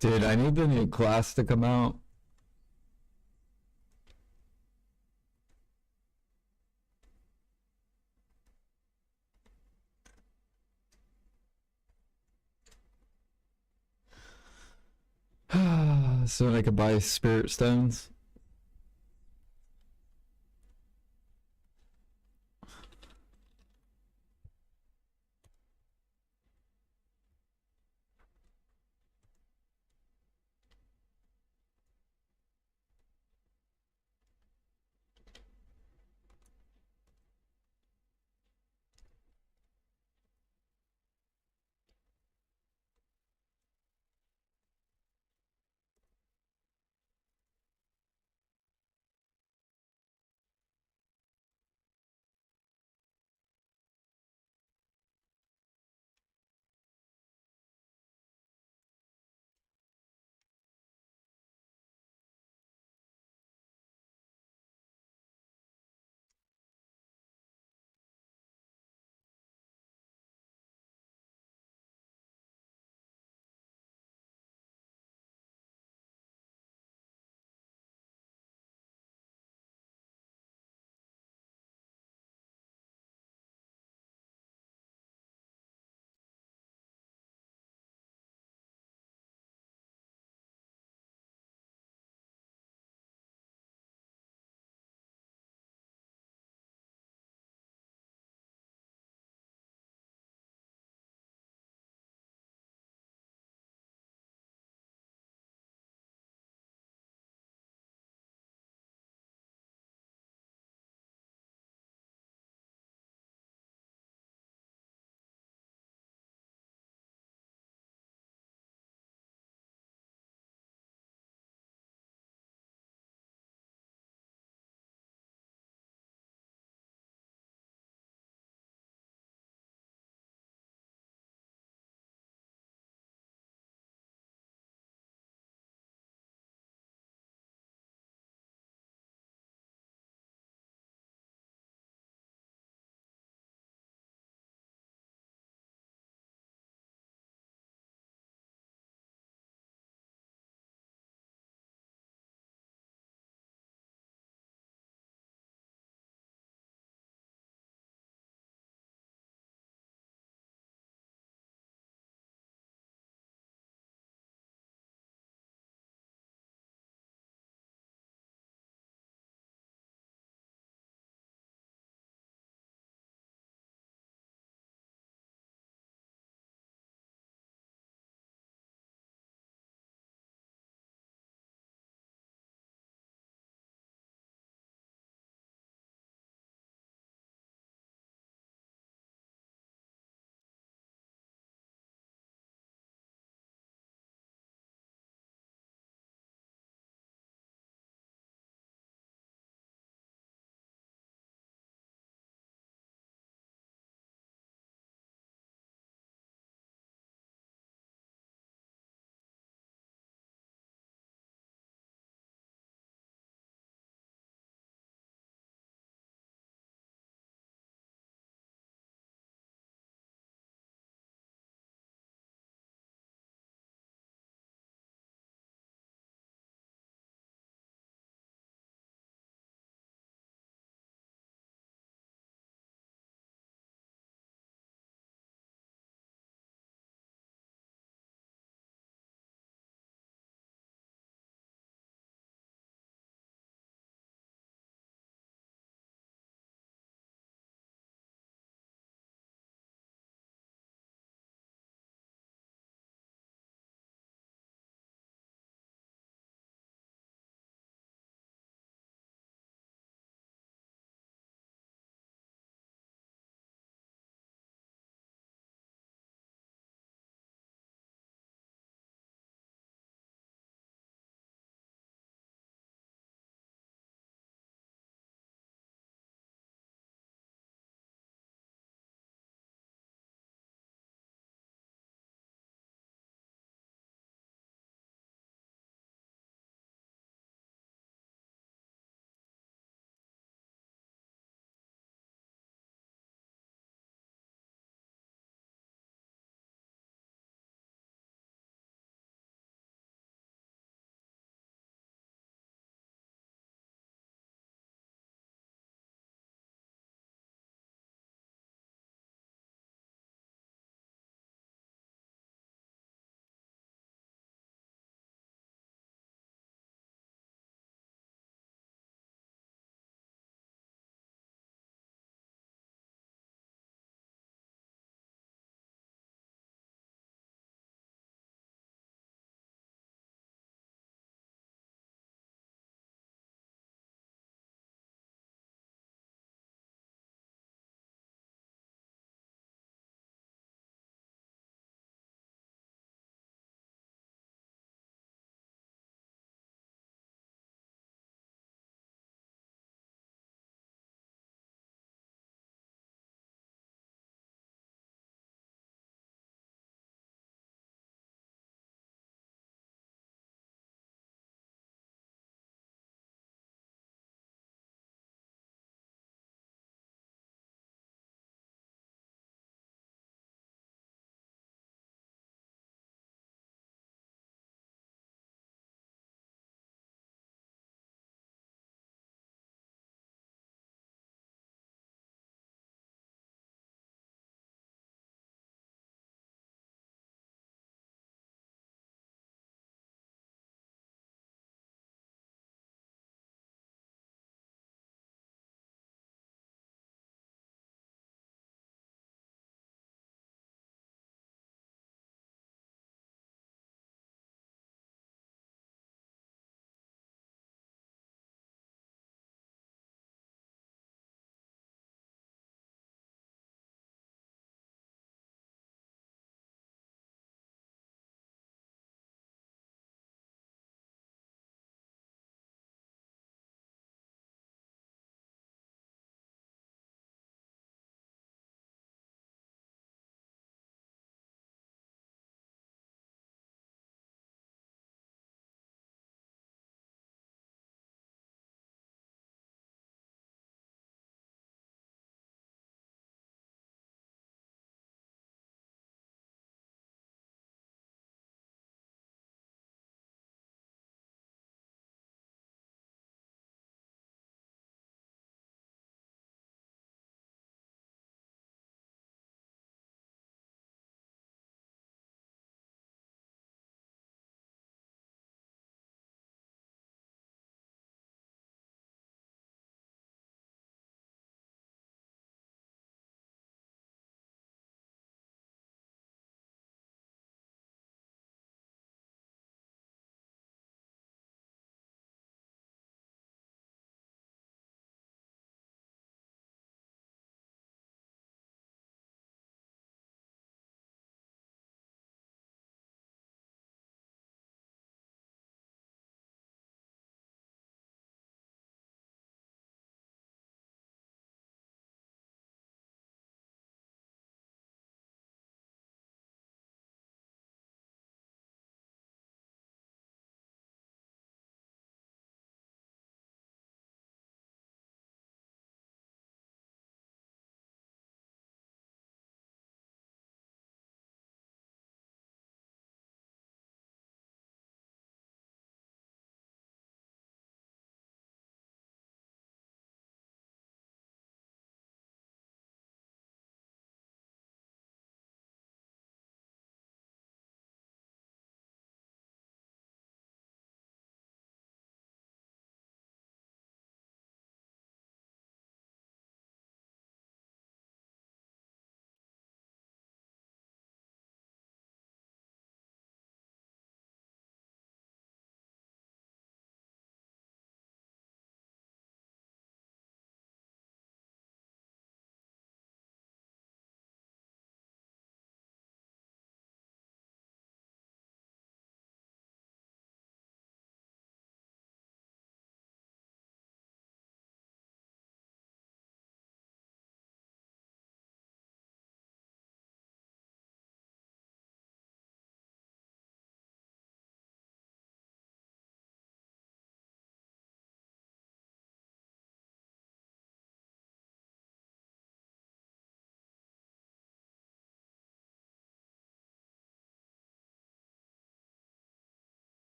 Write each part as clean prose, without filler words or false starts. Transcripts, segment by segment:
Dude, I need the new class to come out. So I could buy spirit stones.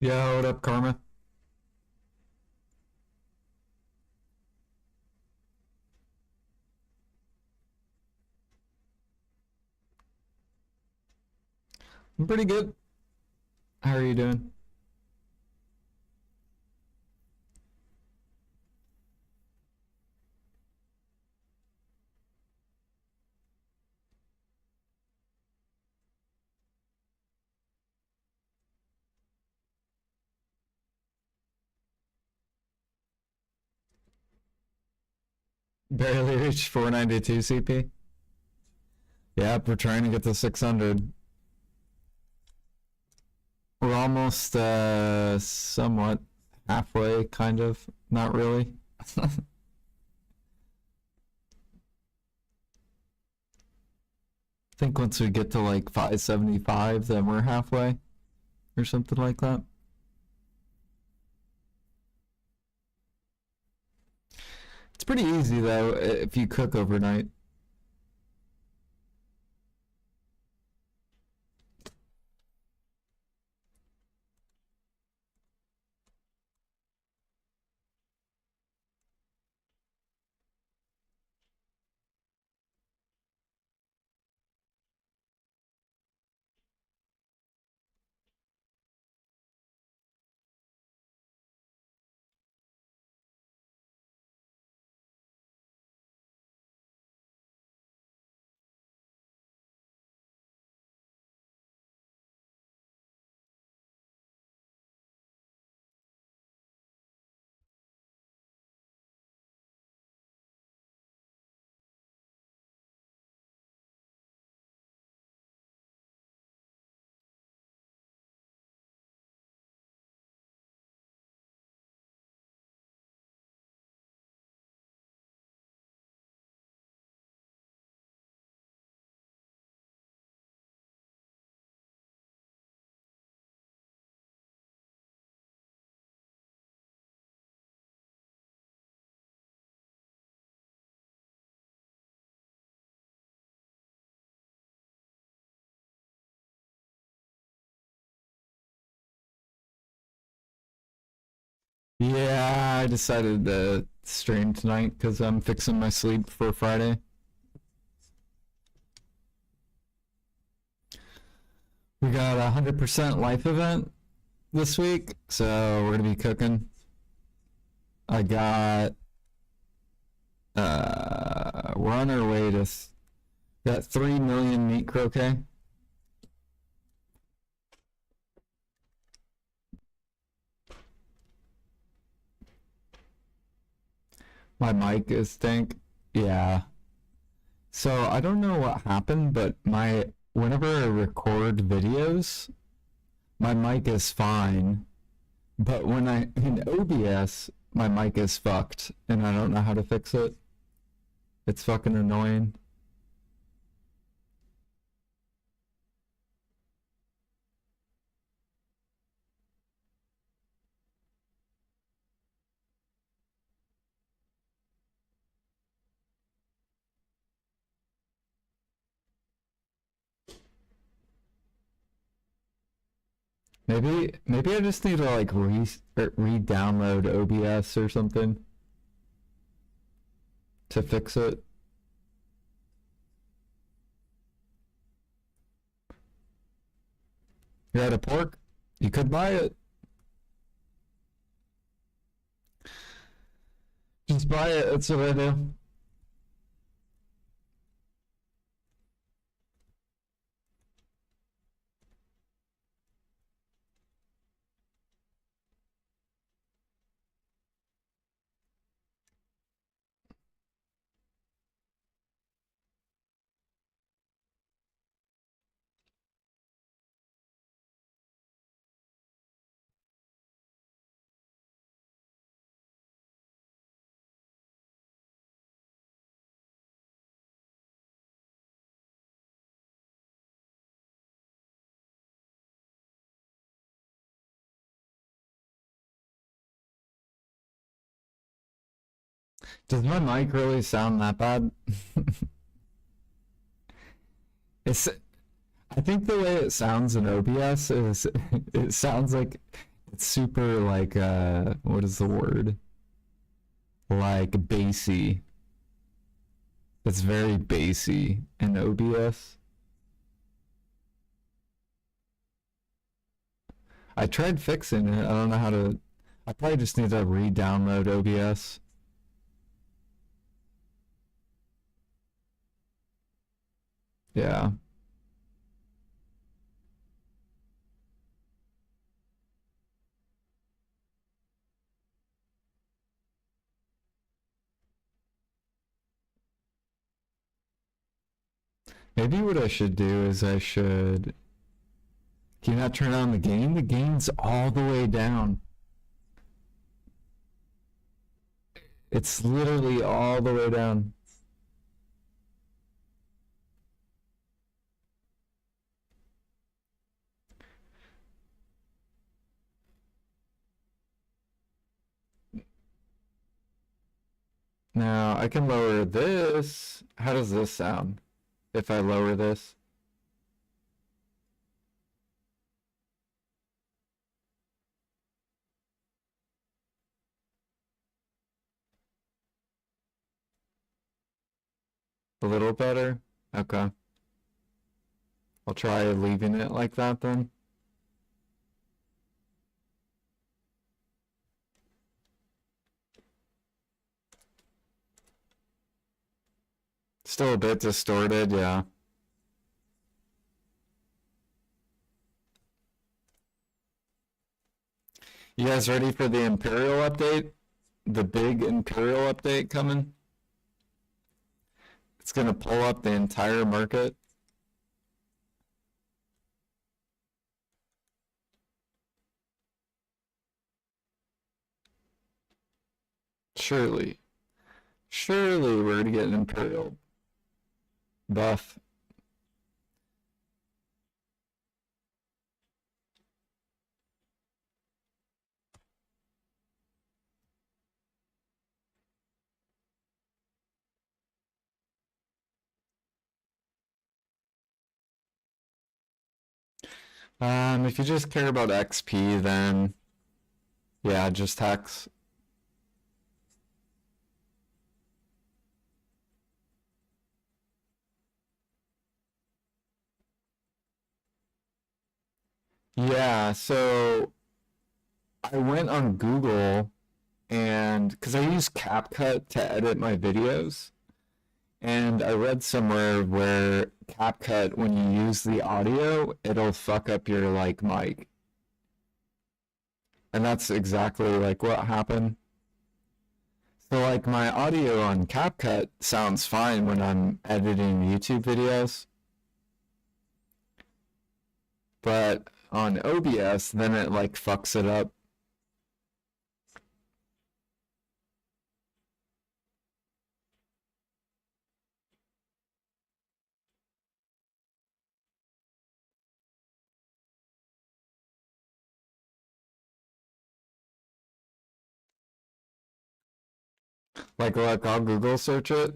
Yeah, what up, Karma? I'm pretty good. How are you doing? Barely reached 492 CP. Yep, we're trying to get to 600. We're almost somewhat halfway, kind of. Not really. I think once we get to like 575, then we're halfway or something like that. It's pretty easy though if you cook overnight. Yeah, I decided to stream tonight because I'm fixing my sleep for Friday. We got a 100% life event this week, so we're gonna be cooking. I got we're on our way to that 3 million meat croquet. My mic is stink. Yeah. So I don't know what happened, but my whenever I record videos, my mic is fine. But when I in OBS, my mic is fucked and I don't know how to fix it. It's fucking annoying. Maybe I just need to like re-download OBS or something to fix it. You're out of pork? You could buy it. Just buy it. That's what I do. Does my mic really sound that bad? It's I think the way it sounds in OBS is it sounds like It's super like what is the word? Like bassy. It's very bassy in OBS. I tried fixing it. I don't know how to. I probably just need to re-download OBS. Yeah. Maybe what I should do is I should. Can you not turn on the gain? The gain's all the way down. It's literally all the way down. Now I can lower this. How does this sound if I lower this? A little better? Okay. I'll try leaving it like that then. Still a bit distorted, yeah. You guys ready for the Imperial update? The big Imperial update coming? It's gonna pull up the entire market. Surely. Surely we're gonna get an Imperial buff. If you just care about XP, then yeah, just hex. Yeah, so I went on Google and because I use CapCut to edit my videos, and I read somewhere where CapCut, when you use the audio, it'll fuck up your like mic. And that's exactly like what happened. So like my audio on CapCut sounds fine when I'm editing YouTube videos. But on OBS, then it like fucks it up. Like I'll Google search it.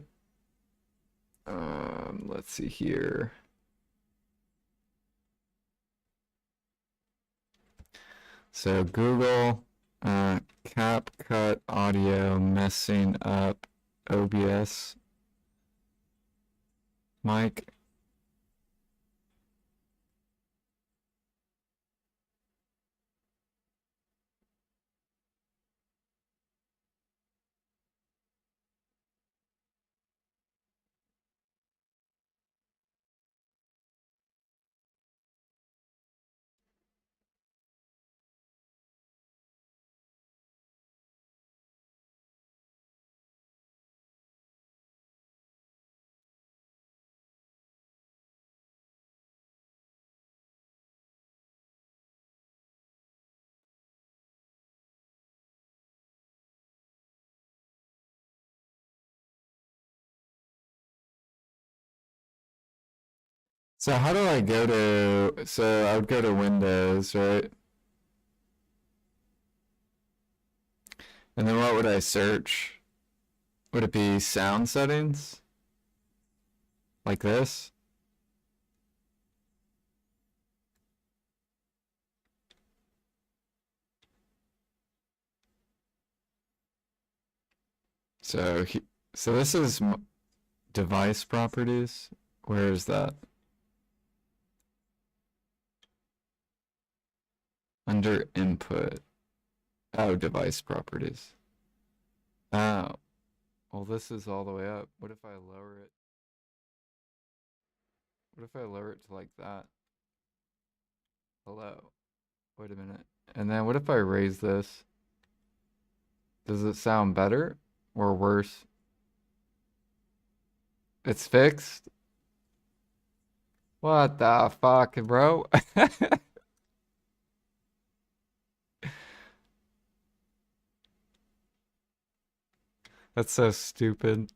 Let's see here. So Google CapCut audio messing up OBS mic. So how do I go to, so I would go to Windows, right? And then what would I search? Would it be sound settings? Like this? So so this is device properties. Where is that? Under input. Oh, device properties. Oh, well, this is all the way up. What if I lower it? What if I lower it to like that? Hello. Wait a minute. And then what if I raise this? Does it sound better or worse? It's fixed? What the fuck, bro? That's so stupid.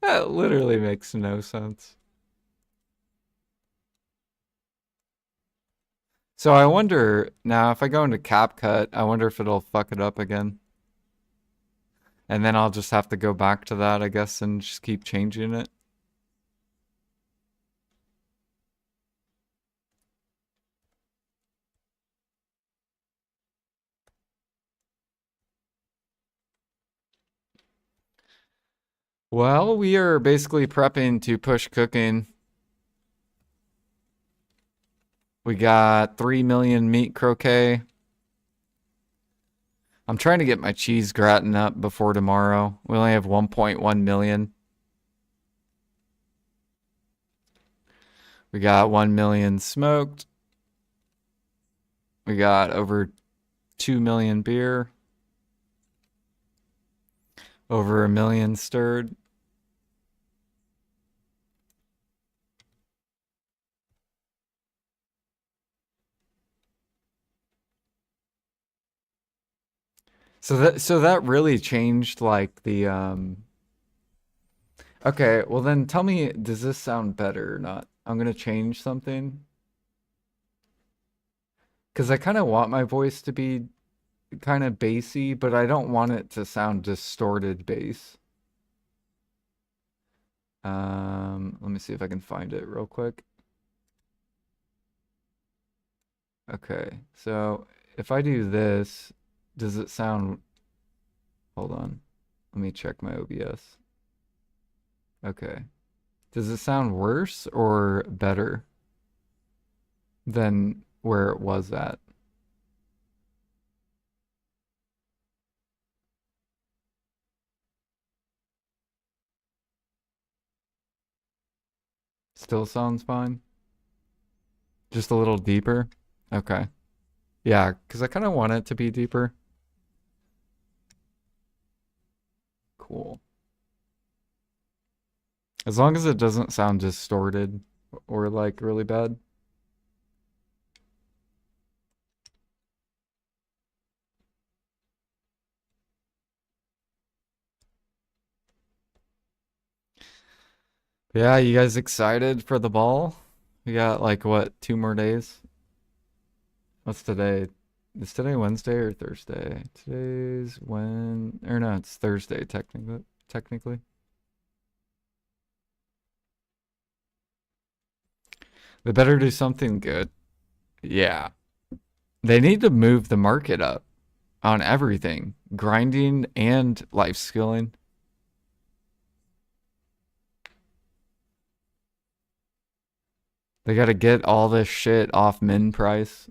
That literally makes no sense. So I wonder now if I go into CapCut, I wonder if it'll fuck it up again. And then I'll just have to go back to that, I guess, and just keep changing it. Well, we are basically prepping to push cooking. We got 3 million meat croquet. I'm trying to get my cheese gratin up before tomorrow. We only have 1.1 million. We got 1 million smoked. We got over 2 million beer. Over 1 million stirred. So that really changed like the Okay, well then tell me, does this sound better or not? I'm gonna change something. Because I kind of want my voice to be kind of bassy, but I don't want it to sound distorted bass. Let me see if I can find it real quick. Okay, so if I do this, does it sound... Hold on. Let me check my OBS. Okay. Does it sound worse or better than where it was at? Still sounds fine? Just a little deeper? Okay. Yeah, because I kind of want it to be deeper. Cool. As long as it doesn't sound distorted or like really bad. Yeah, you guys excited for the ball? We got like what, 2 more days? What's today? Is today Wednesday or Thursday? Today's when or no, it's Thursday technically. They better do something good. Yeah. They need to move the market up on everything. Grinding and life skilling. They gotta get all this shit off min price.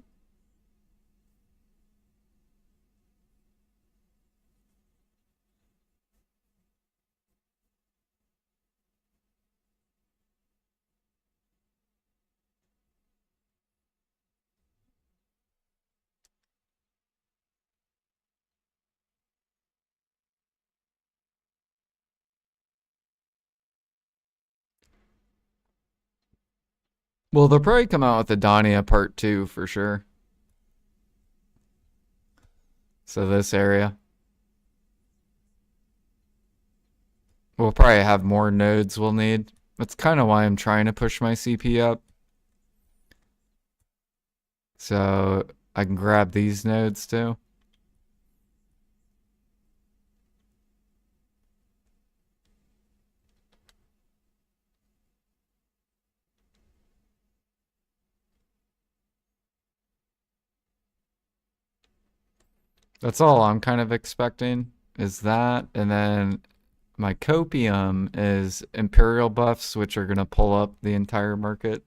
Well, they'll probably come out with the Dania part 2 for sure. So this area. We'll probably have more nodes we'll need. That's kind of why I'm trying to push my CP up. So I can grab these nodes too. That's all I'm kind of expecting is that, and then my copium is imperial buffs, which are gonna pull up the entire market.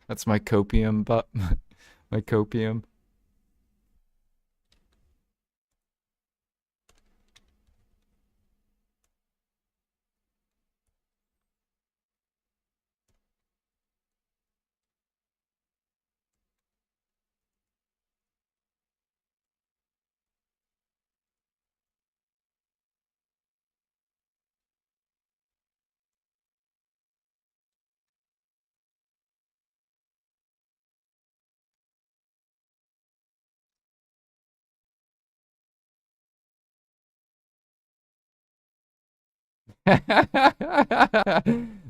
That's my copium, but my copium.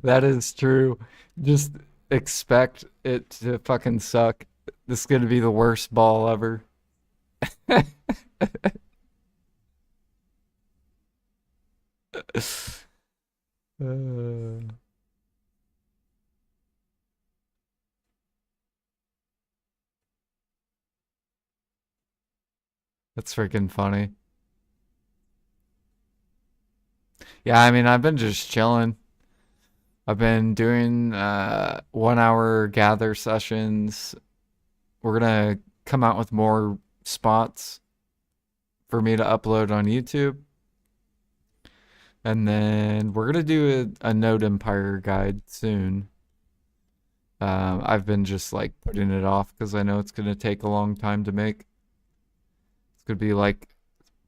That is true. Just expect it to fucking suck. This is gonna be the worst ball ever. Uh, that's freaking funny. Yeah, I mean, I've been just chilling. I've been doing 1 hour gather sessions. We're gonna come out with more spots for me to upload on YouTube. And then we're gonna do a Node Empire guide soon. I've been just like putting it off because I know it's gonna take a long time to make. It's gonna be like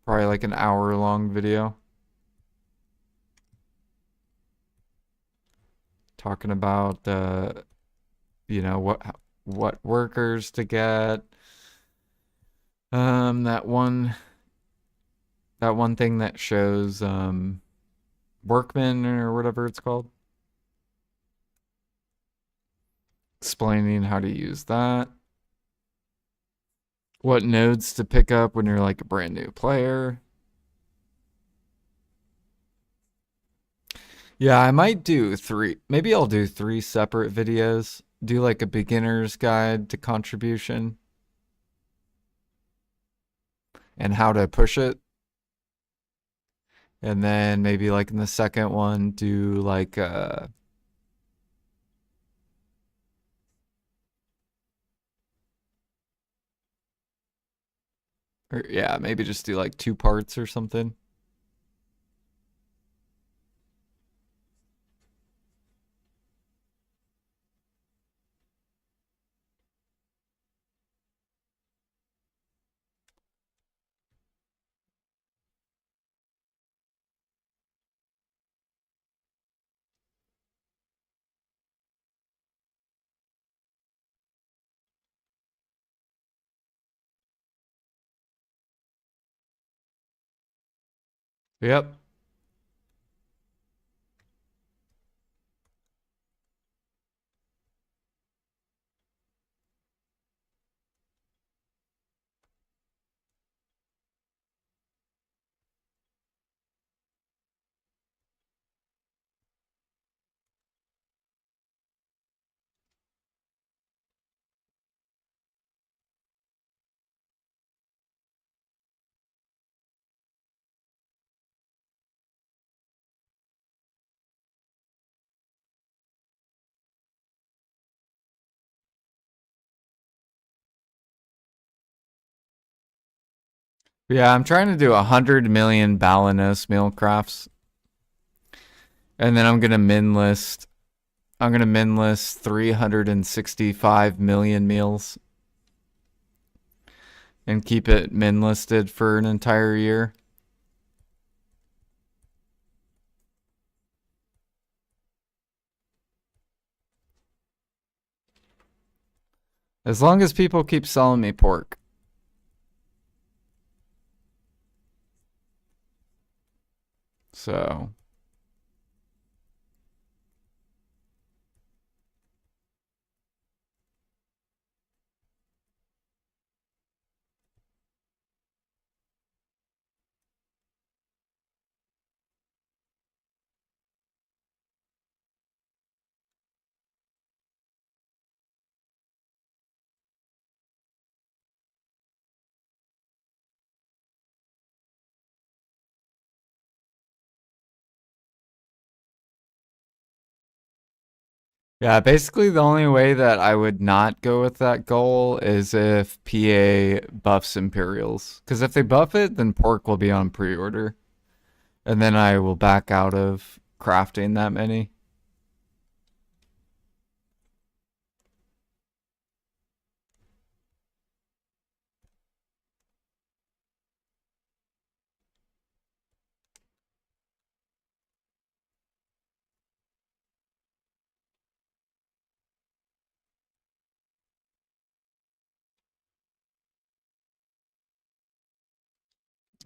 probably like an hour long video talking about you know what workers to get. That one thing that shows workman or whatever it's called. Explaining how to use that. What nodes to pick up when you're like a brand new player. Yeah, I might do three. Maybe I'll do three separate videos. Do like a beginner's guide to contribution and how to push it. And then maybe like in the second one, do like or yeah, maybe just do like two parts or something. Yep. Yeah, I'm trying to do 100 million Balanos meal crafts. And then I'm gonna min list 365 million meals and keep it min listed for an entire year. As long as people keep selling me pork. So Yeah, basically the only way that I would not go with that goal is if PA buffs Imperials. Because if they buff it, then pork will be on pre-order. And then I will back out of crafting that many.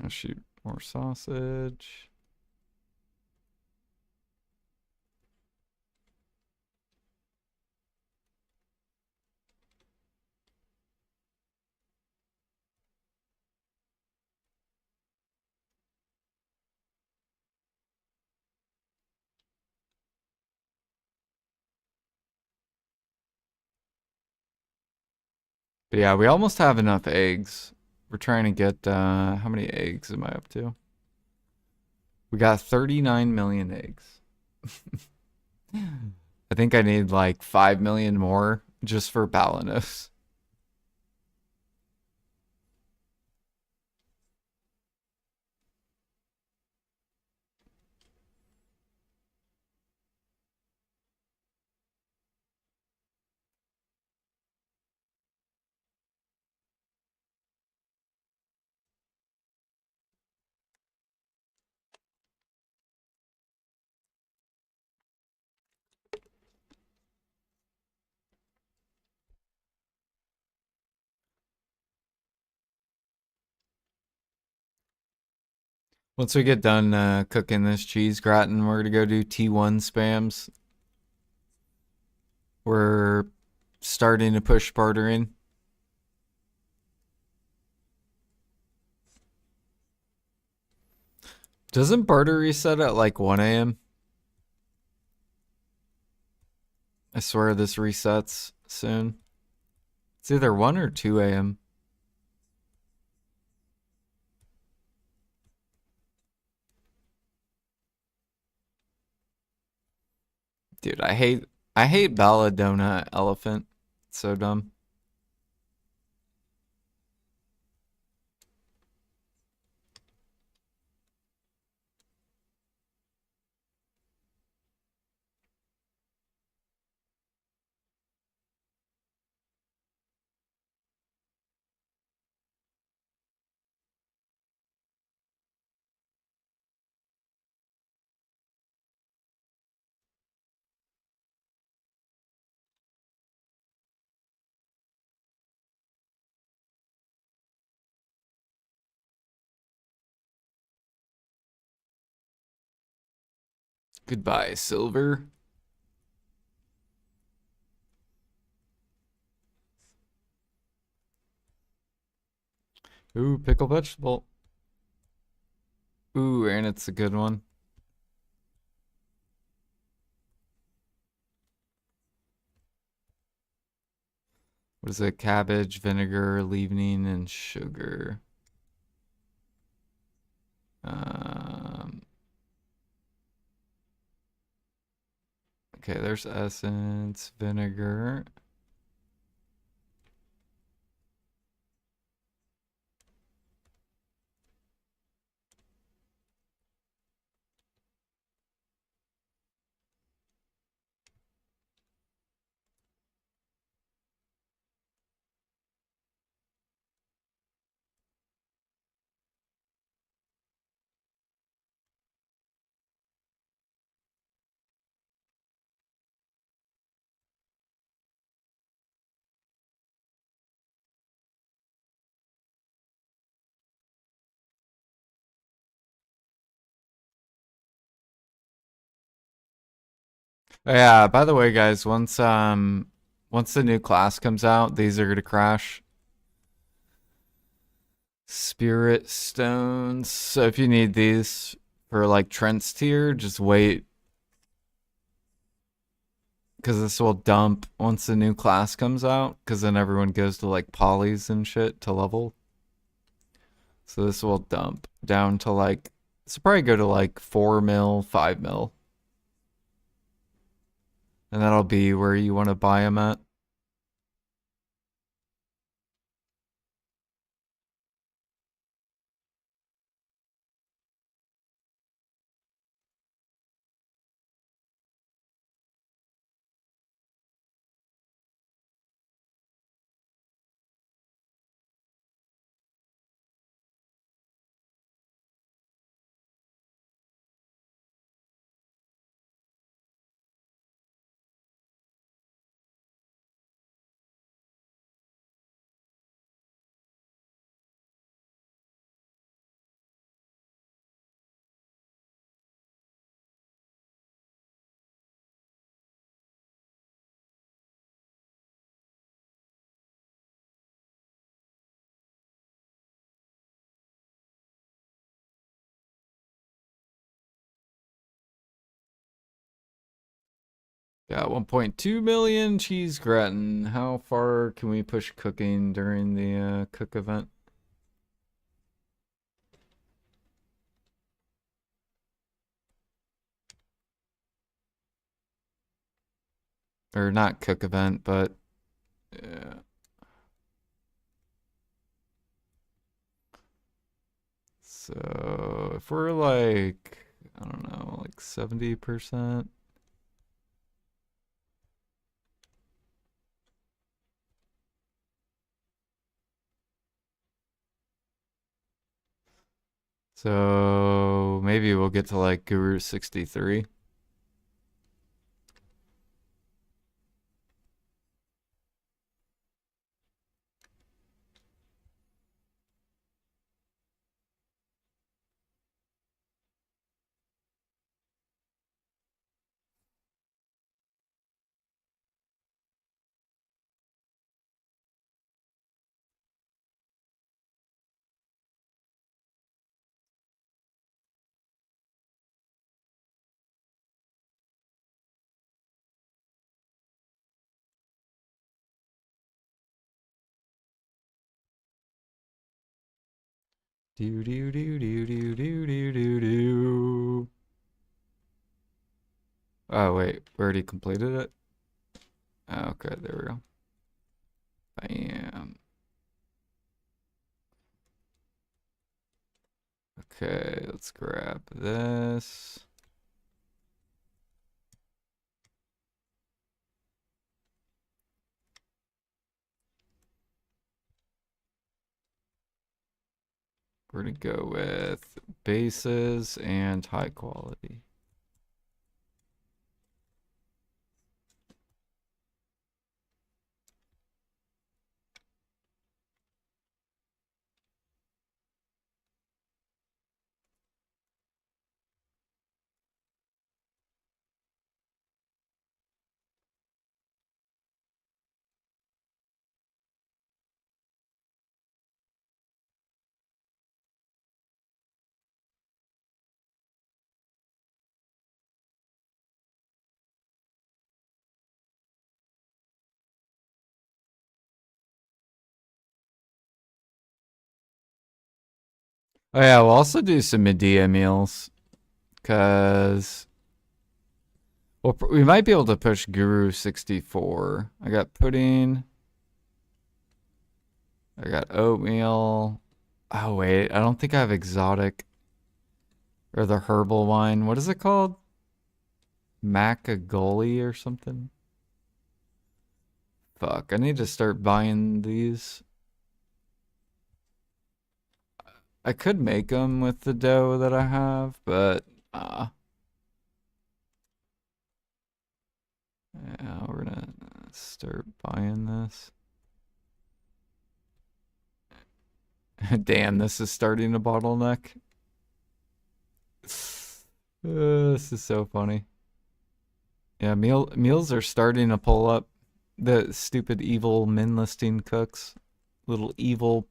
I'll shoot more sausage. But yeah, we almost have enough eggs. We're trying to get, how many eggs am I up to? We got 39 million eggs. I think I need like 5 million more just for Balanos. Once we get done cooking this cheese gratin, we're going to go do T1 spams. We're starting to push bartering. Doesn't barter reset at like 1 a.m.? I swear this resets soon. It's either 1 or 2 a.m. Dude, I hate Balladona Elephant. It's so dumb. Goodbye, Silver. Ooh, pickle vegetable. Ooh, and it's a good one. What is it? Cabbage, vinegar, leavening, and sugar. Um, okay, there's essence, vinegar. Oh, yeah, by the way, guys, once the new class comes out, these are gonna crash. Spirit stones. So if you need these for like Trent's tier, just wait. Because this will dump once the new class comes out. Because then everyone goes to like polys and shit to level. So this will dump down to like, this will probably go to like 4 mil, 5 mil. And that'll be where you want to buy them at. Got 1.2 million cheese gratin. How far can we push cooking during the cook event? Or not cook event, but yeah. So if we're like, I don't know, like 70%. So maybe we'll get to like Guru 63. Do do do do do do do do do. Oh wait, we already completed it. Okay, there we go. Bam. Okay, let's grab this. We're gonna go with bases and high quality. Oh yeah, we'll also do some Medea meals, cause we might be able to push Guru 64. I got pudding. I got oatmeal. Oh wait, I don't think I have exotic or the herbal wine. What is it called? Macagoli or something? Fuck, I need to start buying these. I could make them with the dough that I have, but yeah, we're gonna start buying this. Damn, this is starting to bottleneck. This is so funny. Yeah, meals are starting to pull up. The stupid evil min listing cooks, little evil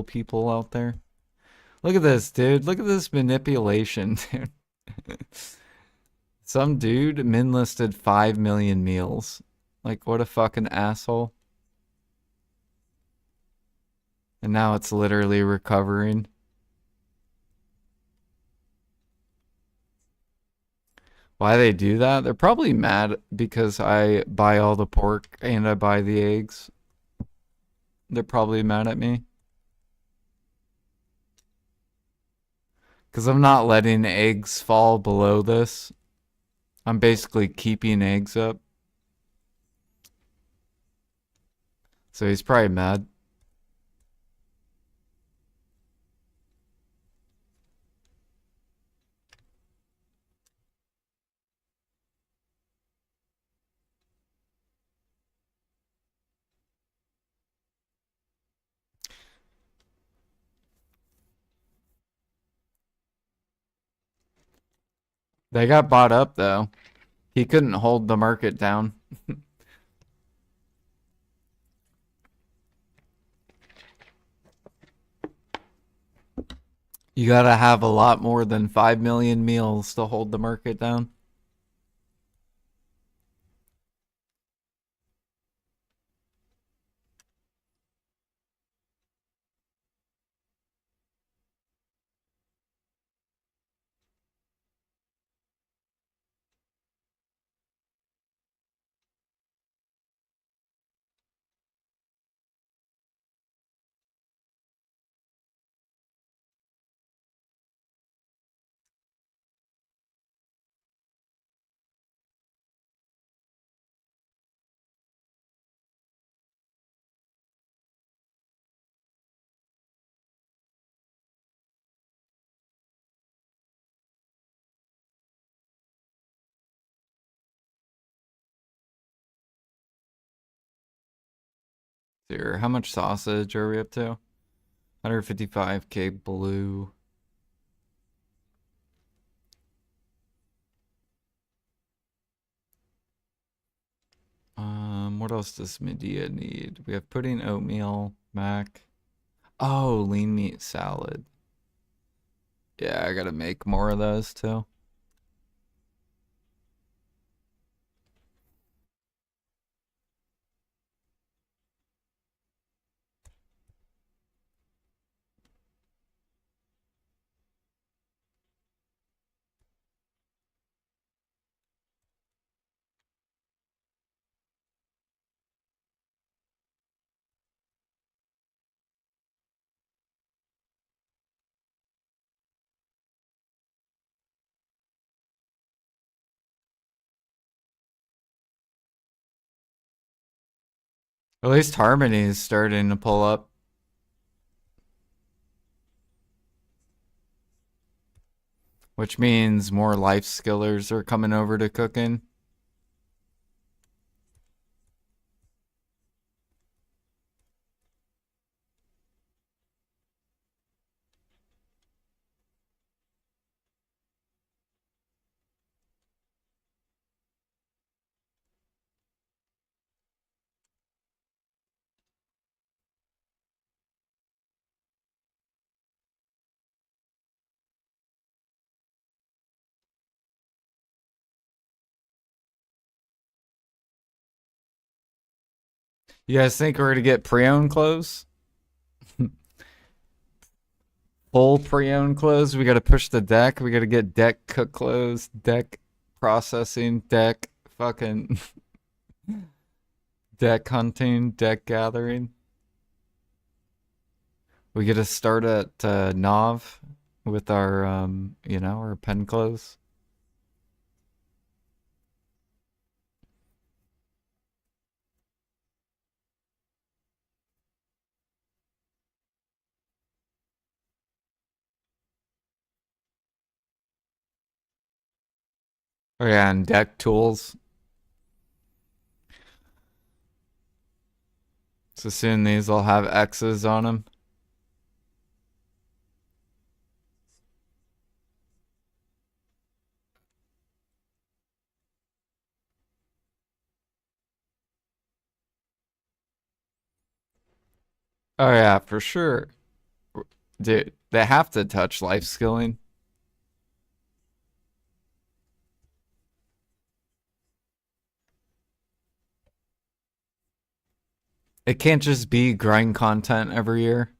people out there. Look at this, dude. Look at this manipulation, dude. Some dude min listed 5 million meals. Like, what a fucking asshole. And now it's literally recovering. Why they do that? They're probably mad because I buy all the pork and I buy the eggs. They're probably mad at me. Because I'm not letting eggs fall below this. I'm basically keeping eggs up. So he's probably mad. They got bought up though. He couldn't hold the market down. You gotta have a lot more than 5 million meals to hold the market down. Here, how much sausage are we up to? 155k blue. What else does Medea need? We have pudding, oatmeal, mac. Oh, lean meat salad. Yeah, I gotta make more of those too. At least Harmony is starting to pull up. Which means more life skillers are coming over to cooking. You guys think we're gonna get pre-owned clothes? Full pre-owned clothes? We gotta push the deck. We gotta get deck cook clothes, deck processing, deck fucking deck hunting, deck gathering. We get to start at Nov with our our pen clothes. Oh yeah, and deck tools. So soon these will have X's on them. Oh yeah, for sure. Dude, they have to touch life skilling. It can't just be grind content every year.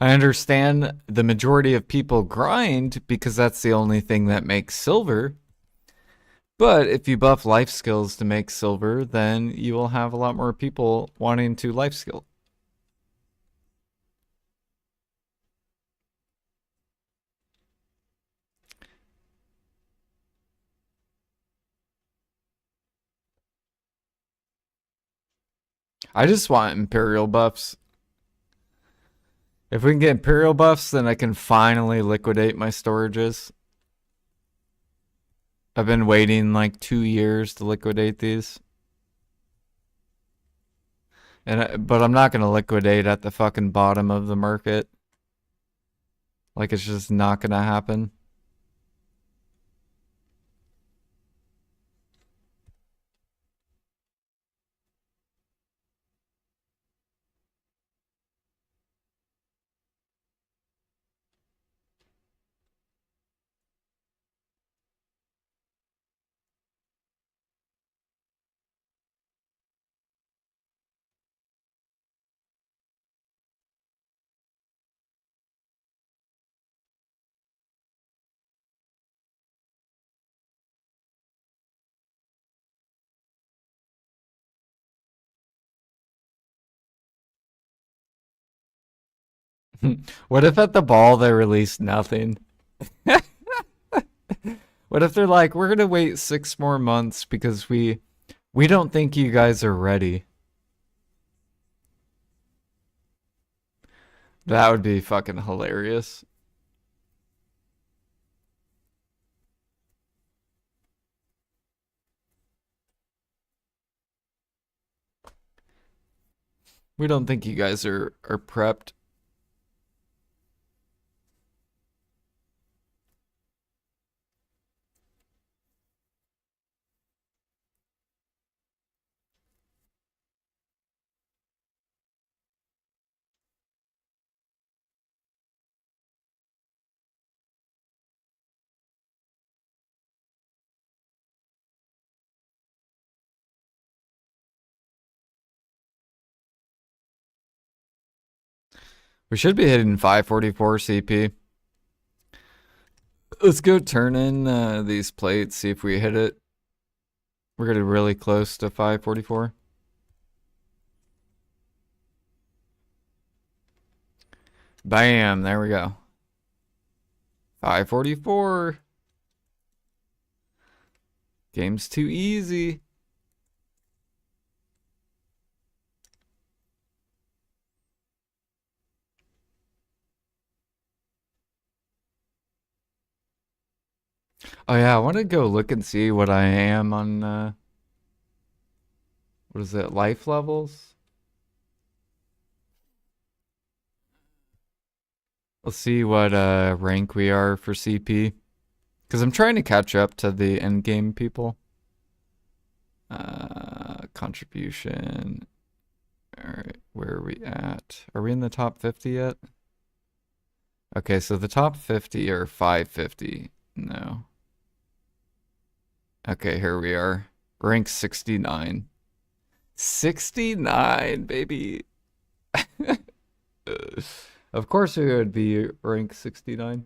I understand the majority of people grind because that's the only thing that makes silver. But if you buff life skills to make silver, then you will have a lot more people wanting to life skill. I just want Imperial buffs. If we can get Imperial buffs, then I can finally liquidate my storages. I've been waiting like 2 years to liquidate these. But I'm not going to liquidate at the fucking bottom of the market. Like, it's just not going to happen. What if at the ball they release nothing? What if they're like, we're gonna wait 6 more months because we don't think you guys are ready? That would be fucking hilarious. We don't think you guys are prepped. We should be hitting 544 CP. Let's go turn in these plates, see if we hit it. We're getting really close to 544. Bam, there we go. 544. Game's too easy. Oh yeah, I want to go look and see what I am on, what is it, life levels? Let's see what rank we are for CP. Because I'm trying to catch up to the end game people. Contribution. Alright, where are we at? Are we in the top 50 yet? Okay, so the top 50 are 550. No. Okay, here we are. Rank 69. 69, baby. Of course we would be rank 69.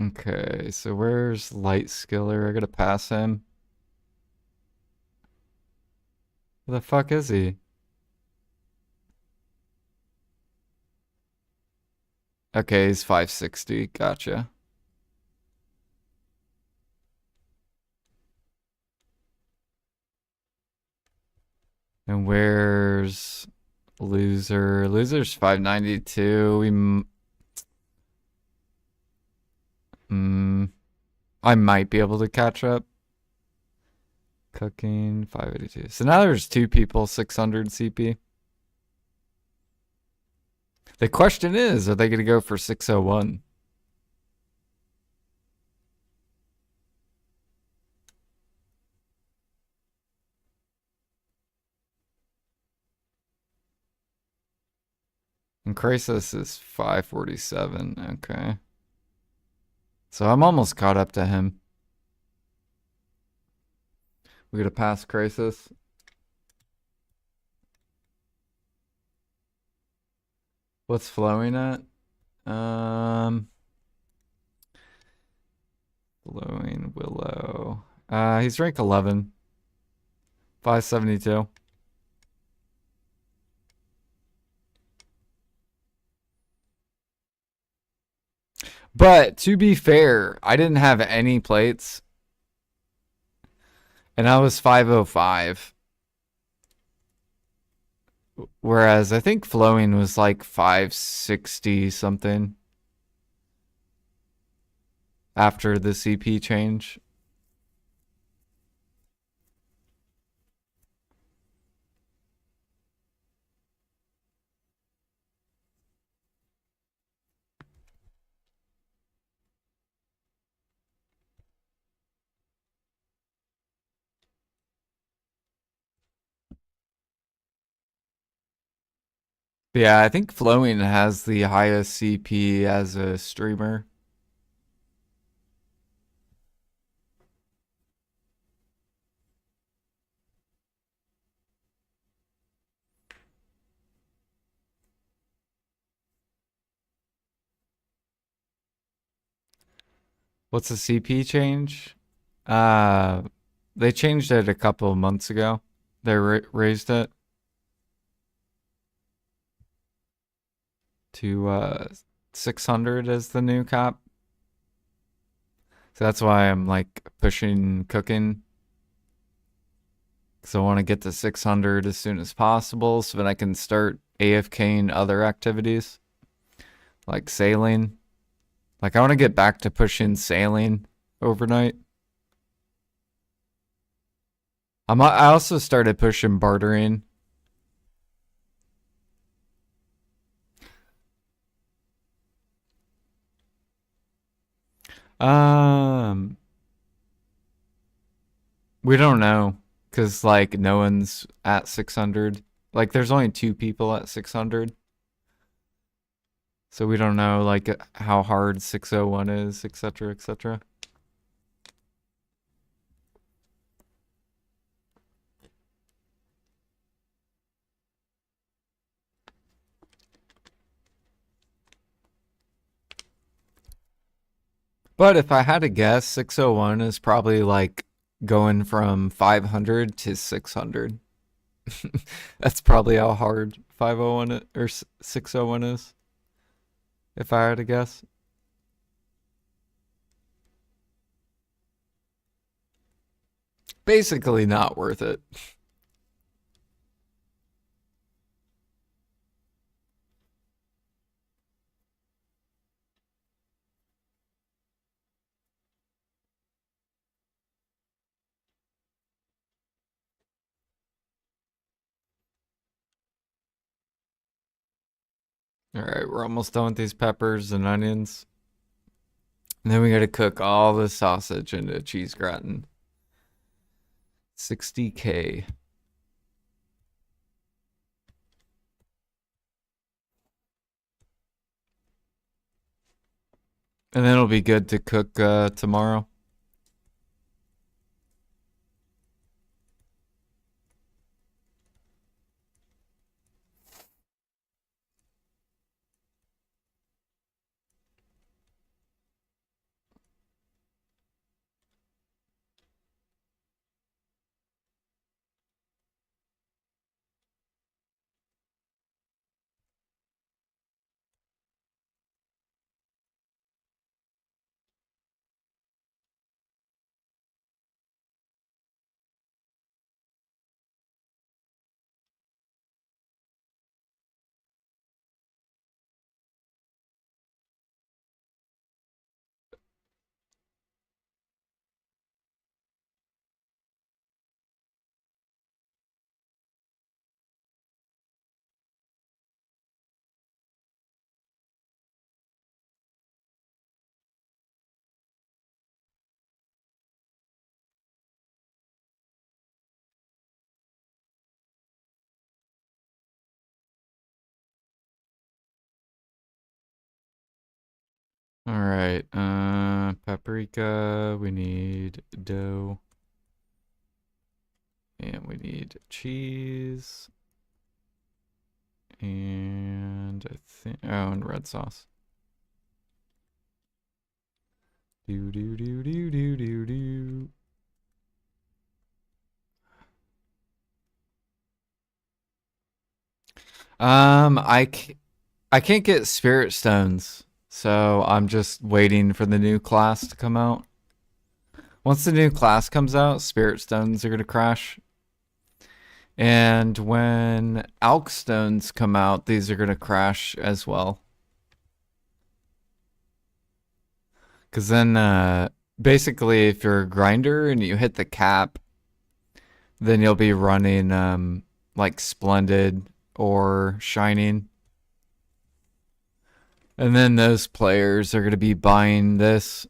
Okay, so where's Lightskiller? I gotta pass him. Where the fuck is he? Okay, he's 560. Gotcha. And where's Loser? Loser's 592. I might be able to catch up. Cooking 582. So now there's 2 people 600 CP. The question is, are they going to go for 601? And Crisis is 547. Okay. So I'm almost caught up to him. We got to pass Crisis. What's flowing at? Flowing Willow. He's rank 11. 572. But to be fair, I didn't have any plates. And I was 505. Whereas I think flowing was like 560 something after the CP change. Yeah, I think flowing has the highest CP as a streamer. What's the CP change? Uh, they changed it a couple of months ago. They raised it to 600 as the new cap. So that's why I'm like pushing cooking. Because I want to get to 600 as soon as possible so that I can start AFKing other activities like sailing. Like I want to get back to pushing sailing overnight. I also started pushing bartering. Um, we don't know because like no one's at 600. Like there's only 2 people at 600. So we don't know like how hard 601 is, etc., etc. But if I had to guess, 601 is probably like going from 500 to 600. That's probably how hard 501 or 601 is, if I had to guess. Basically, not worth it. All right, we're almost done with these peppers and onions. And then we got to cook all the sausage into cheese gratin. 60K. And then it'll be good to cook tomorrow. All right, paprika, we need dough. And we need cheese. And I think, oh, and red sauce. Do do do do do do do. I can't get spirit stones, so I'm just waiting for the new class to come out. Once the new class comes out, spirit stones are gonna crash. And when alk stones come out, these are gonna crash as well. Cause then basically if you're a grinder and you hit the cap, then you'll be running like splendid or shining. And then those players are going to be buying this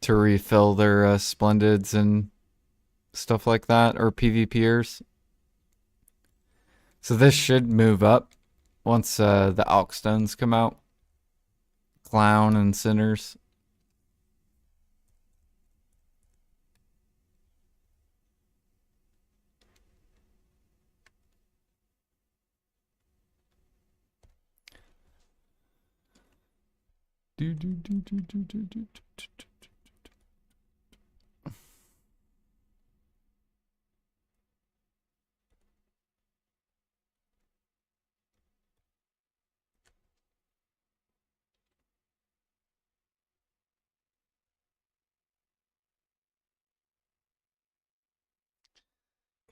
to refill their splendids and stuff like that, or PvPers. So this should move up once the Alk Stones come out. Clown and Sinners. Do, do, do, do, do, do, do, do.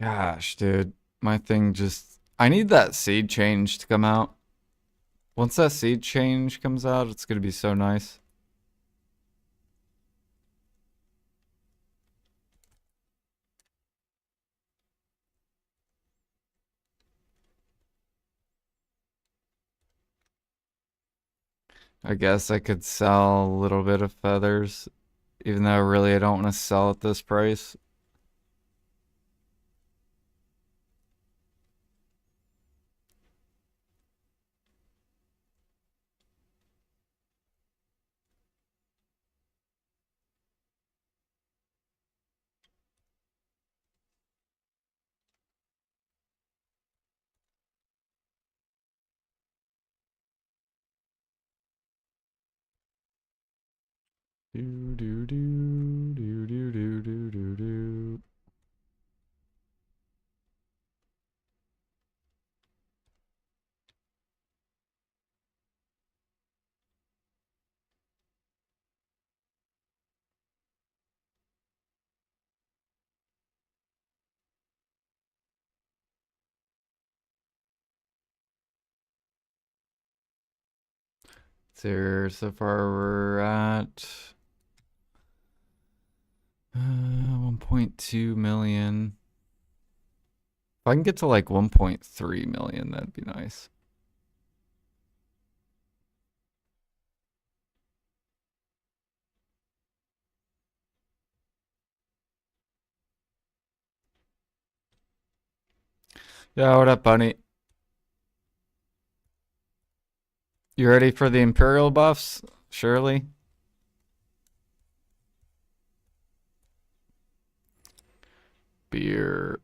Gosh, dude. My thing just... I need that seed change to come out. Once that seed change comes out, it's going to be so nice. I guess I could sell a little bit of feathers, even though really I don't want to sell at this price. Do do do do do do do do do. So far we're at 1.2 million. If I can get to like 1.3 million, that'd be nice. Yeah, what up, Bunny? You ready for the Imperial buffs, Shirley? Beer.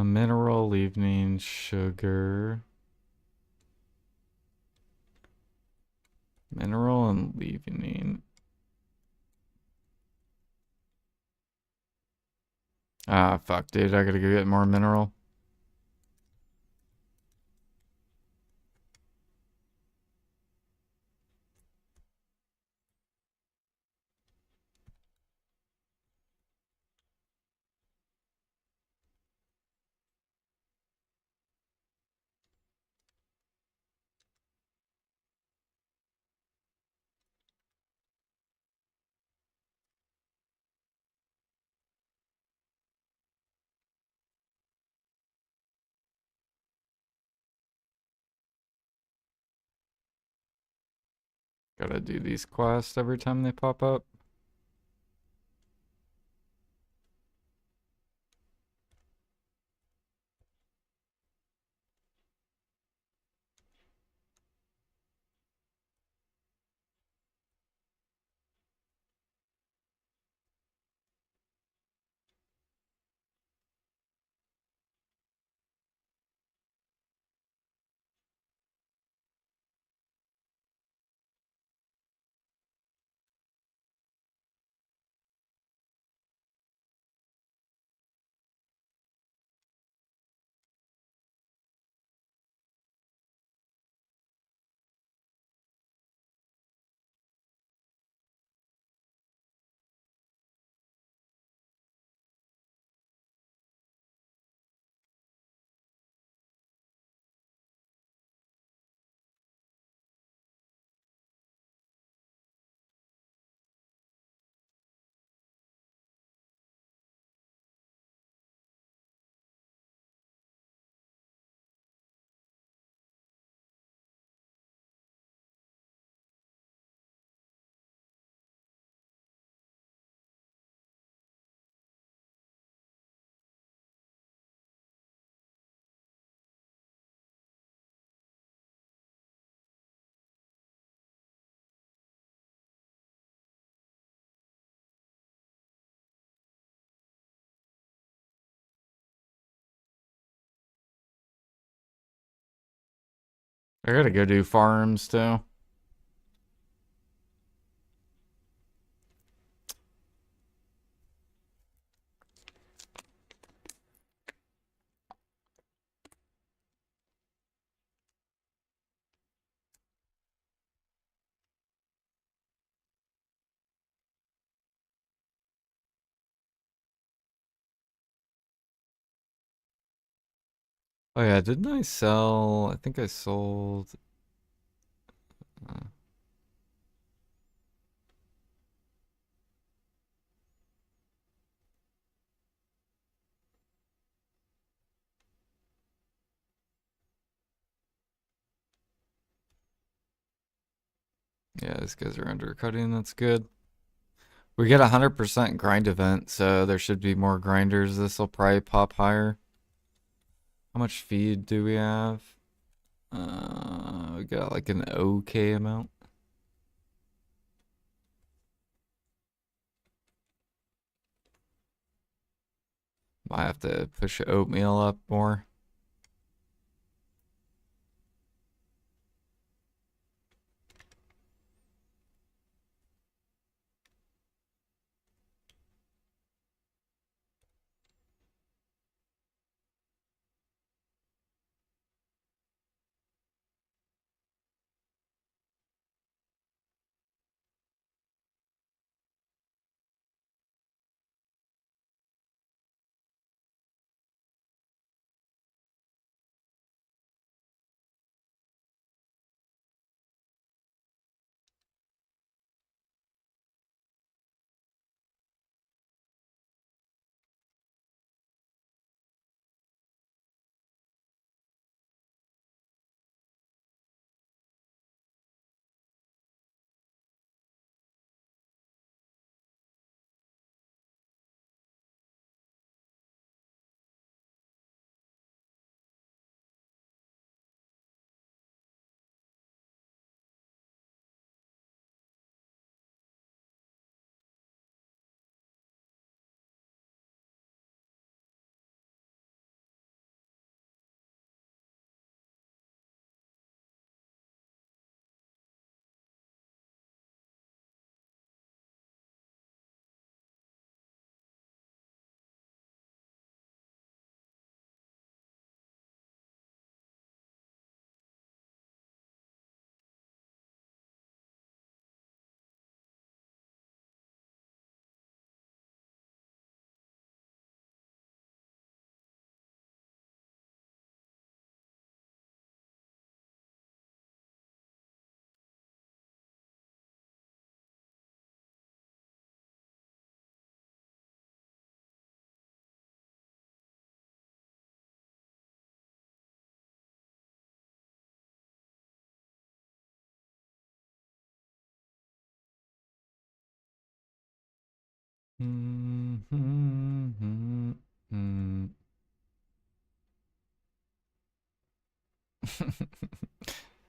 Mineral evening sugar. Mineral and evening. Ah, fuck, dude. I gotta go get more mineral. Gotta do these quests every time they pop up. I gotta go do farms too. Oh yeah, didn't I sell? I think I sold. Uh, yeah, these guys are undercutting. That's good. We get 100% grind event, so there should be more grinders. This will probably pop higher. How much feed do we have? We got like an okay amount. Might have to push oatmeal up more.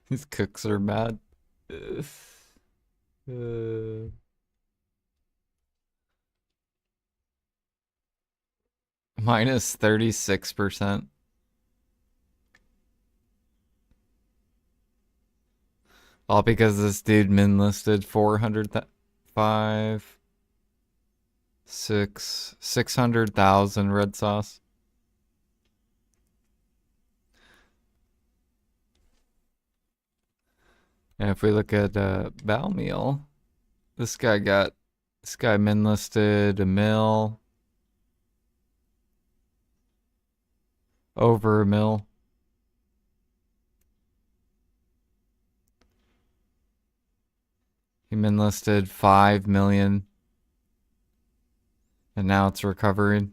These cooks are bad. Uh, minus 36%. All because this dude min listed 600,000 red sauce. And if we look at Balmeal, this guy min listed a mil, over a mil. He min listed 5 million, and now it's recovering.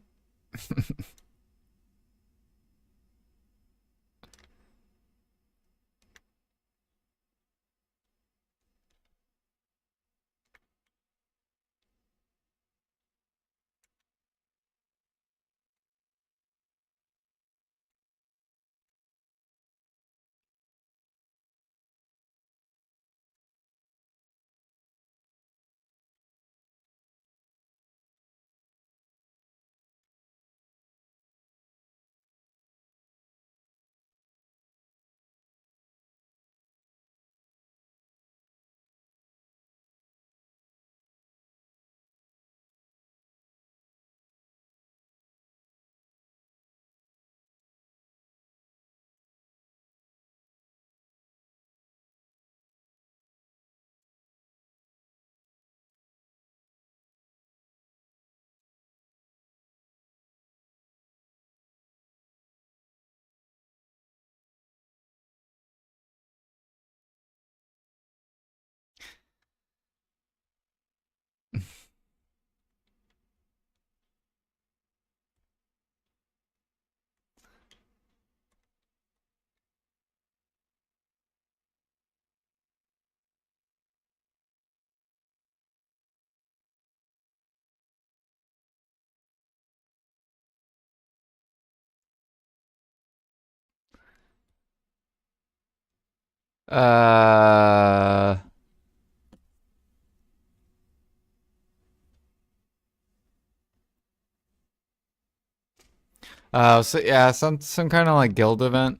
Uh, so yeah, some kind of like guild event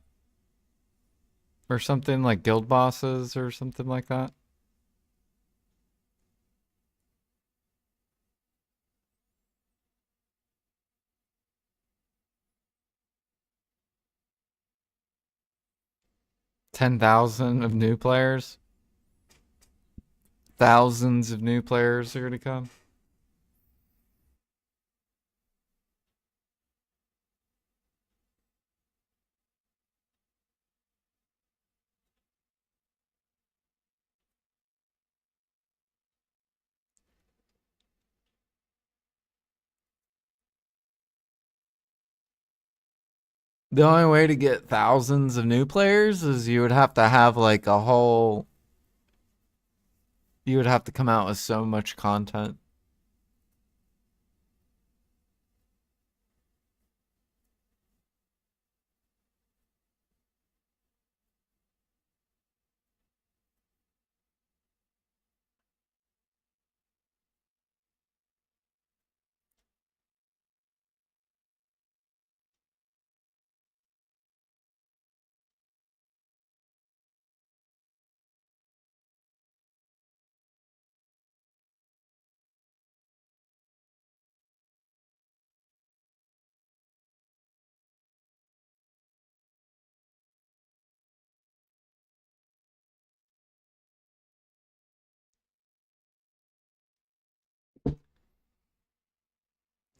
or something, like guild bosses or something like that. $10,000 of new players. Thousands of new players are gonna come. The only way to get thousands of new players is you would have to have like a whole. You would have to come out with so much content.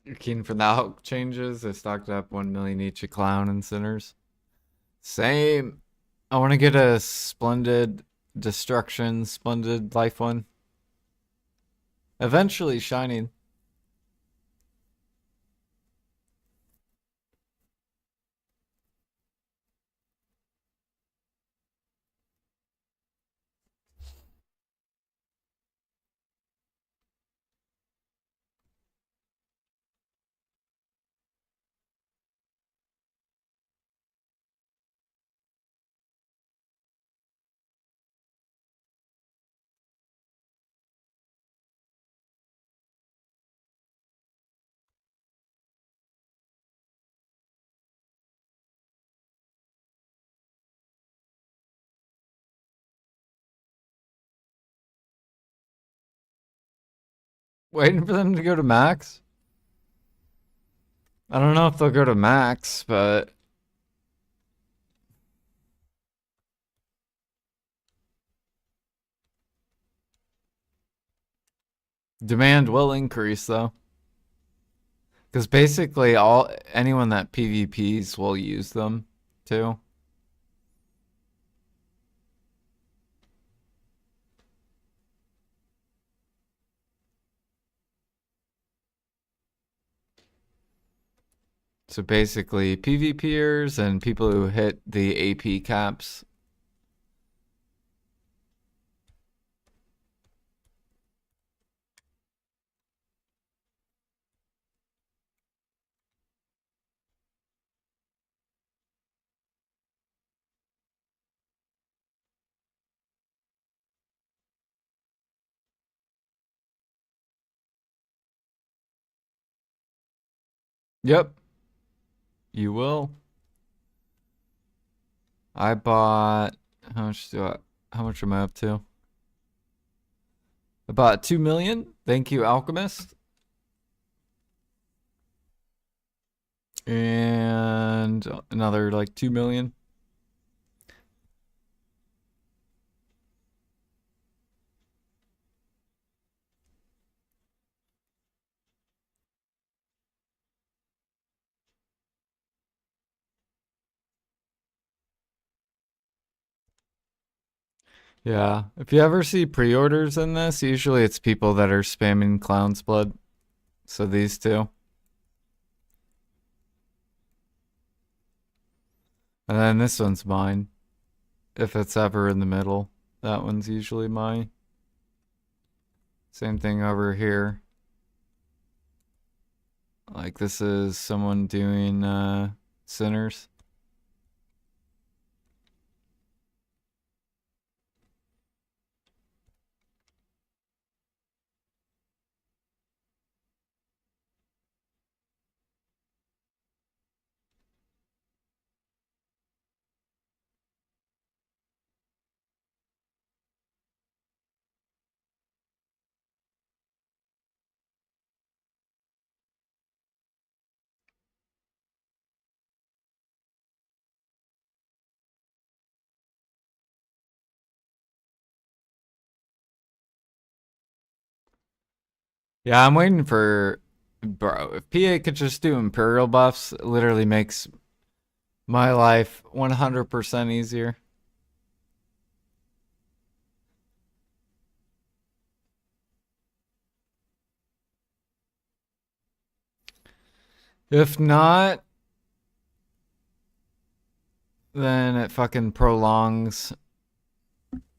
You're keen for the Hulk changes? I stocked up 1 million each of Clown and Sinners. Same. I want to get a Splendid Destruction, Splendid Life one. Eventually Shining. Waiting for them to go to max? I don't know if they'll go to max, but demand will increase though. Because basically anyone that PvPs will use them too. So basically PvPers and people who hit the AP caps. Yep, you will. I bought how much am I up to? I bought 2 million. Thank you, Alchemist. And another like 2 million. Yeah. If you ever see pre-orders in this, usually it's people that are spamming Clown's Blood. So these two. And then this one's mine. If it's ever in the middle. That one's usually mine. Same thing over here. Like this is someone doing Sinners. Yeah, I'm waiting for bro. If PA could just do Imperial buffs, it literally makes my life 100% easier. If not, then it fucking prolongs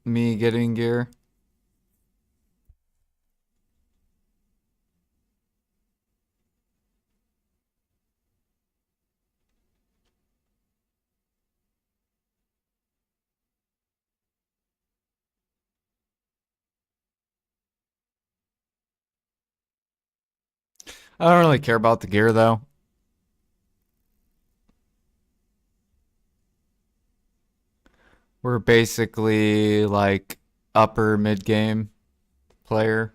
me getting gear. I don't really care about the gear though. We're basically like upper mid game player.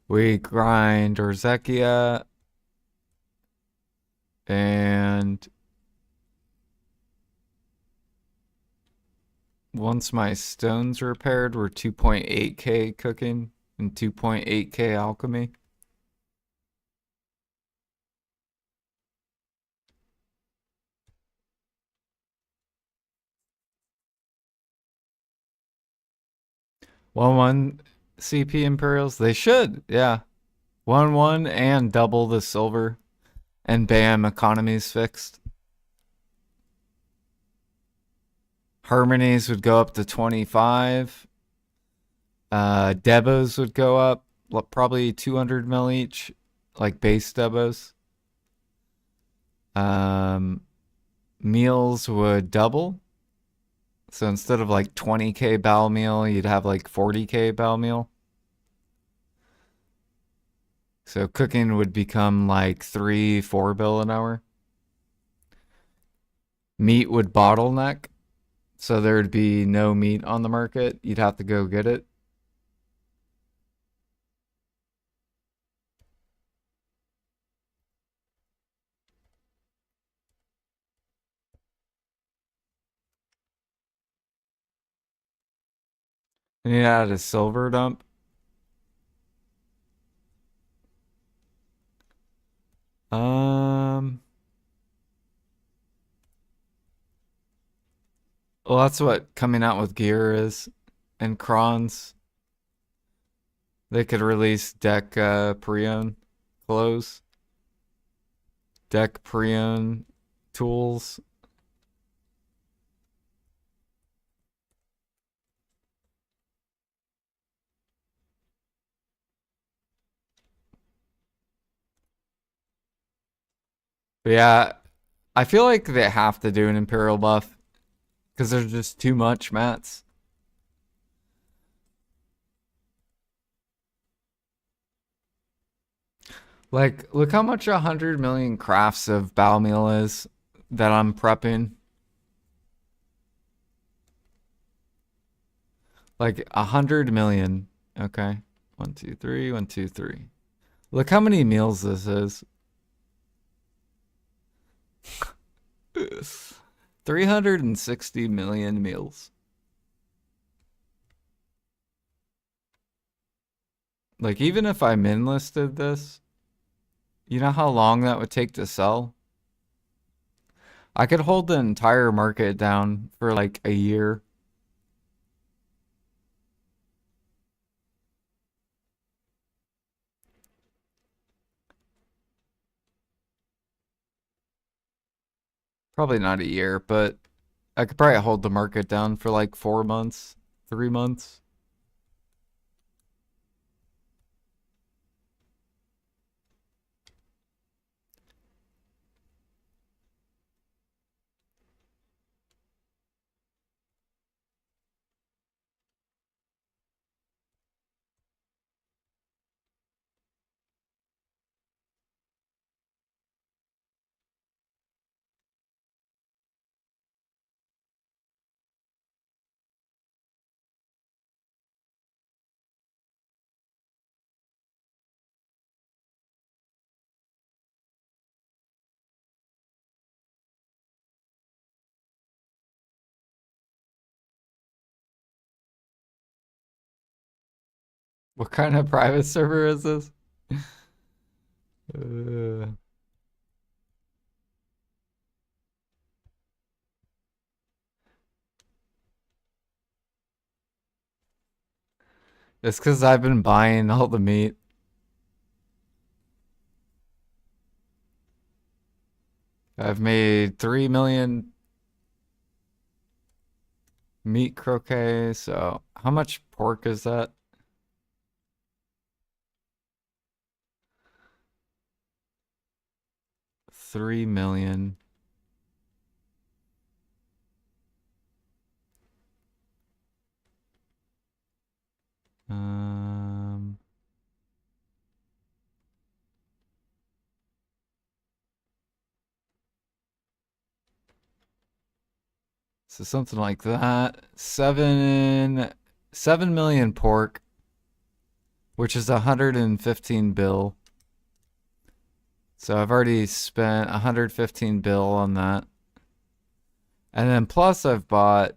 We grind Orzekia and once my stone's repaired, we're 2.8k cooking and 2.8k alchemy. One CP Imperials, they should, yeah. 1 and double the silver, and bam, economy's fixed. Harmonies would go up to 25. Debos would go up probably 200 mil each, like base Debos. Meals would double. So instead of like 20k bowel meal, you'd have like 40k bowel meal. So cooking would become like 3-4 bill an hour. Meat would bottleneck So there'd be no meat on the market. You'd have to go get it. And you add a silver dump. Um, well, that's what coming out with gear is. And crons, they could release deck pre-owned clothes, deck pre-owned tools. But yeah, I feel like they have to do an Imperial buff because there's just too much mats. Like, look how much 100 million crafts of battle meal is that I'm prepping. Like 100 million. Okay. 1, 2, 3, 1, 2, 3. Look how many meals this is. 360 million meals. Like, even if I min listed this, you know how long that would take to sell? I could hold the entire market down for like a year. Probably not a year, but I could probably hold the market down for like 4 months, 3 months. What kind of private server is this? uh, it's because I've been buying all the meat. I've made 3 million meat croquet. So how much pork is that? 3 million. Um, so something like that. 7 million pork, which is 115 bill. So I've already spent 115 bill on that. And then plus I've bought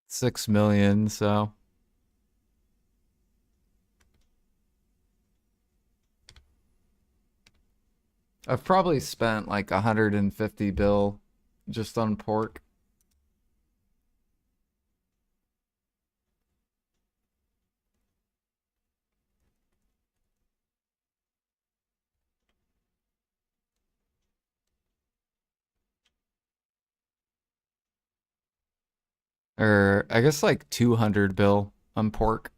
6 million, so I've probably spent like 150 bill just on pork. Or I guess like 200 bill on pork.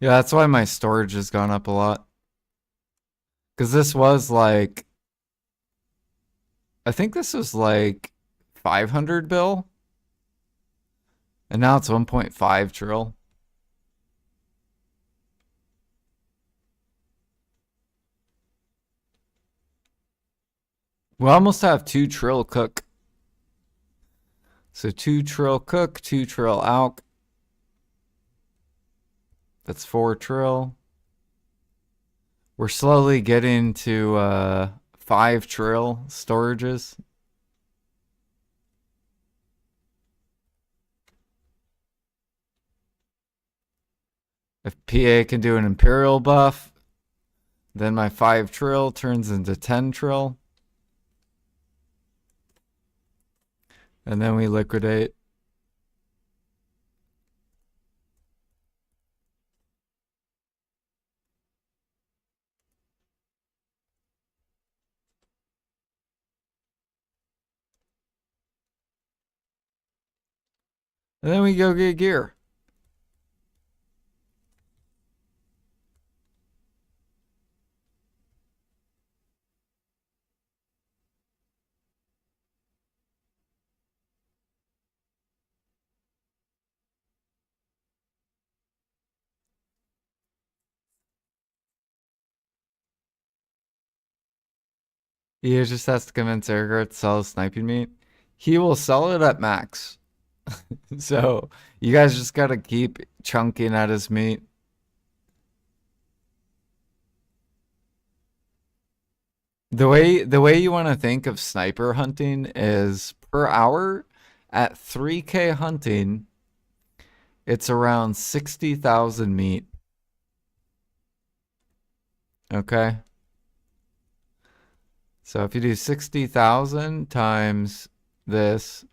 Yeah, that's why my storage has gone up a lot. Because this was like, I think this was like 500 bill. And now it's 1.5 trill. We almost have 2 trill cook. So 2 trill cook, 2 trill alk. That's 4 trill. We're slowly getting to 5 trill storages. If PA can do an Imperial buff, then my 5 trill turns into 10 trill. And then we liquidate. And then we go get gear. He just has to convince Ergert to sell his sniping meat. He will sell it at max. So you guys just gotta keep chunking at his meat. The way you want to think of sniper hunting is per hour at 3K hunting, it's around 60,000 meat. Okay? So if you do 60,000 times this,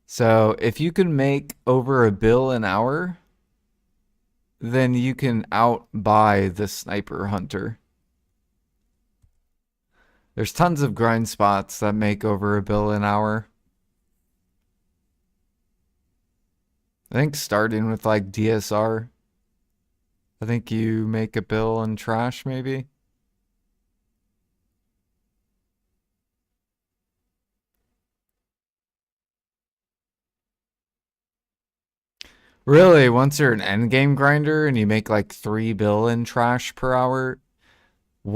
so if you can make over $1 bill an hour, then you can outbuy the sniper hunter. There's tons of grind spots that make over $1 bill an hour. I think starting with like DSR, I think you make $1 bill in trash maybe. Really, once you're an endgame grinder and you make like $3 bill in trash per hour,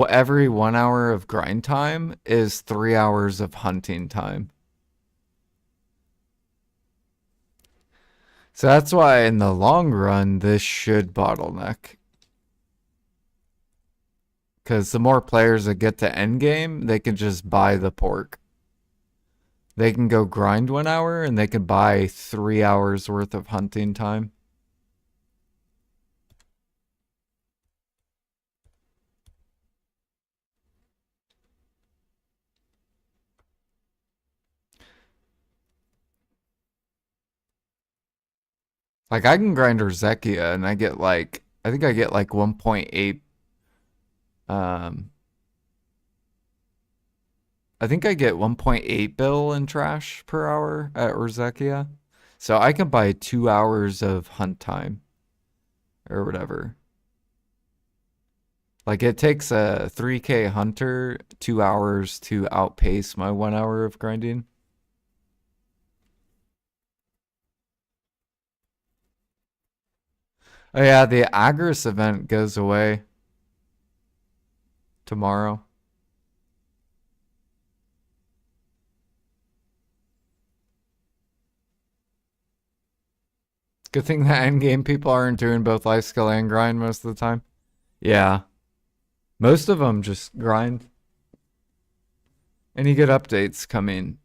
every 1 hour of grind time is 3 hours of hunting time. So that's why in the long run, this should bottleneck. Because the more players that get to endgame, they can just buy the pork. They can go grind 1 hour and they can buy 3 hours worth of hunting time. Like I can grind Urzekia and I get like, I think I get like 1.8. I think I get 1.8 bill in trash per hour at Urzekia. So I can buy 2 hours of hunt time or whatever. Like it takes a 3K hunter 2 hours to outpace my 1 hour of grinding. Oh yeah, the Agris event goes away tomorrow. Good thing that endgame people aren't doing both Lifeskill and grind most of the time. Yeah. Most of them just grind. Any good updates coming?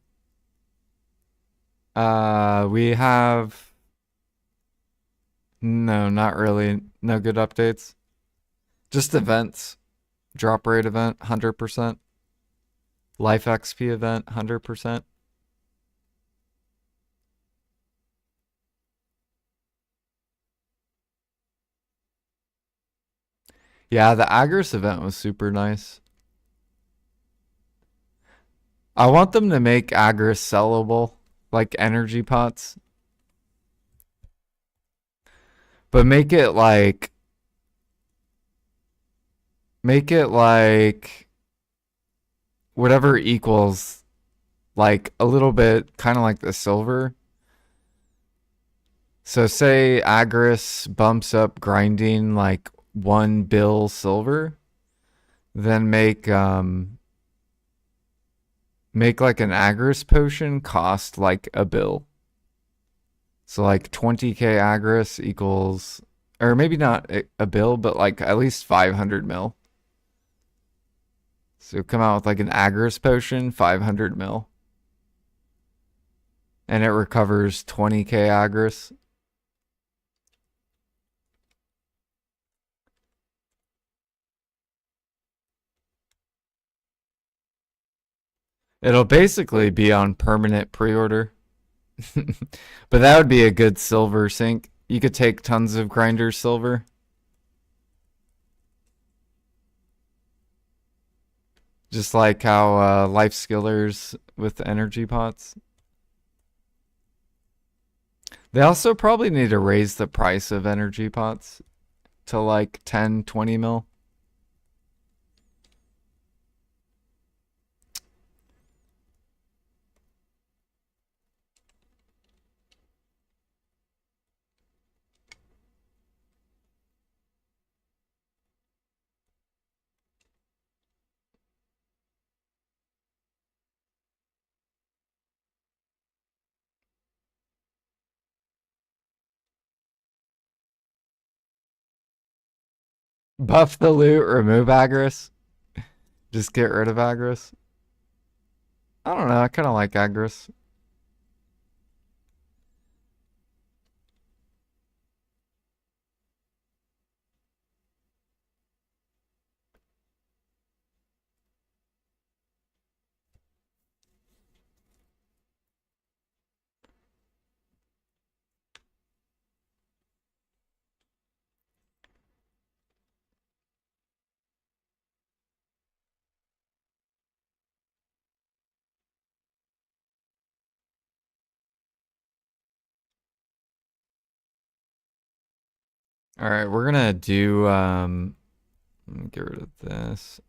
We have... No, not really. No good updates. Just events. Drop rate event, 100%. Life XP event, 100%. Yeah, the Agris event was super nice. I want them to make Agris sellable, like energy pots. But make it like whatever equals like a little bit kind of like the silver. So say Agris bumps up grinding like 1 bill silver, then make make like an Agris potion cost like a bill. So like 20k Agris equals, or maybe not a bill, but like at least 500 mil. So come out with like an Agris potion, 500 mil. And it recovers 20k Agris. It'll basically be on permanent pre-order. But that would be a good silver sink. You could take tons of grinder silver. Just like how Lifeskillers with energy pots. They also probably need to raise the price of energy pots to like 10, 20 mil. Buff the loot, remove Agris. Just get rid of Agris. I don't know, I kind of like Agris. All right, we're gonna do let me get rid of this.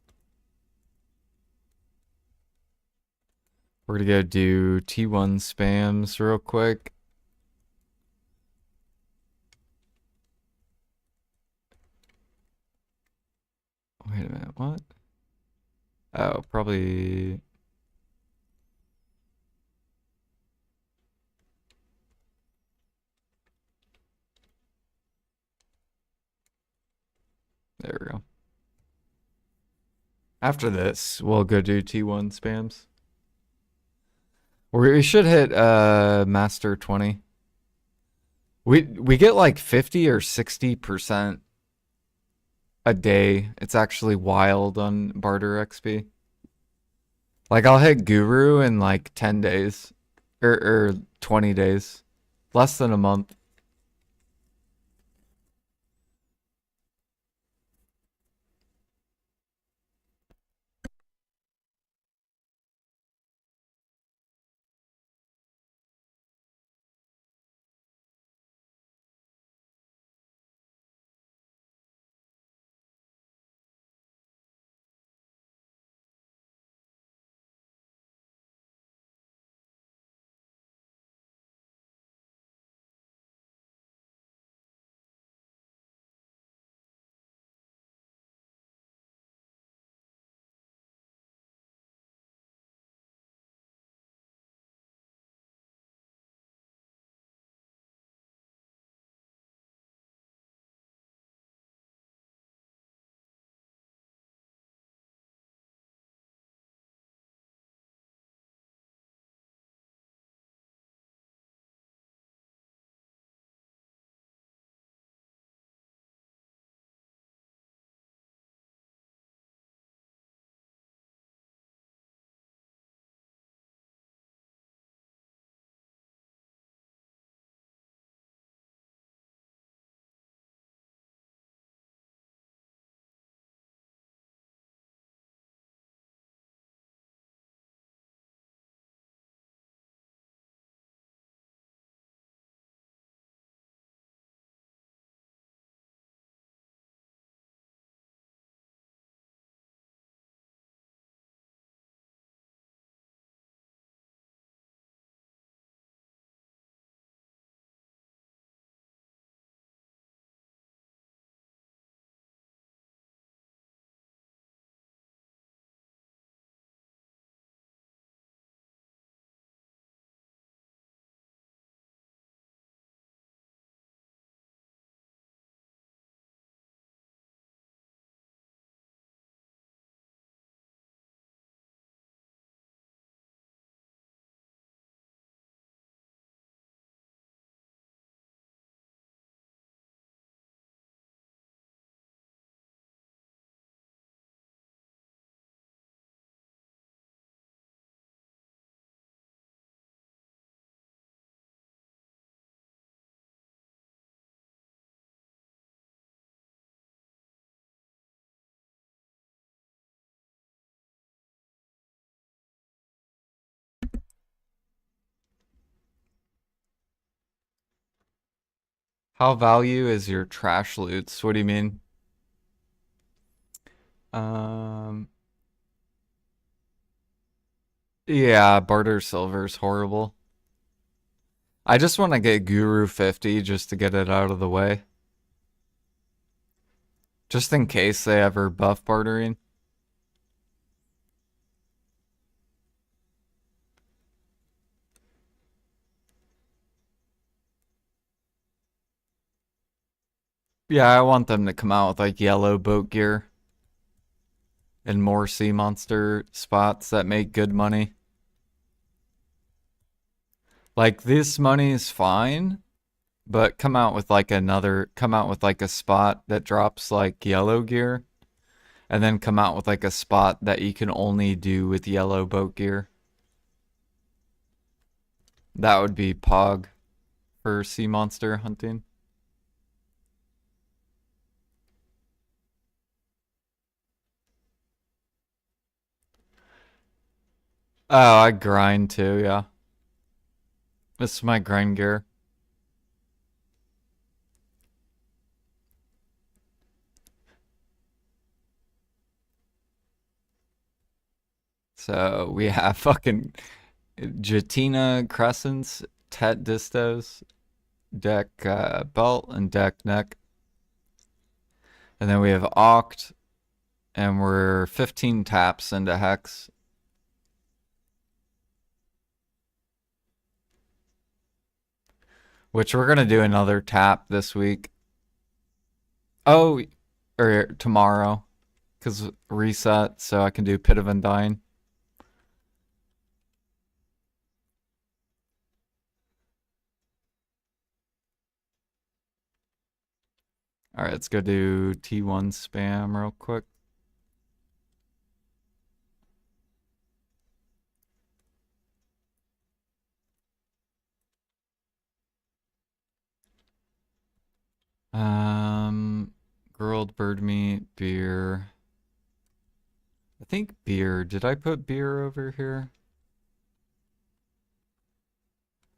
We're gonna go do T1 spams real quick. Wait a minute, what? Oh, probably. There we go. After this, we'll go do T1 spams. We should hit Master 20. We get like 50 or 60% a day. It's actually wild on barter XP. Like I'll hit Guru in like 10 days or 20 days. Less than a month. How value is your trash loots? What do you mean? Um, yeah, barter silver's horrible. I just want to get Guru 50 just to get it out of the way. Just in case they ever buff bartering. Yeah, I want them to come out with like yellow boat gear and more sea monster spots that make good money. Like this money is fine, but come out with like a spot that drops like yellow gear, and then come out with like a spot that you can only do with yellow boat gear. That would be Pog for sea monster hunting. Oh, I grind too, yeah. This is my grind gear. So we have fucking Jatina Crescents, Tet Distos, Deck Belt, and Deck Neck. And then we have Oct, and we're 15 taps into Hex. Which we're going to do another tap this week. Oh, or tomorrow. Because reset, so I can do Pit of Undying. Alright, let's go do T1 spam real quick. Grilled bird meat, beer. I think beer. Did I put beer over here?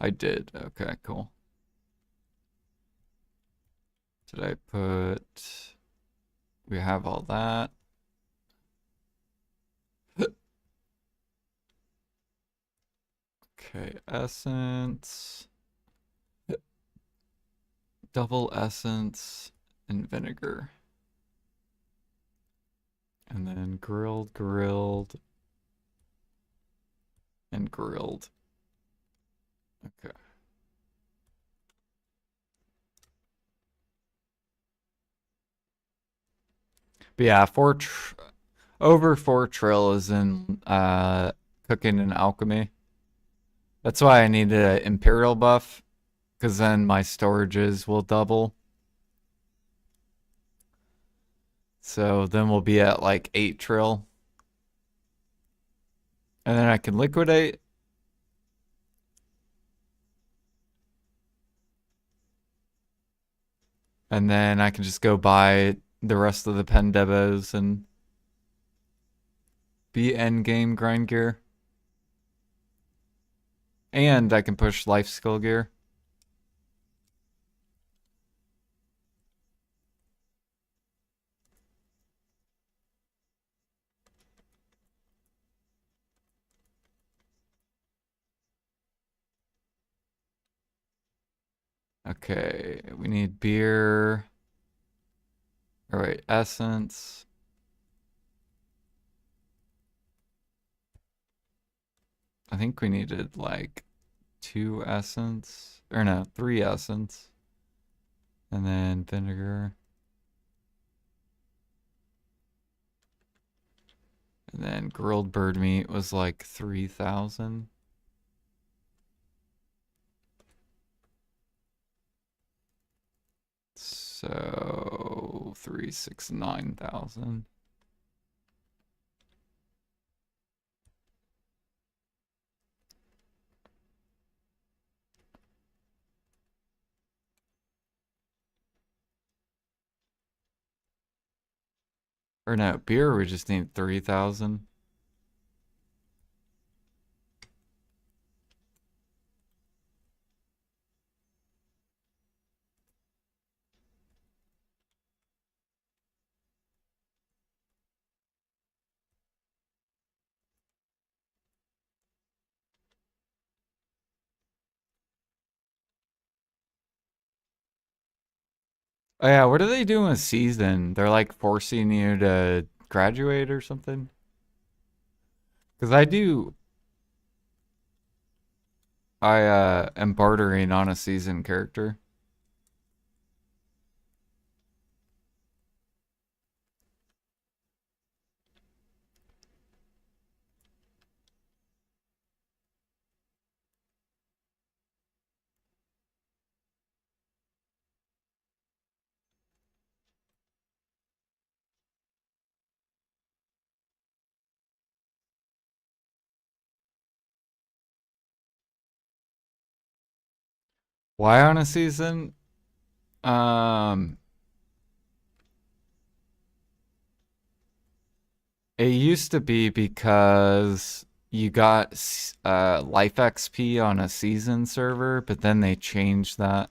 I did. Okay, cool. Did I put... We have all that. Okay, essence. Double essence and vinegar. And then grilled, and grilled. Okay. But yeah, over 4 trill is in cooking and alchemy. That's why I need an imperial buff, because then my storages will double. So then we'll be at like 8 trill. And then I can liquidate. And then I can just go buy the rest of the pen debos and be endgame grind gear. And I can push Lifeskill gear. Okay, we need beer. All right, essence. I think we needed like 2 essence. Or no, 3 essence. And then vinegar. And then grilled bird meat was like 3,000. So 369,000. Or no, beer we just need 3,000. Oh yeah, what are they doing with season? They're like forcing you to graduate or something? Because I am bartering on a season character. Why on a season? Um, it used to be because you got life XP on a season server, but then they changed that.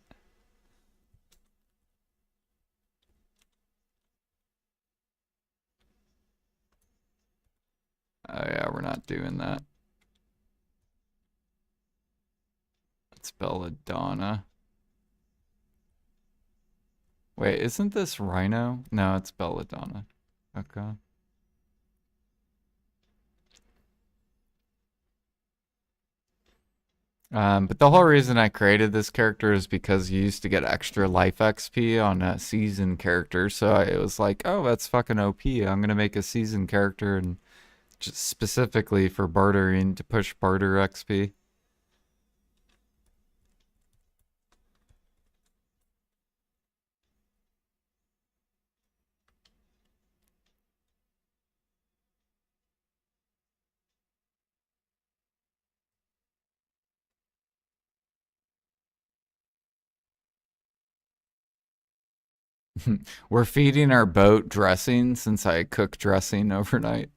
Oh yeah, we're not doing that. It's Belladonna. Wait, isn't this Rhino? No, it's Belladonna. Okay. But the whole reason I created this character is because you used to get extra life XP on a season character, so it was like, oh, that's fucking OP. I'm gonna make a season character and just specifically for bartering to push barter XP. We're feeding our boat dressing since I cook dressing overnight.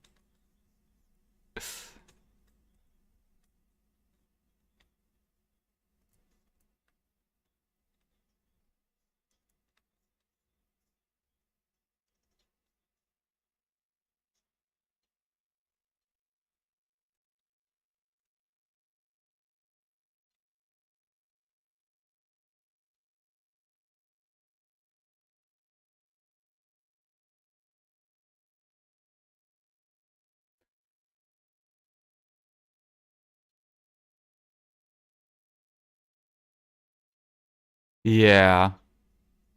Yeah.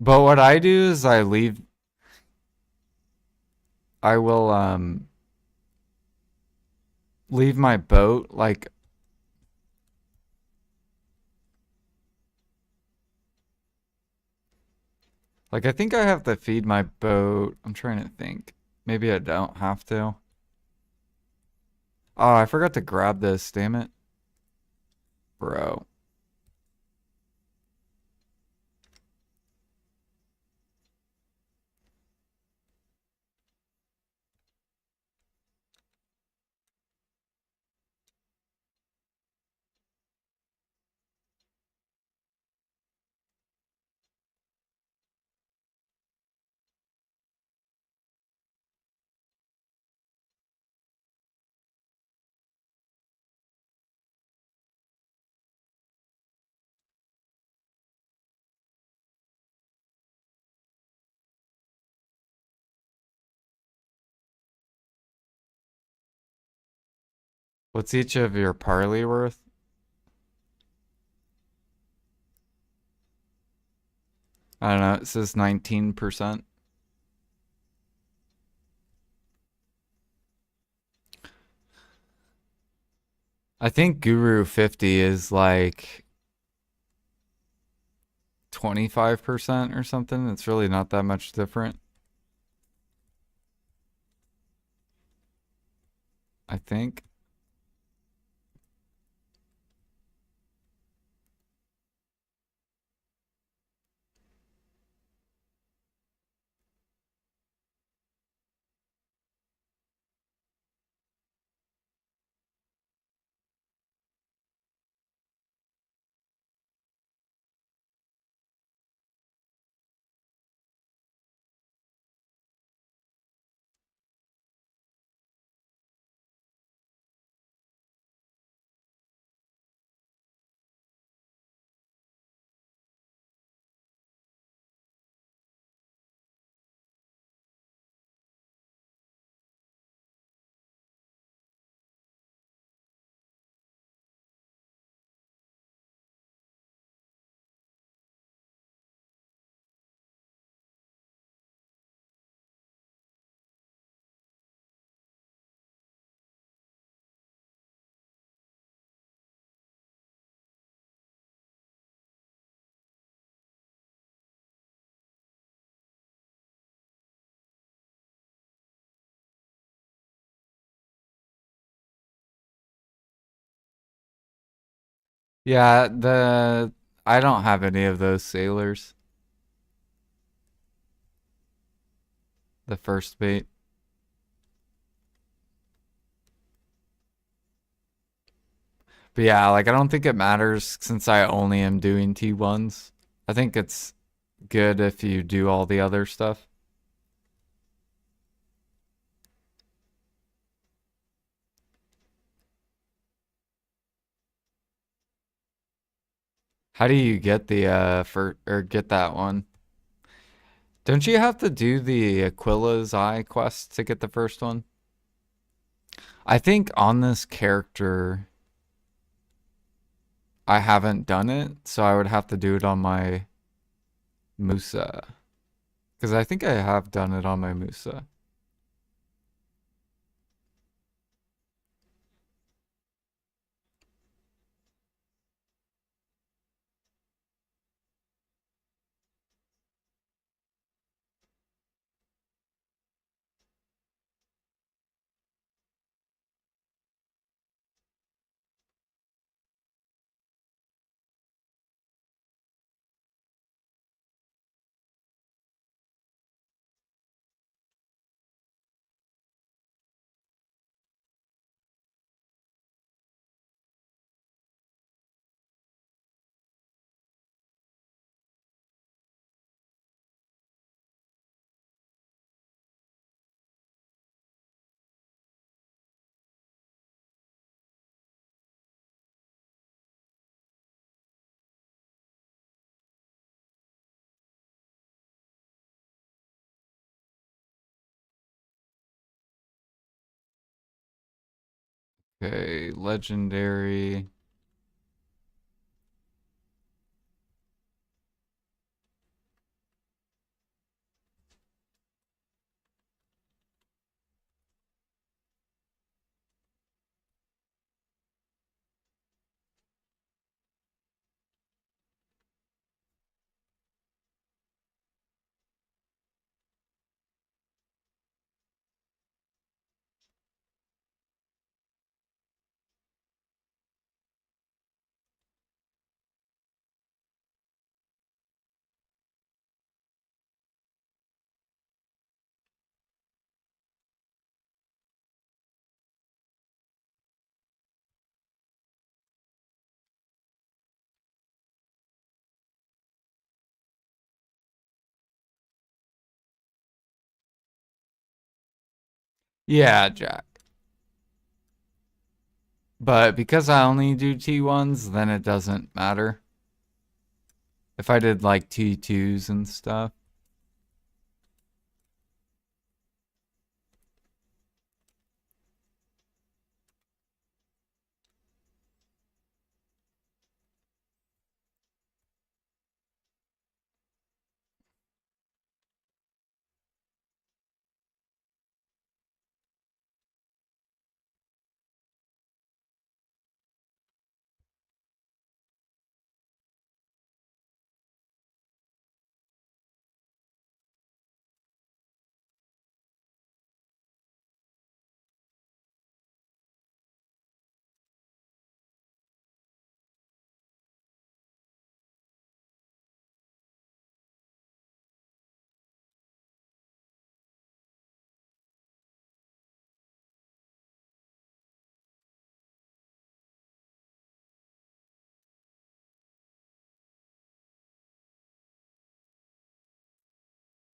But what I do is I will leave my boat like I think I have to feed my boat. I'm trying to think. Maybe I don't have to. Oh, I forgot to grab this, damn it. Bro. What's each of your parley worth? I don't know. It says 19%. I think Guru 50 is like 25% or something. It's really not that much different. I think. Yeah, I don't have any of those sailors. The first bait. But yeah, like I don't think it matters since I only am doing T1s. I think it's good if you do all the other stuff. How do you get the for or get that one? Don't you have to do the Aquila's Eye quest to get the first one? I think on this character I haven't done it, so I would have to do it on my Musa. Because I think I have done it on my Musa. Okay, legendary. Yeah, Jack. But because I only do T1s, then it doesn't matter. If I did like T2s and stuff.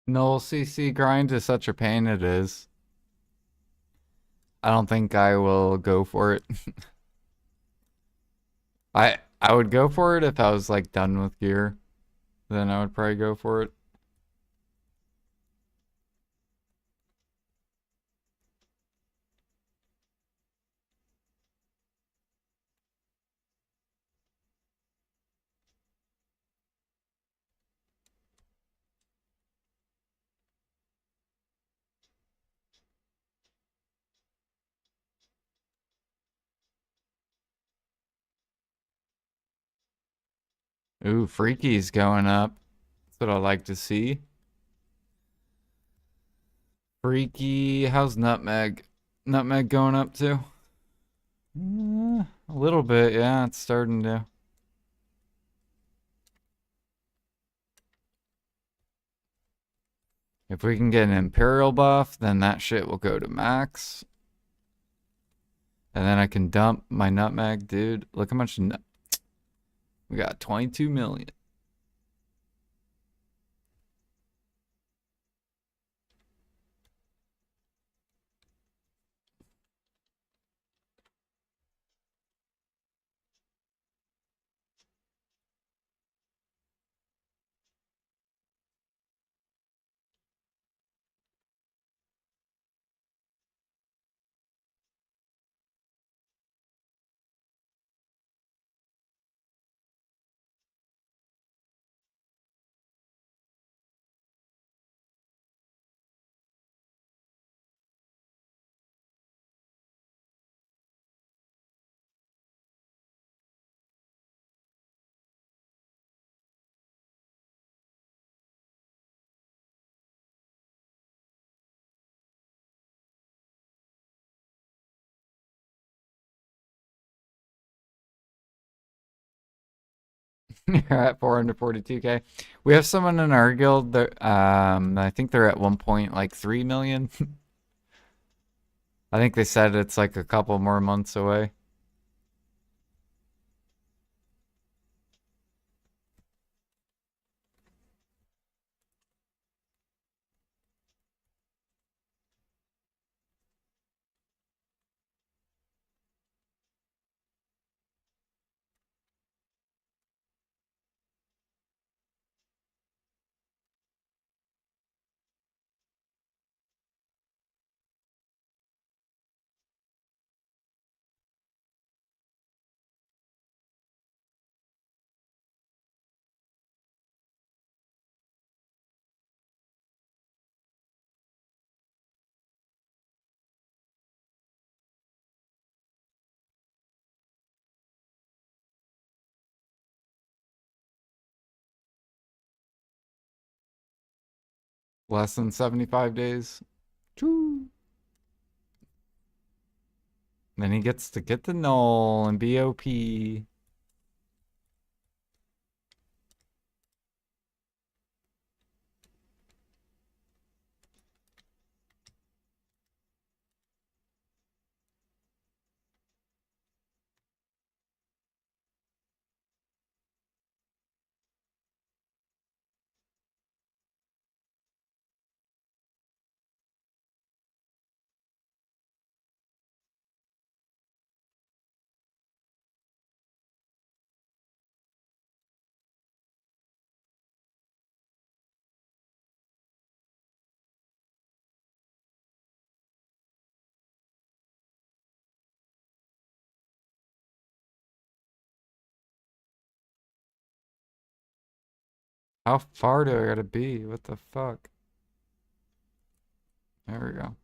Null CC grind is such a pain it is. I don't think I will go for it. I would go for it if I was like done with gear. Then I would probably go for it. Ooh, Freaky's going up. That's what I like to see. Freaky, how's Nutmeg? Nutmeg going up too? A little bit, yeah, it's starting to. If we can get an Imperial buff, then that shit will go to max. And then I can dump my nutmeg, dude. Look how much we got 22 million. You're at 442K. We have someone in our guild that I think they're at 1.3 million. I think they said it's like a couple more months away. Less than 75 days. Choo. Then he gets to get the null and BOP. How far do I gotta be? What the fuck? There we go.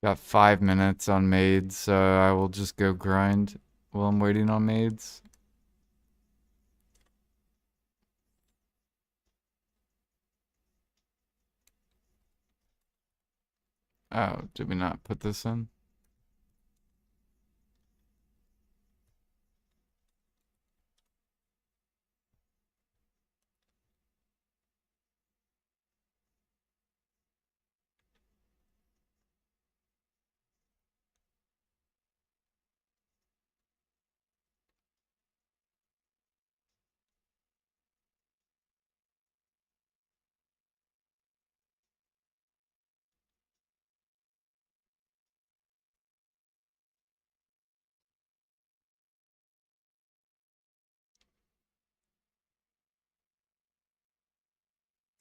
Got 5 minutes on maids, so I will just go grind while I'm waiting on maids. Oh, did we not put this in?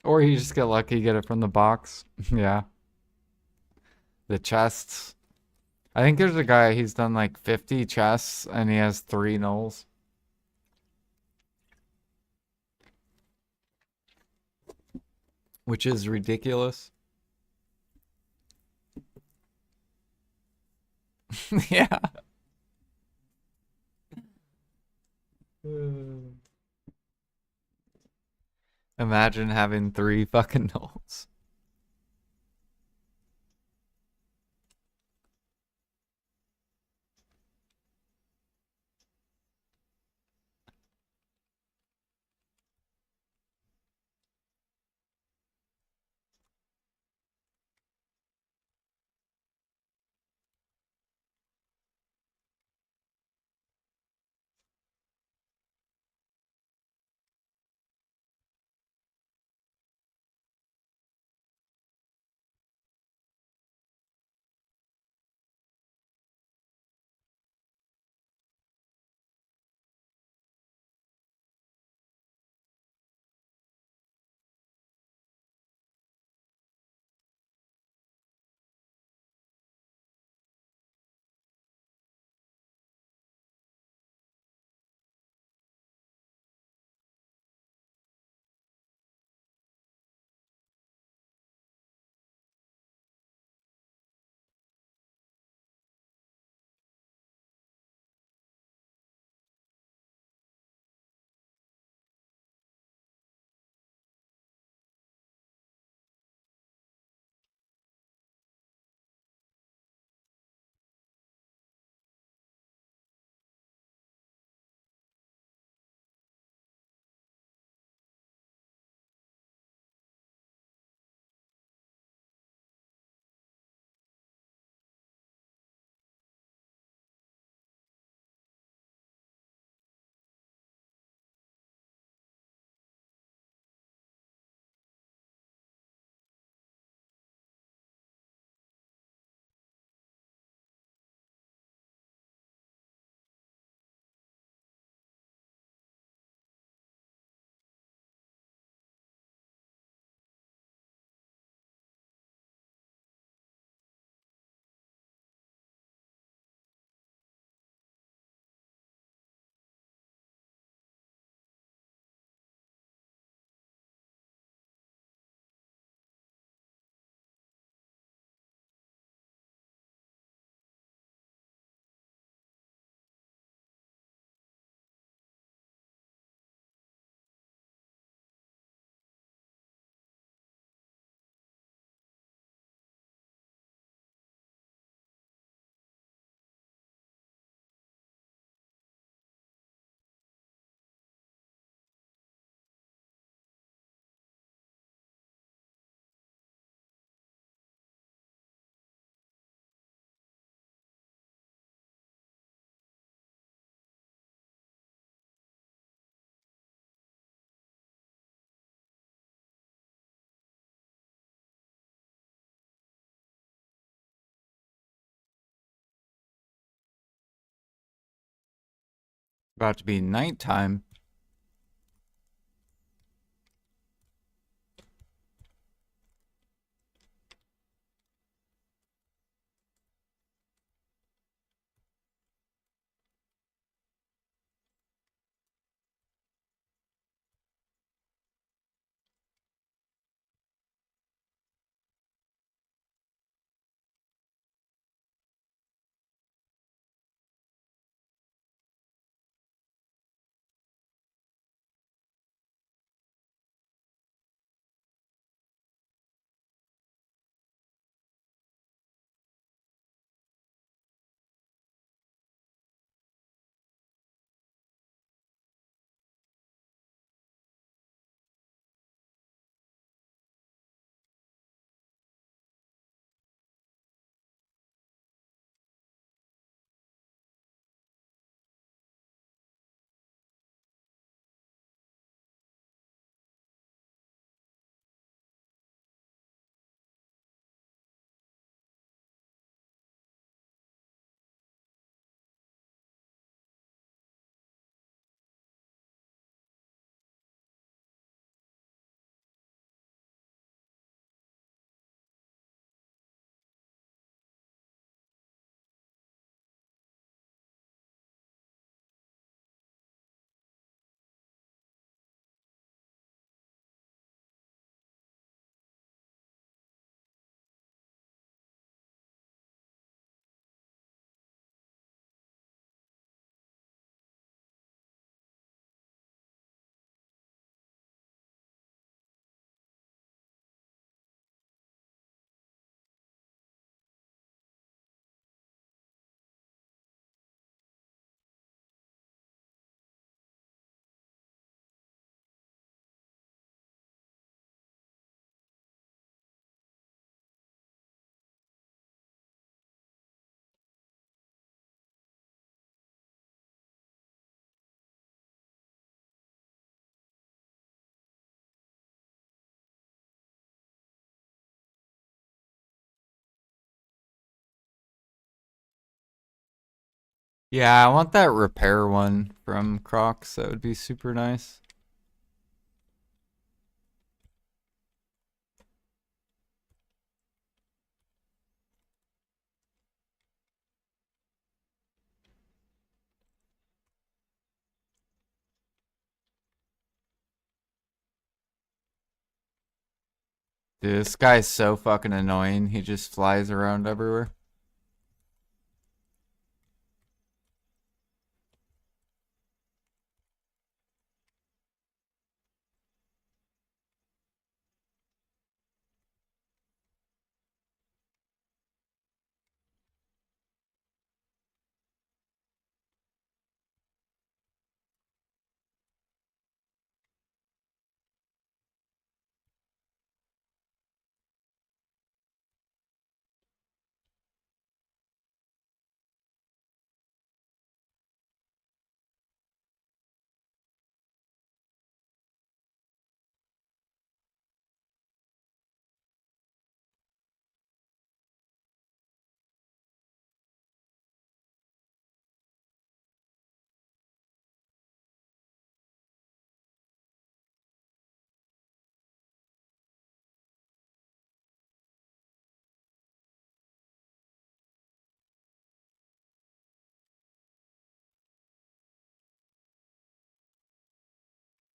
Or you just get lucky, get it from the box. Yeah. The chests. I think there's a guy, he's done like 50 chests and he has 3 nulls. Which is ridiculous. Yeah. Imagine having 3 fucking nulls. About to be nighttime. Yeah, I want that repair one from Crocs. That would be super nice. Dude, this guy's so fucking annoying. He just flies around everywhere.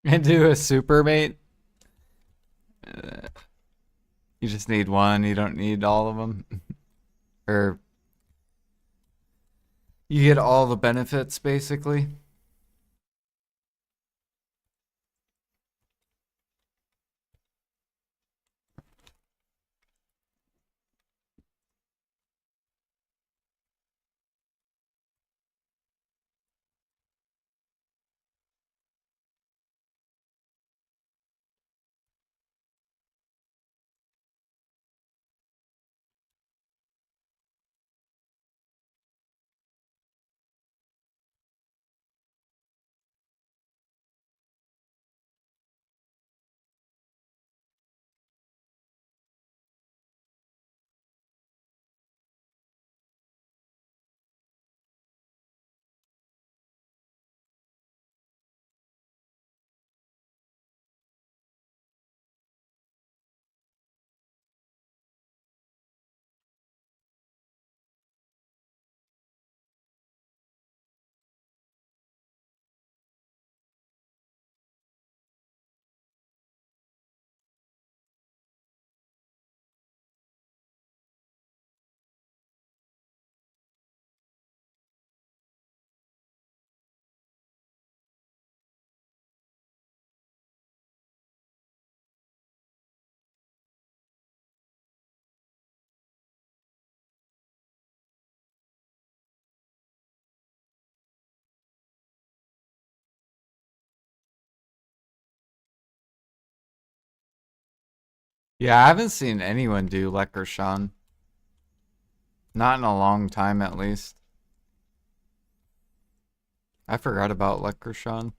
And do a super mate. Uh, you just need one. You don't need all of them. Or you get all the benefits, basically. Yeah, I haven't seen anyone do Leprechaun. Not in a long time, at least. I forgot about Leprechaun.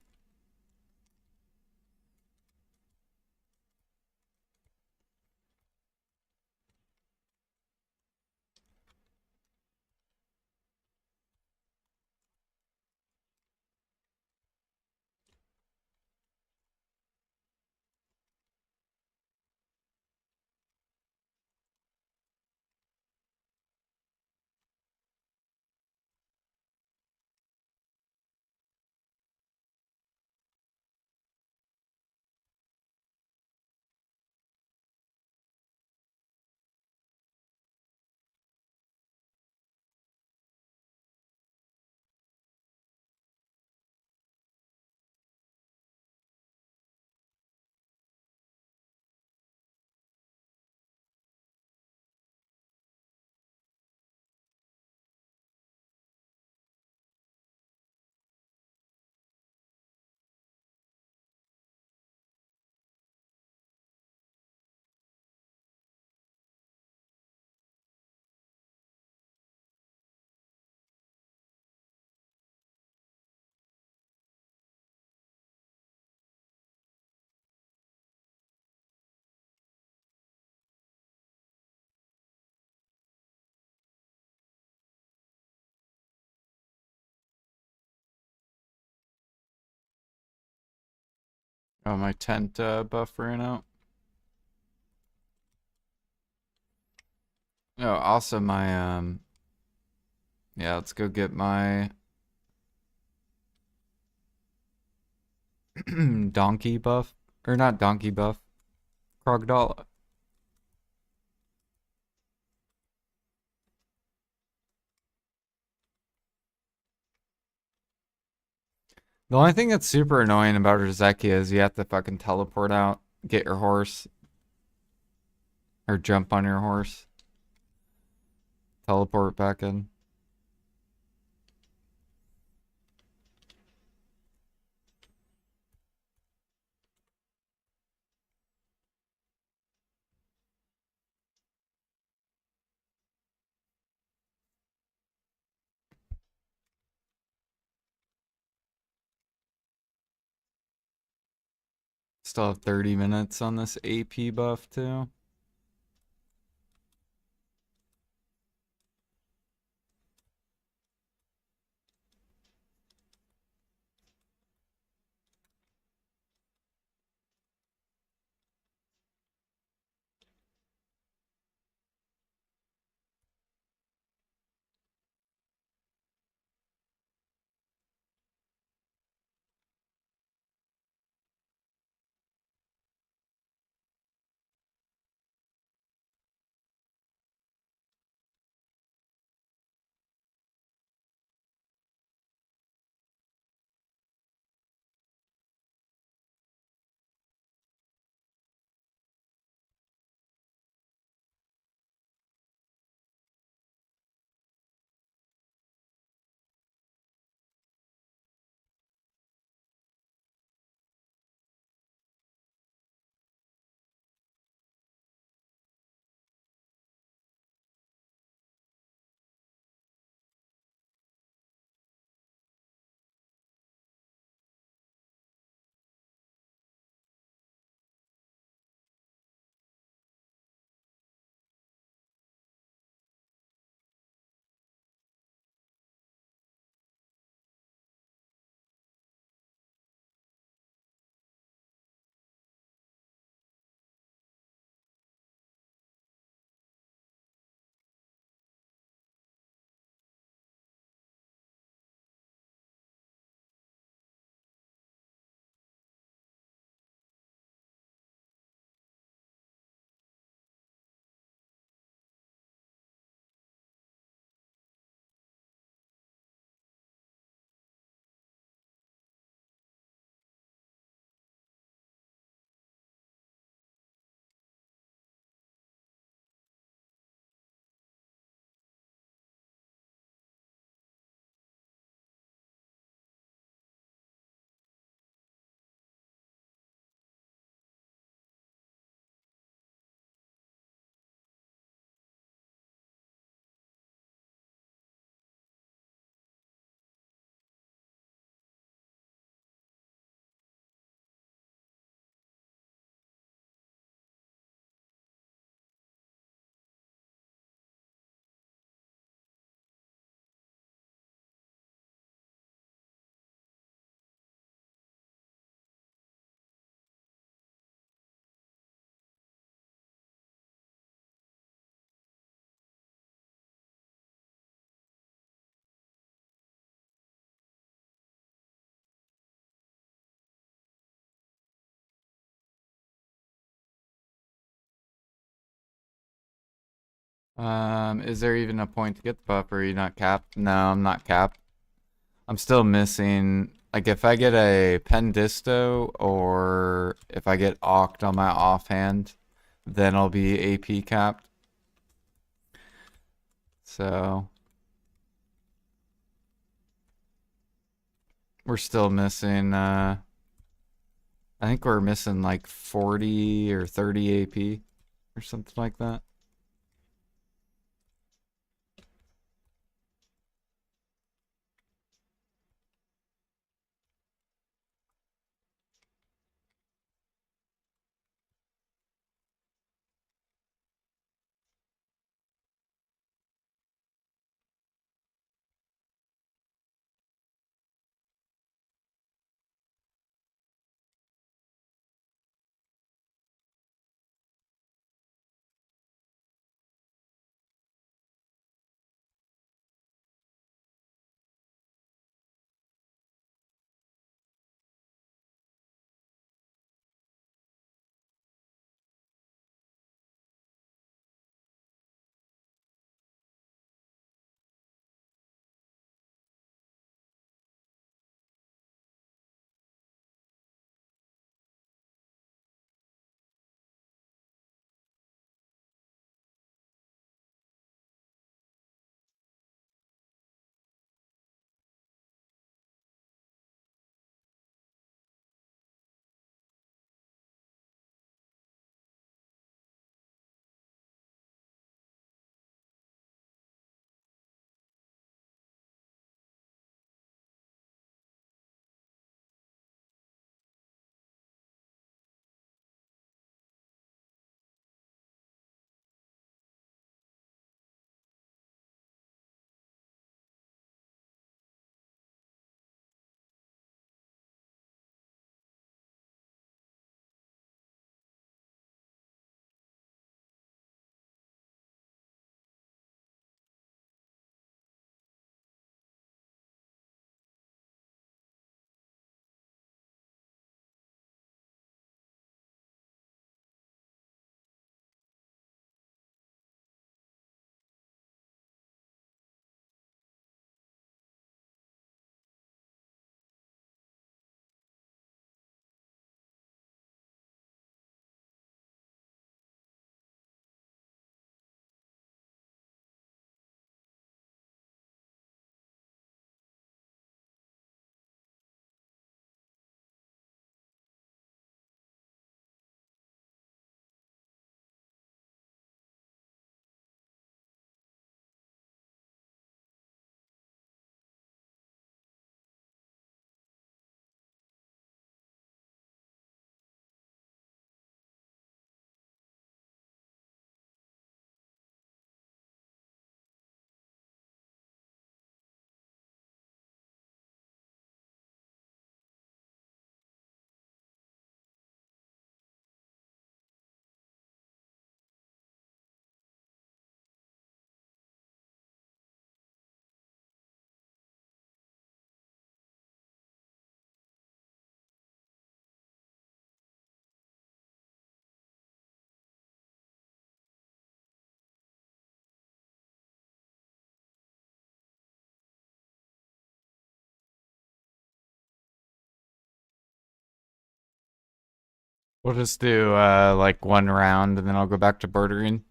Oh, my tent buff ran out. Oh, also my yeah, let's go get my donkey buff. Or not donkey buff. Crocodile. The only thing that's super annoying about Rizeki is you have to fucking teleport out, get your horse, or jump on your horse, teleport back in. Still have 30 minutes on this AP buff too. Is there even a point to get the buff, or are you not capped? No, I'm not capped. I'm still missing, like, if I get a Pendisto or if I get Oct on my offhand, then I'll be AP capped. So we're still missing, I think we're missing like 40 or 30 AP or something like that. We'll just do like one round and then I'll go back to bartering.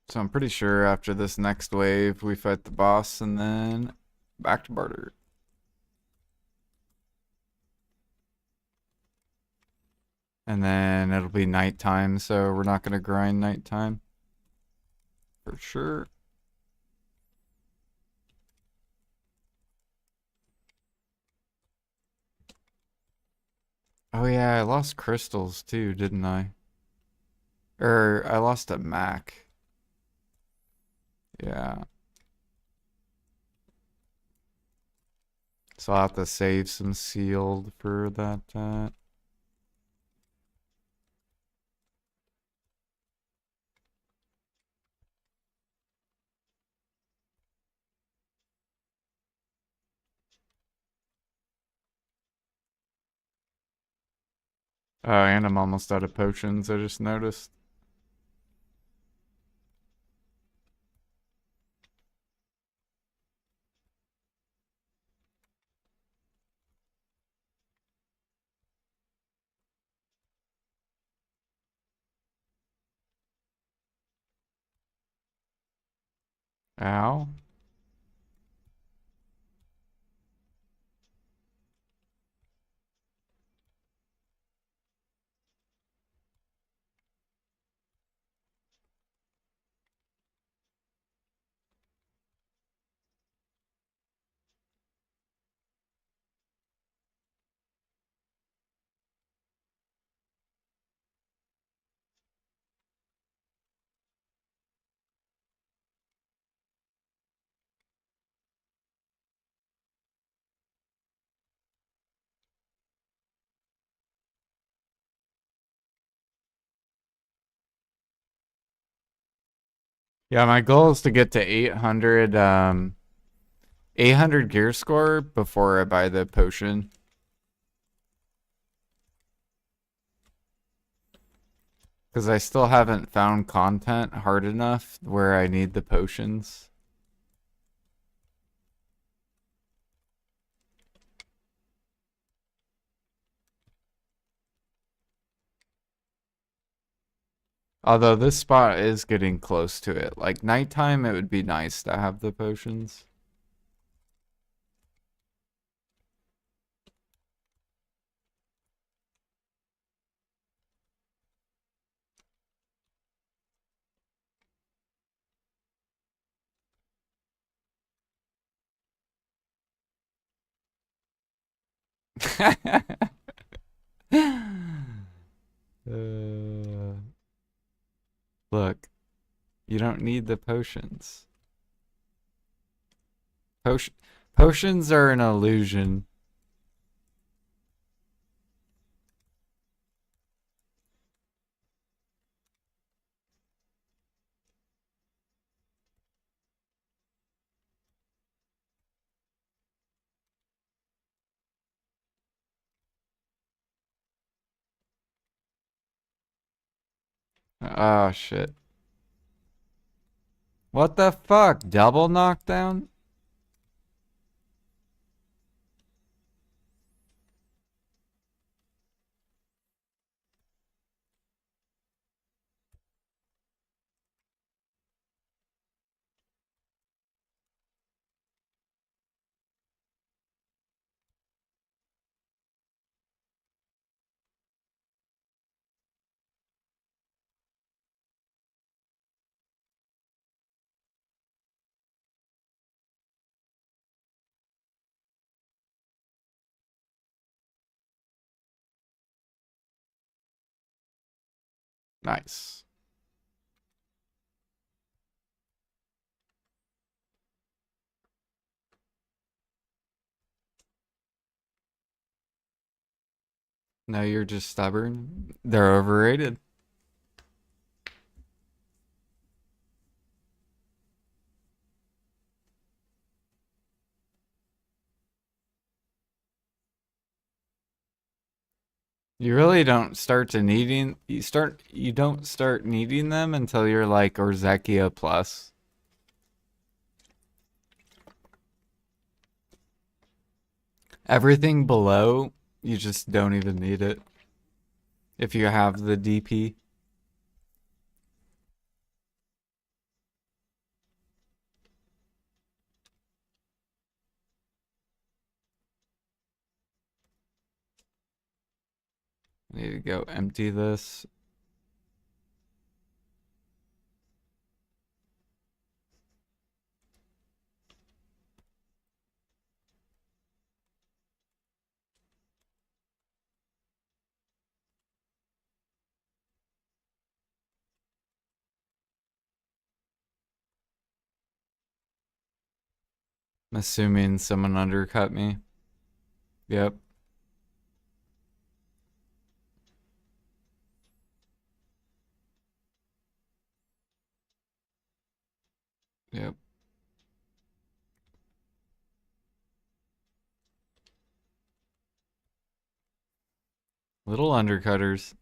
So I'm pretty sure after this next wave we fight the boss and then back to barter. And then it'll be nighttime, so we're not gonna grind nighttime. For sure. Oh yeah, I lost crystals too, didn't I? Or I lost a Mac. Yeah. So I'll have to save some sealed for that. And I'm almost out of potions, I just noticed. Ow. Yeah, my goal is to get to 800 gear score before I buy the potion. Because I still haven't found content hard enough where I need the potions. Although this spot is getting close to it. Like nighttime, it would be nice to have the potions. Look, you don't need the potions. Potions are an illusion. Oh shit. What the fuck? Double knockdown? Nice. No, you're just stubborn. They're overrated. You really don't start to needing you don't start needing them until you're like Orzekia plus. Everything below, you just don't even need it if you have the DP. I need to go empty this. I'm assuming someone undercut me. Yep. Yep. Little undercutters.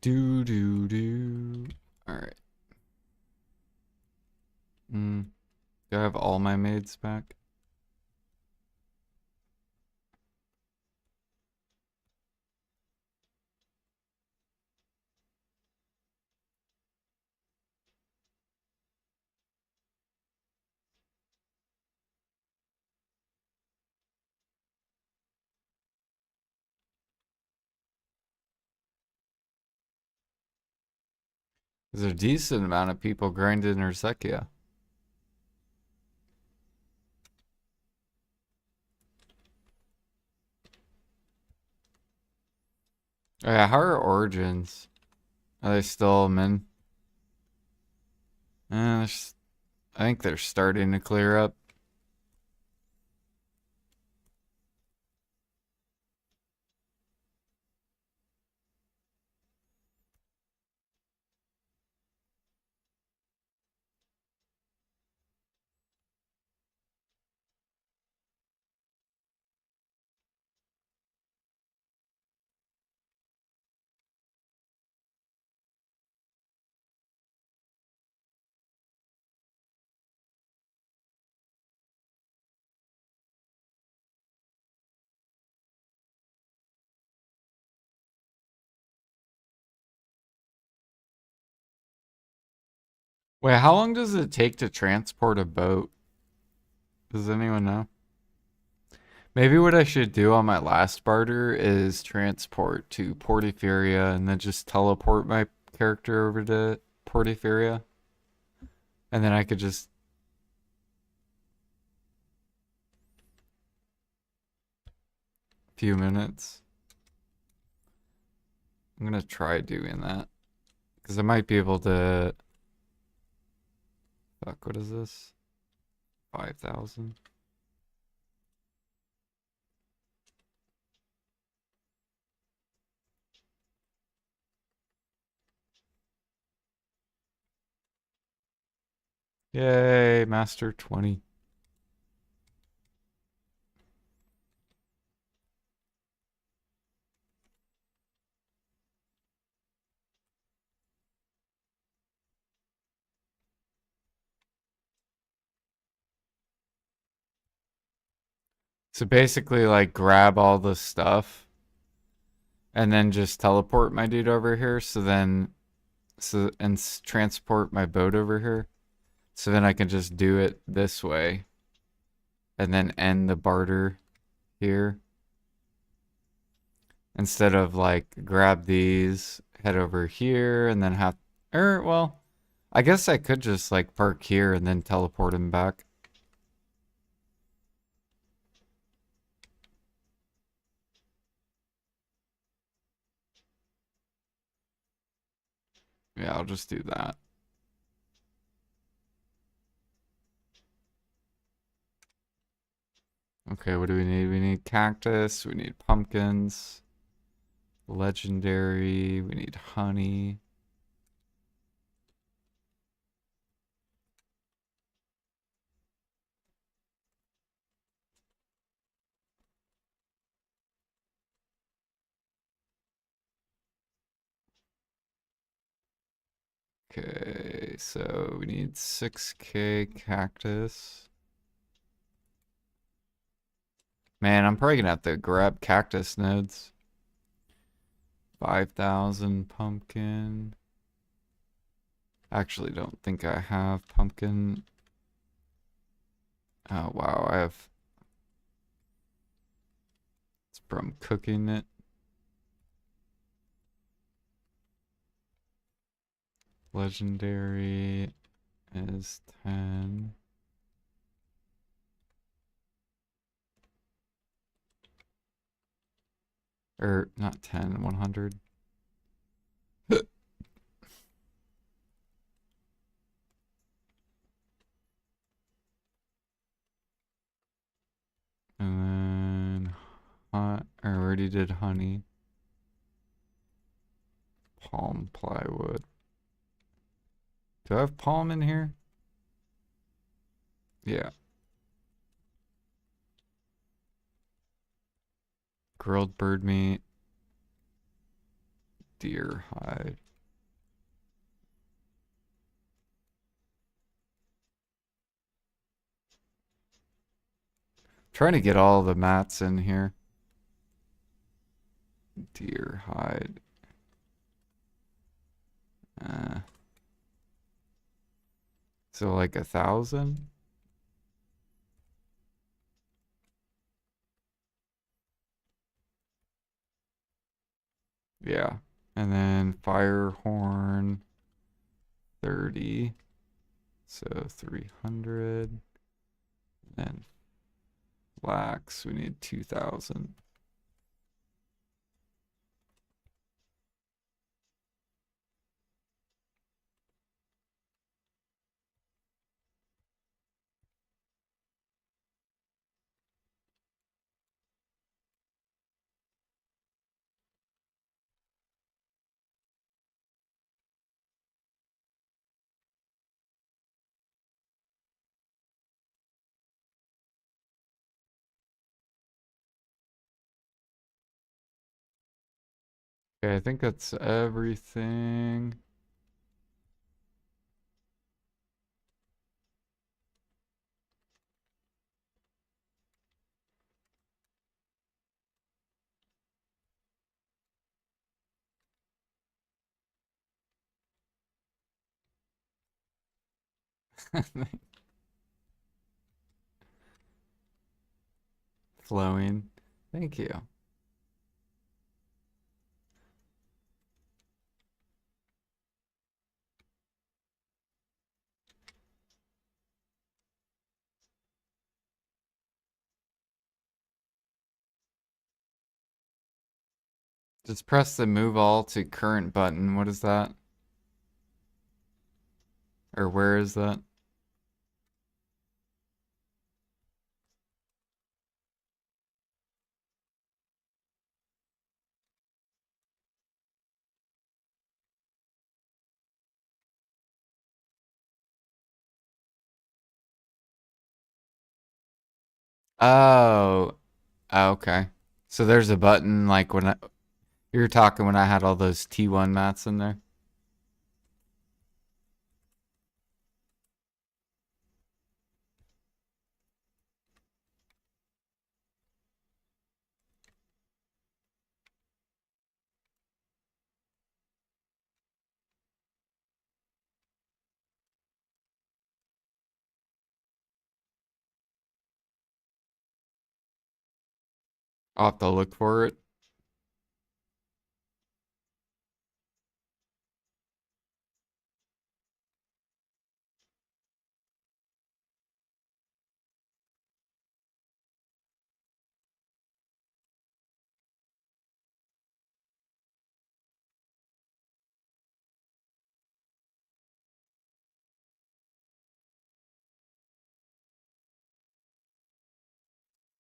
Do. Alright. Do I have all my maids back? There's a decent amount of people grinding Ursekia. Oh yeah, how are Origins? Are they still min? I think they're starting to clear up. Wait, how long does it take to transport a boat? Does anyone know? Maybe what I should do on my last barter is transport to Portiferia and then just teleport my character over to Portiferia. And then I could just... Few minutes. I'm gonna try doing that. Because I might be able to... Fuck, what is this? 5,000? Yay, Master 20. So basically, like, grab all the stuff and then just teleport my dude over here. And transport my boat over here. So then I can just do it this way and then end the barter here. Instead of like grab these, head over here, and then have, well, I guess I could just like park here and then teleport him back. Yeah, I'll just do that. Okay, what do we need? We need cactus, we need pumpkins, legendary, we need honey. Okay. Okay, so we need 6K cactus. Man, I'm probably gonna have to grab cactus nodes. 5,000 pumpkin. Actually, don't think I have pumpkin. Oh, wow, I have... It's from cooking it. Legendary is 10. Or, not 10, 100. And then... I already did honey. Palm plywood. Do I have palm in here? Yeah. Grilled bird meat. Deer hide. Trying to get all the mats in here. Deer hide. So like 1,000? Yeah. And then fire horn 30. So 300. And flax, we need 2,000. Okay, I think that's everything. Flowing. Thank you. Just press the move all to current button. What is that? Or where is that? Oh, okay. So there's a button like when you were talking when I had all those T1 mats in there. I'll have to look for it.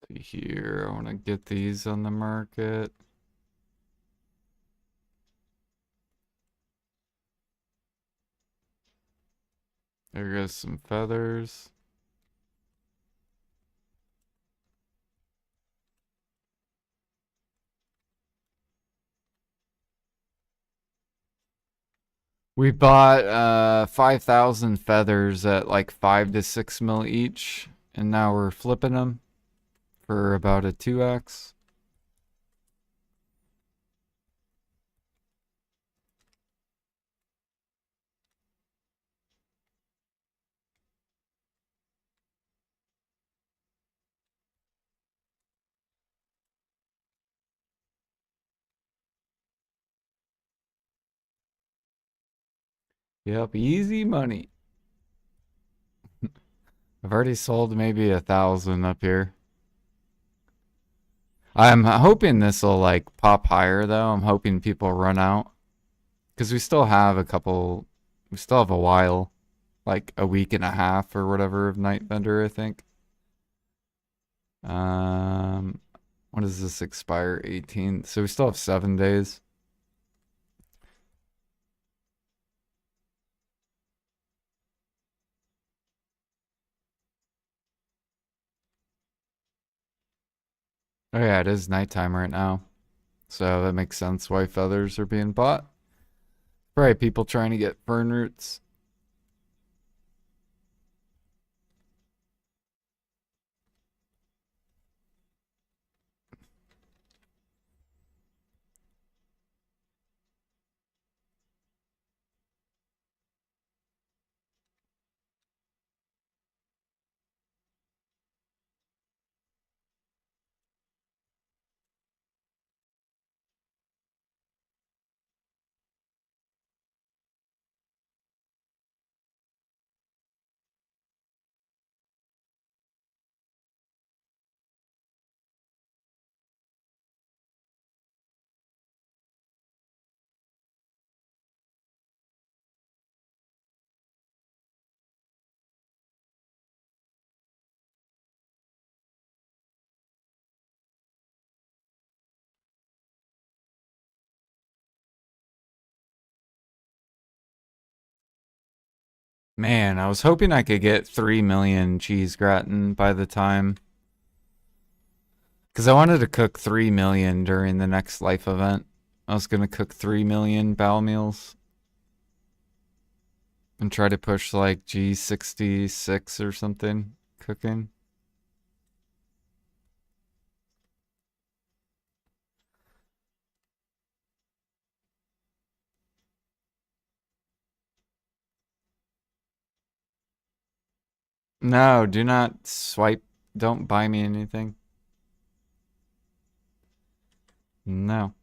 Here, I want to get these on the market. There goes some feathers. We bought 5,000 feathers at like 5 to 6 mil each, and now we're flipping them for about a 2x. Yep, easy money. I've already sold maybe 1,000 up here. I'm hoping this will like pop higher though. I'm hoping people run out because we still have a couple. We still have a while, like a week and a half or whatever of Night Vendor, I think. Um, when does this expire? 18th. So we still have 7 days. Oh yeah, it is nighttime right now. So that makes sense why feathers are being bought. Probably people trying to get fern roots. Man, I was hoping I could get 3 million cheese gratin by the time. Because I wanted to cook 3 million during the next life event. I was going to cook 3 million bowel meals and try to push like G66 or something cooking. No, do not swipe. Don't buy me anything. No.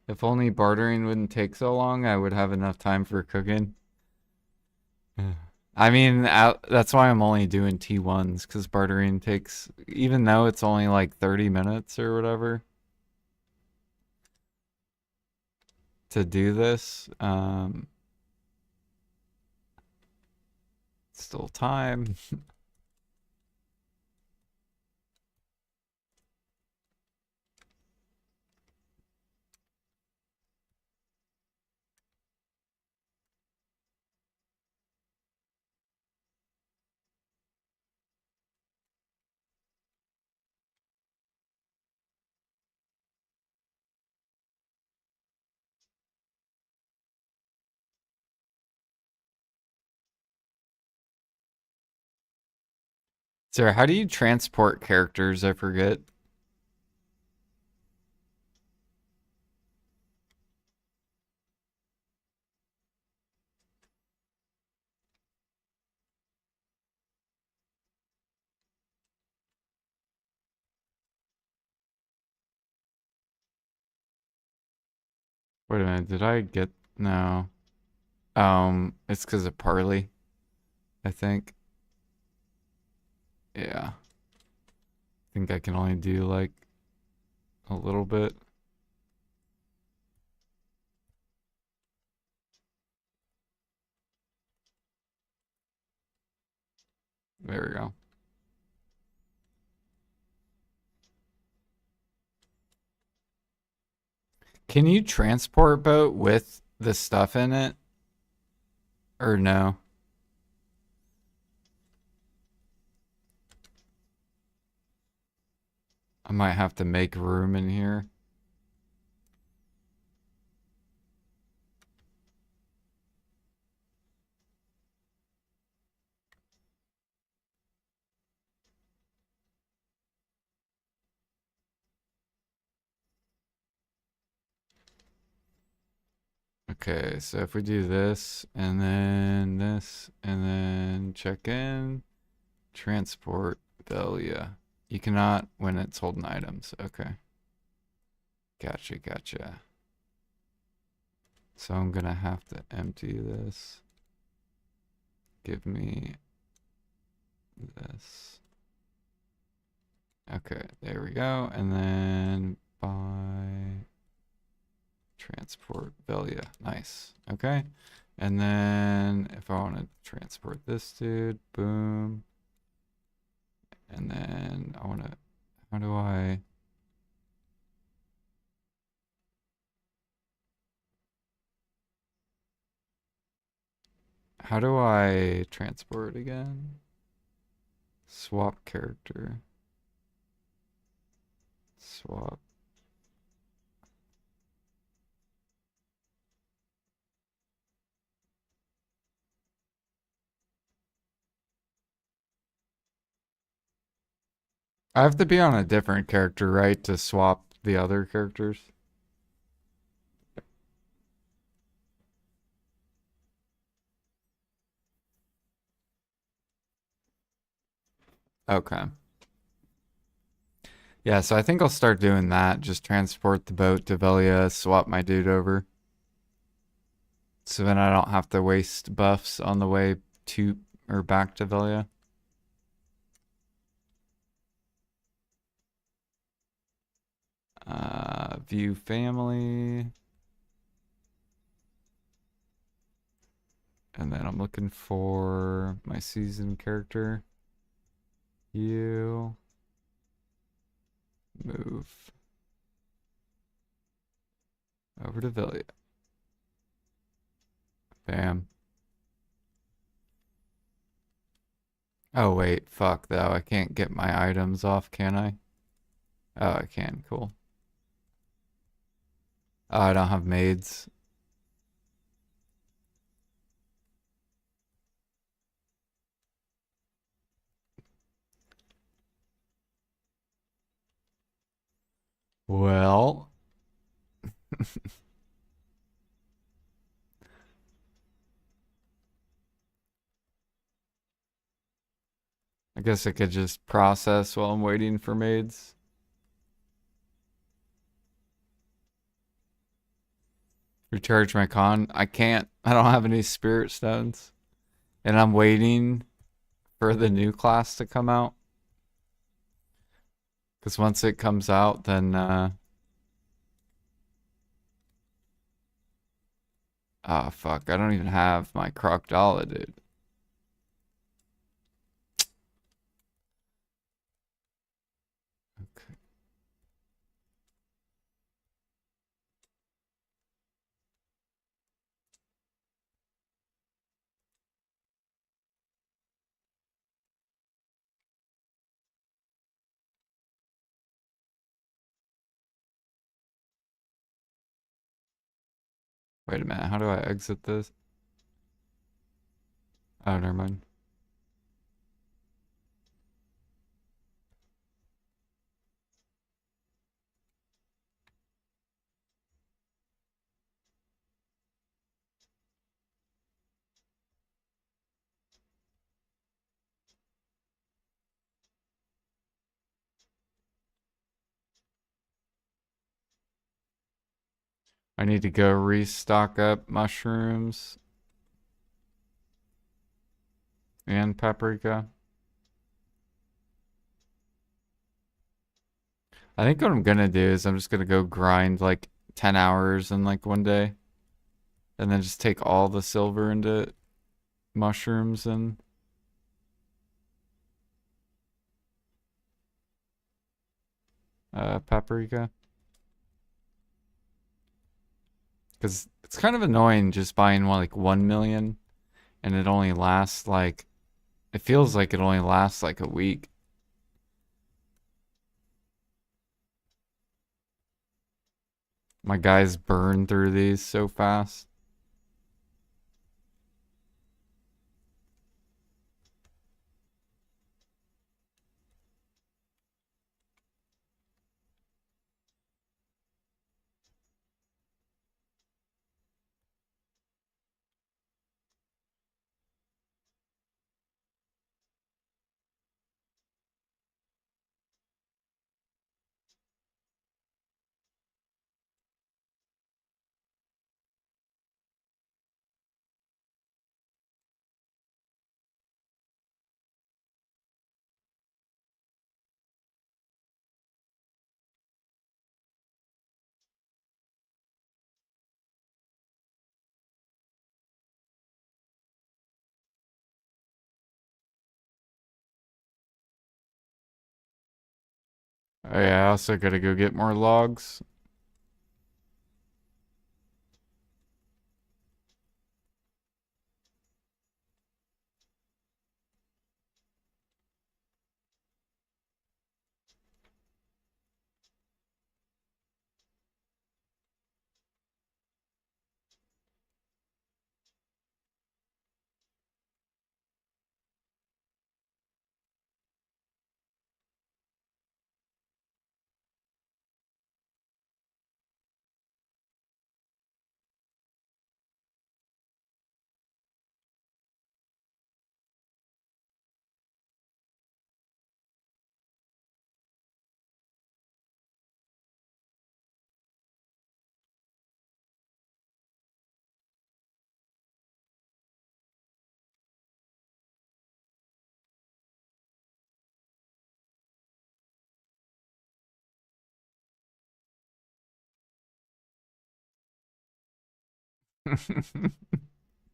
If only bartering wouldn't take so long, I would have enough time for cooking. I mean, that's why I'm only doing T1s, because bartering takes, even though it's only like 30 minutes or whatever to do this, still time. Sarah, how do you transport characters? I forget. Wait a minute, did I get, no. It's because of Parley, I think. Yeah. I think I can only do like a little bit. There we go. Can you transport boat with the stuff in it? Or no? might have to make room in here. Okay, so if we do this, and then check in, transport, Velia. You cannot when it's holding items. Okay. Gotcha, gotcha. So I'm gonna have to empty this. Give me this. Okay, there we go. And then buy transport Velia. Nice. Okay. And then if I want to transport this dude, boom. And then I want to, how do I transport again? Swap character. Swap. I have to be on a different character, right, to swap the other characters? Okay. Yeah, so I think I'll start doing that. Just transport the boat to Velia, swap my dude over. So then I don't have to waste buffs on the way to or back to Velia. View family. And then I'm looking for my season character. You. Move. Over to Velia. Bam. Oh, wait. Fuck, though. I can't get my items off, can I? Oh, I can. Cool. Oh, I don't have maids. Well. I guess I could just process while I'm waiting for maids. Recharge my con. I can't. I don't have any spirit stones. And I'm waiting for the new class to come out. Because once it comes out, then ah, fuck. I don't even have my crocodile, dude. Okay. Wait a minute. How do I exit this? Oh, never mind. I need to go restock up mushrooms and paprika. I think what I'm gonna do is I'm just gonna go grind like 10 hours in like one day. And then just take all the silver into mushrooms and paprika. Because it's kind of annoying just buying one, like 1 million and it only lasts like, it feels like it only lasts like a week. My guys burn through these so fast. Oh yeah, I also gotta go get more logs.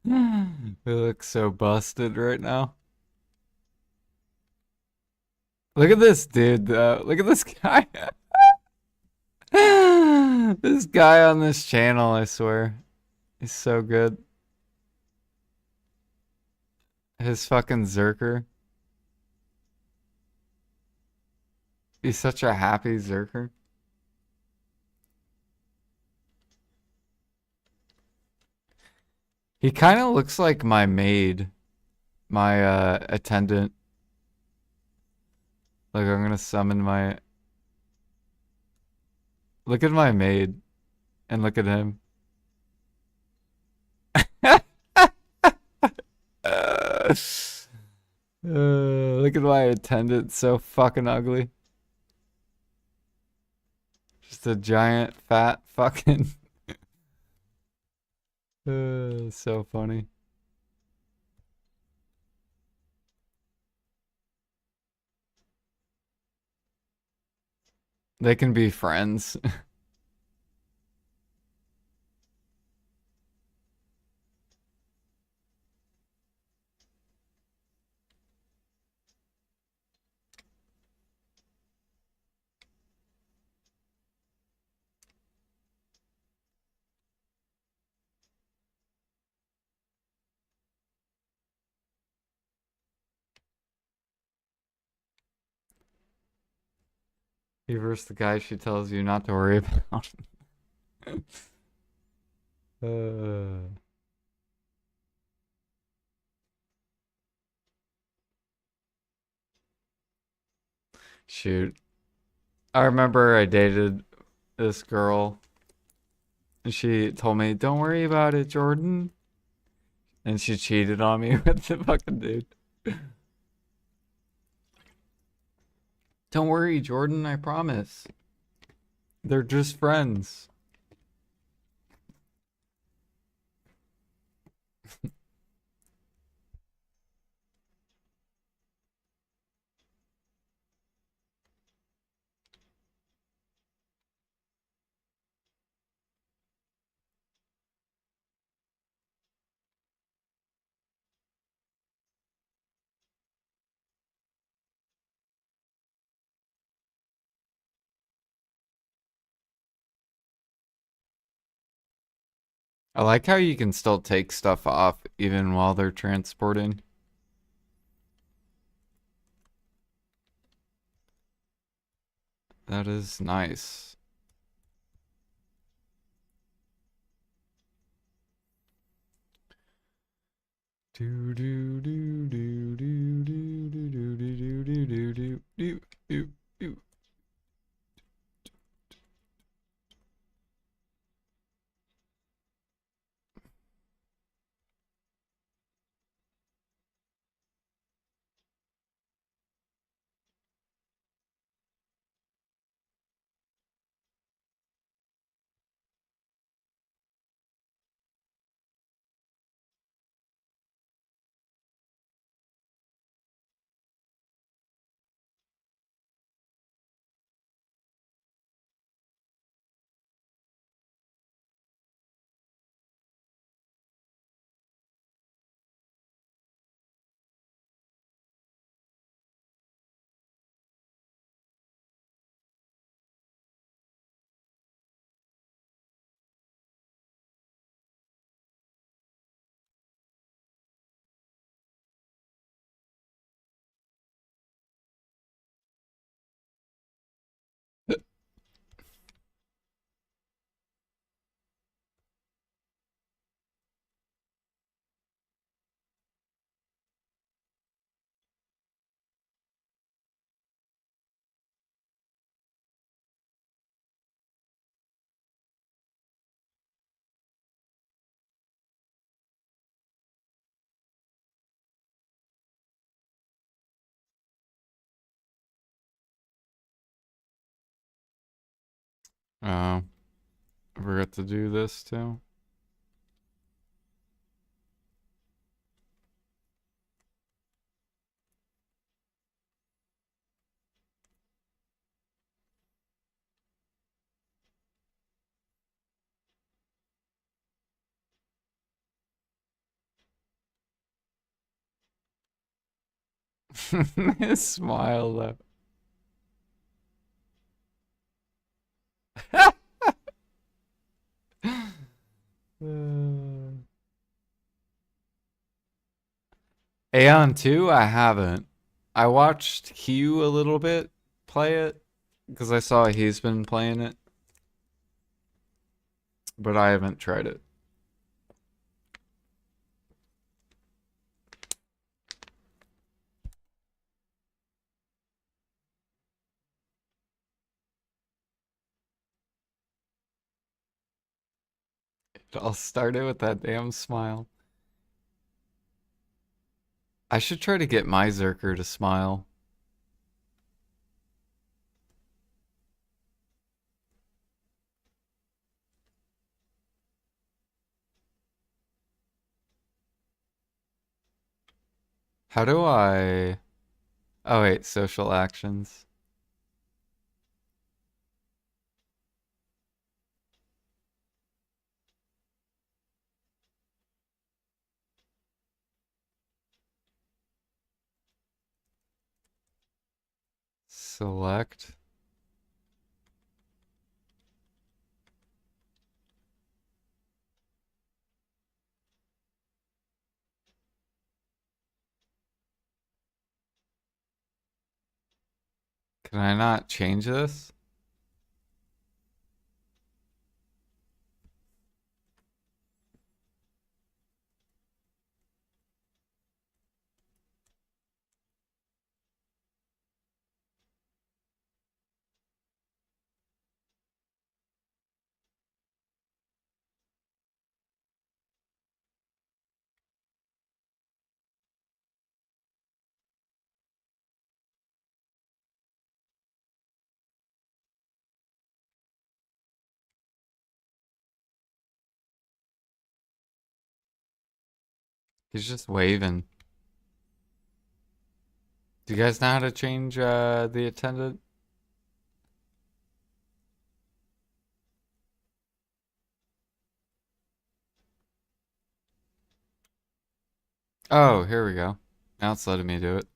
We look so busted right now. Look at this dude, though. Look at this guy. This guy on this channel, I swear. He's so good. His fucking Zerker. He's such a happy Zerker. He kind of looks like my maid. My attendant. Like I'm gonna summon my... Look at my maid. And look at him. Look at my attendant, so fucking ugly. Just a giant, fat, fucking... so funny. They can be friends. He versus the guy she tells you not to worry about. Shoot. I remember I dated this girl, and she told me, "Don't worry about it, Jordan." And she cheated on me with the fucking dude. Don't worry, Jordan, I promise. They're just friends. I like how you can still take stuff off even while they're transporting. That is nice. Do do do do do do do do do do do do do do do. Oh, I forgot to do this too. His smile though. Aeon 2, I haven't. I watched Q a little bit play it because I saw he's been playing it, but I haven't tried it. I'll start it with that damn smile. I should try to get my Zerker to smile. How do I... Oh wait, social actions. Select. Can I not change this? He's just waving. Do you guys know how to change the attendant? Oh, here we go. Now it's letting me do it.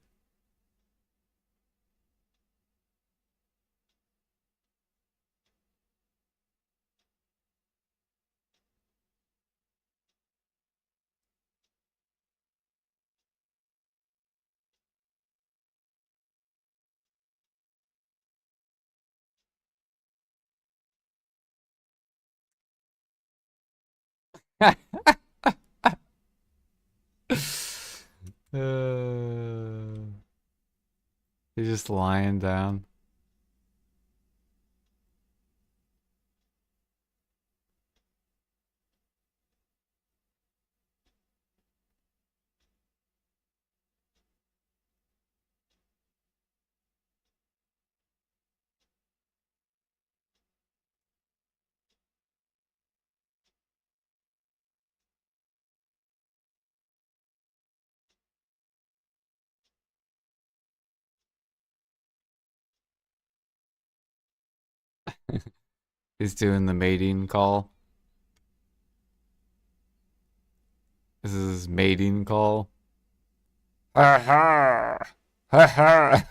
He's just lying down. He's doing the mating call. This is his mating call. Ha ha! Ha ha!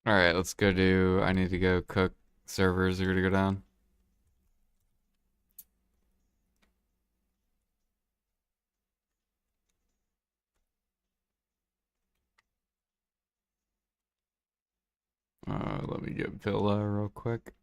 All right, let's go do. I need to go cook. Servers are gonna go down. Let me get Villa real quick.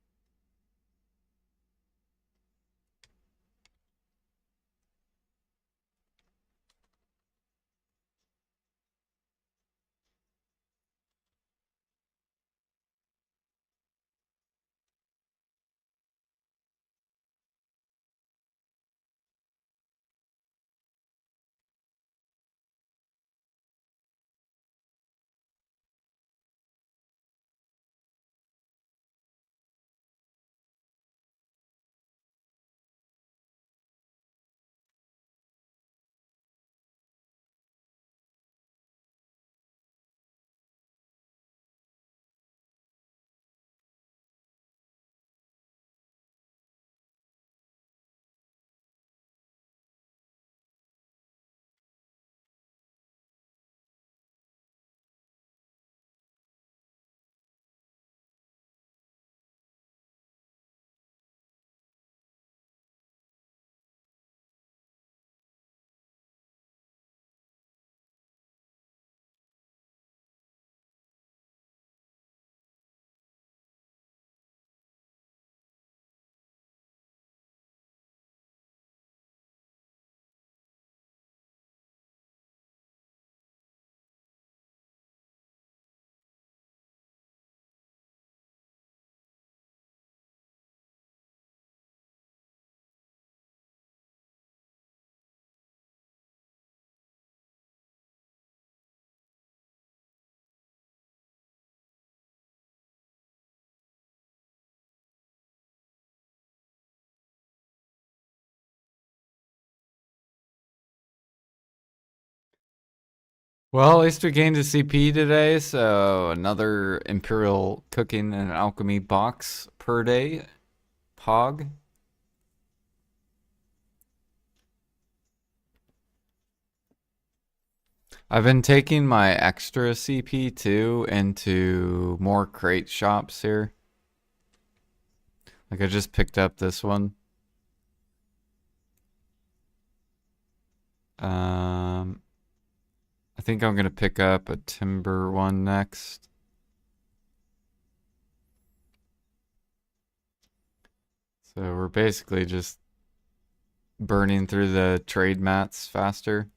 Well, at least we gained a CP today, so another Imperial Cooking and Alchemy box per day. Pog. I've been taking my extra CP too into more crate shops here. Like I just picked up this one. I think I'm gonna pick up a timber one next. So we're basically just burning through the trade mats faster.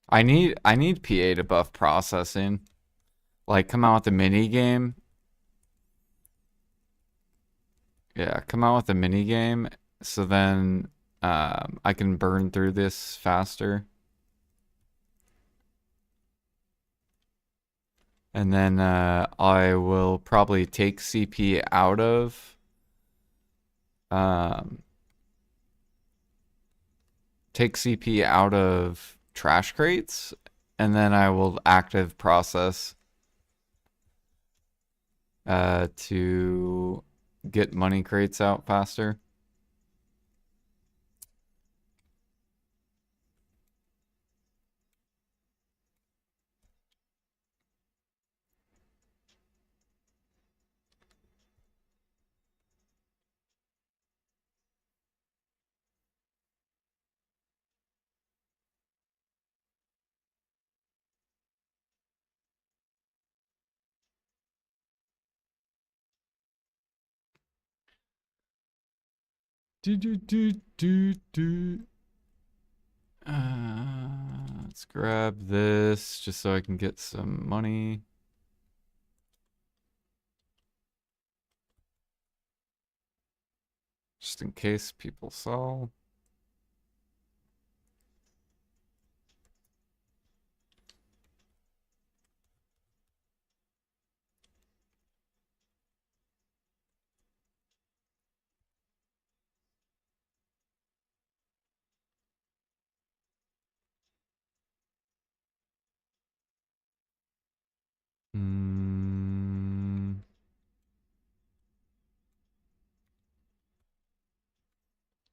I need PA to buff processing. Like come out with a mini game. Yeah, come out with a mini game so then I can burn through this faster. And then I will probably take CP out of trash crates, and then I will active process to get money crates out faster. Let's grab this just so I can get some money. Just in case people sell.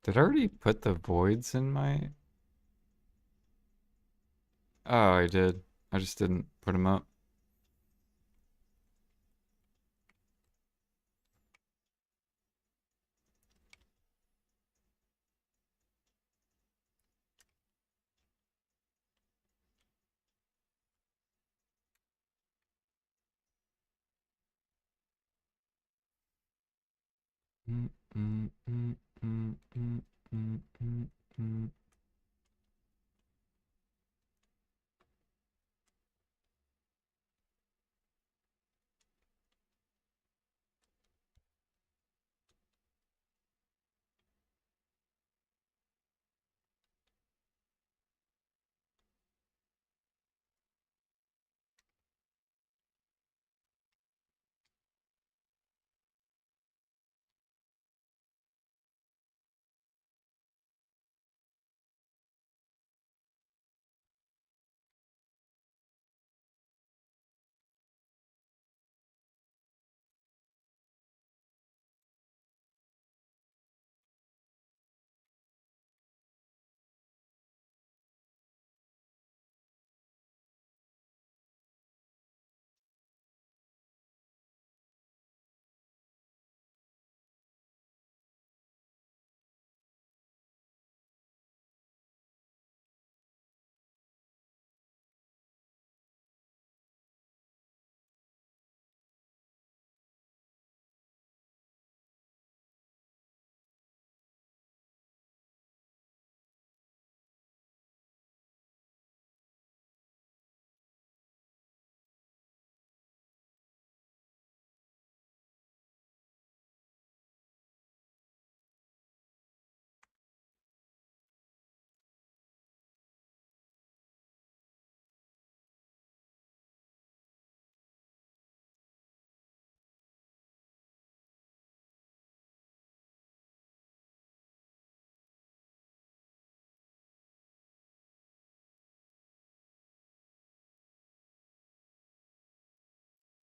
Did I already put the voids in my... Oh, I did. I just didn't put them up.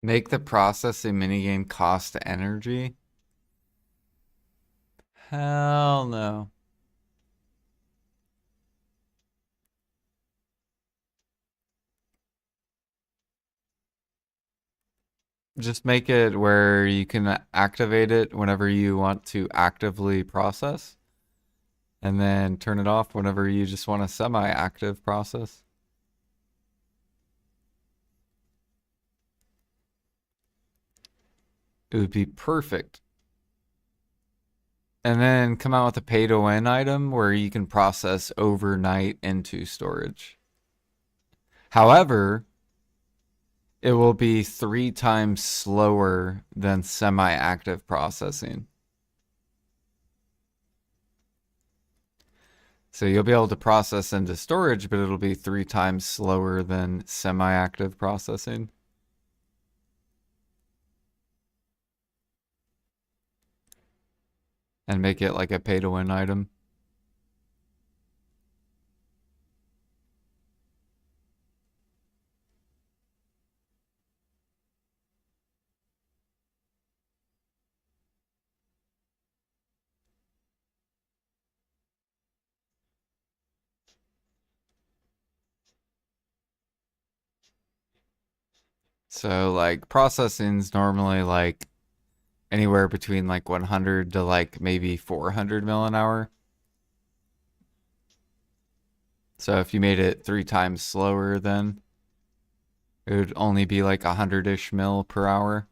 Make the processing minigame cost energy? Hell no. Just make it where you can activate it whenever you want to actively process, and then turn it off whenever you just want a semi-active process. It would be perfect. And then come out with a pay-to-win item where you can process overnight into storage. However, it will be 3 times slower than semi-active processing. So you'll be able to process into storage, but it'll be 3 times slower than semi-active processing. and make it like a pay to win item. So like processing's normally like anywhere between like 100 to like maybe 400 mil an hour. So if you made it 3 times slower, then it would only be like 100-ish mil per hour.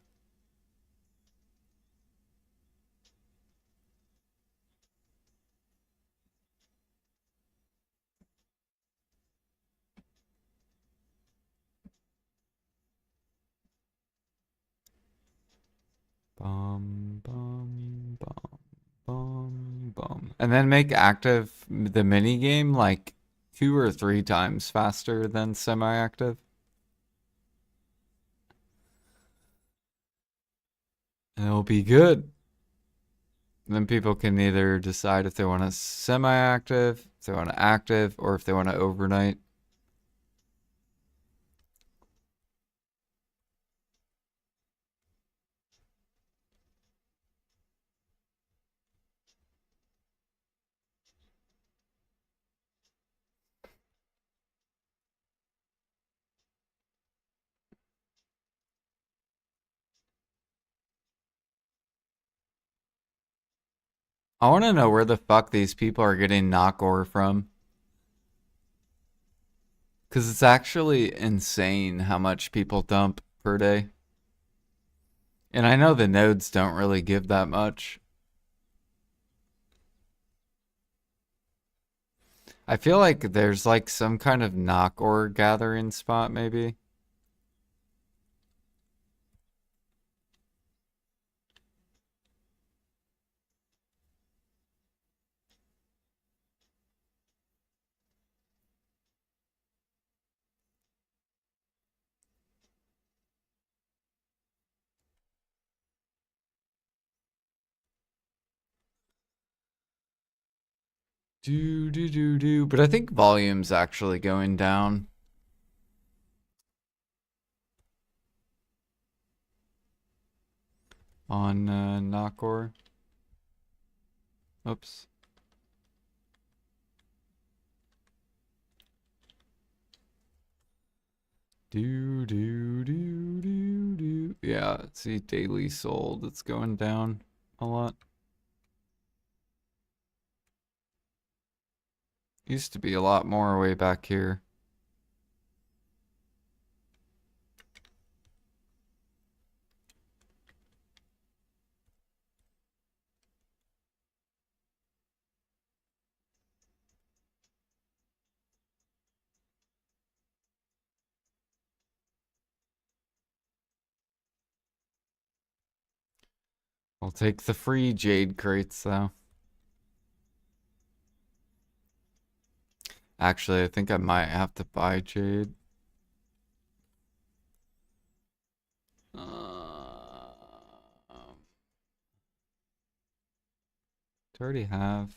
Bum, bum, bum, bum, bum. And then make active the mini game like 2 or 3 times faster than semi-active. And it'll be good. Then people can either decide if they want to semi-active, if they want to active, or if they want to overnight. I want to know where the fuck these people are getting knock ore from. Because it's actually insane how much people dump per day. And I know the nodes don't really give that much. I feel like there's like some kind of knock ore gathering spot, maybe. Do, do, do, do. But I think volume's actually going down on knock ore. Oops. Do, do, do, do, do. Yeah, see, daily sold. It's going down a lot. Used to be a lot more way back here. I'll take the free jade crates though. Actually, I think I might have to buy jade. To already have.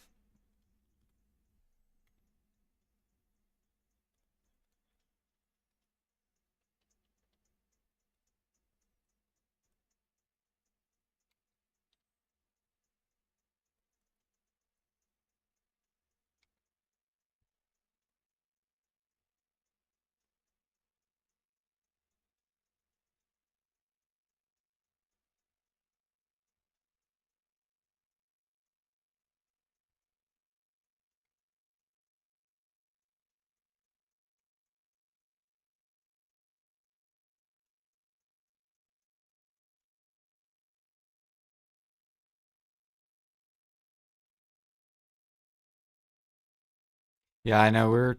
Yeah, I know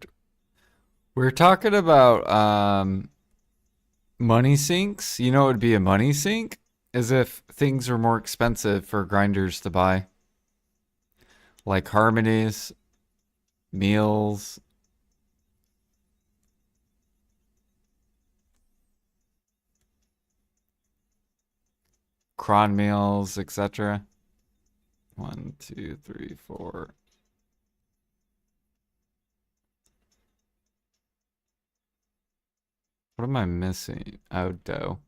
we're talking about money sinks. You know what would be a money sink? As if things are more expensive for grinders to buy. Like harmonies, meals, cron meals, etc. 1, 2, 3, 4. What am I missing? Oh, dough.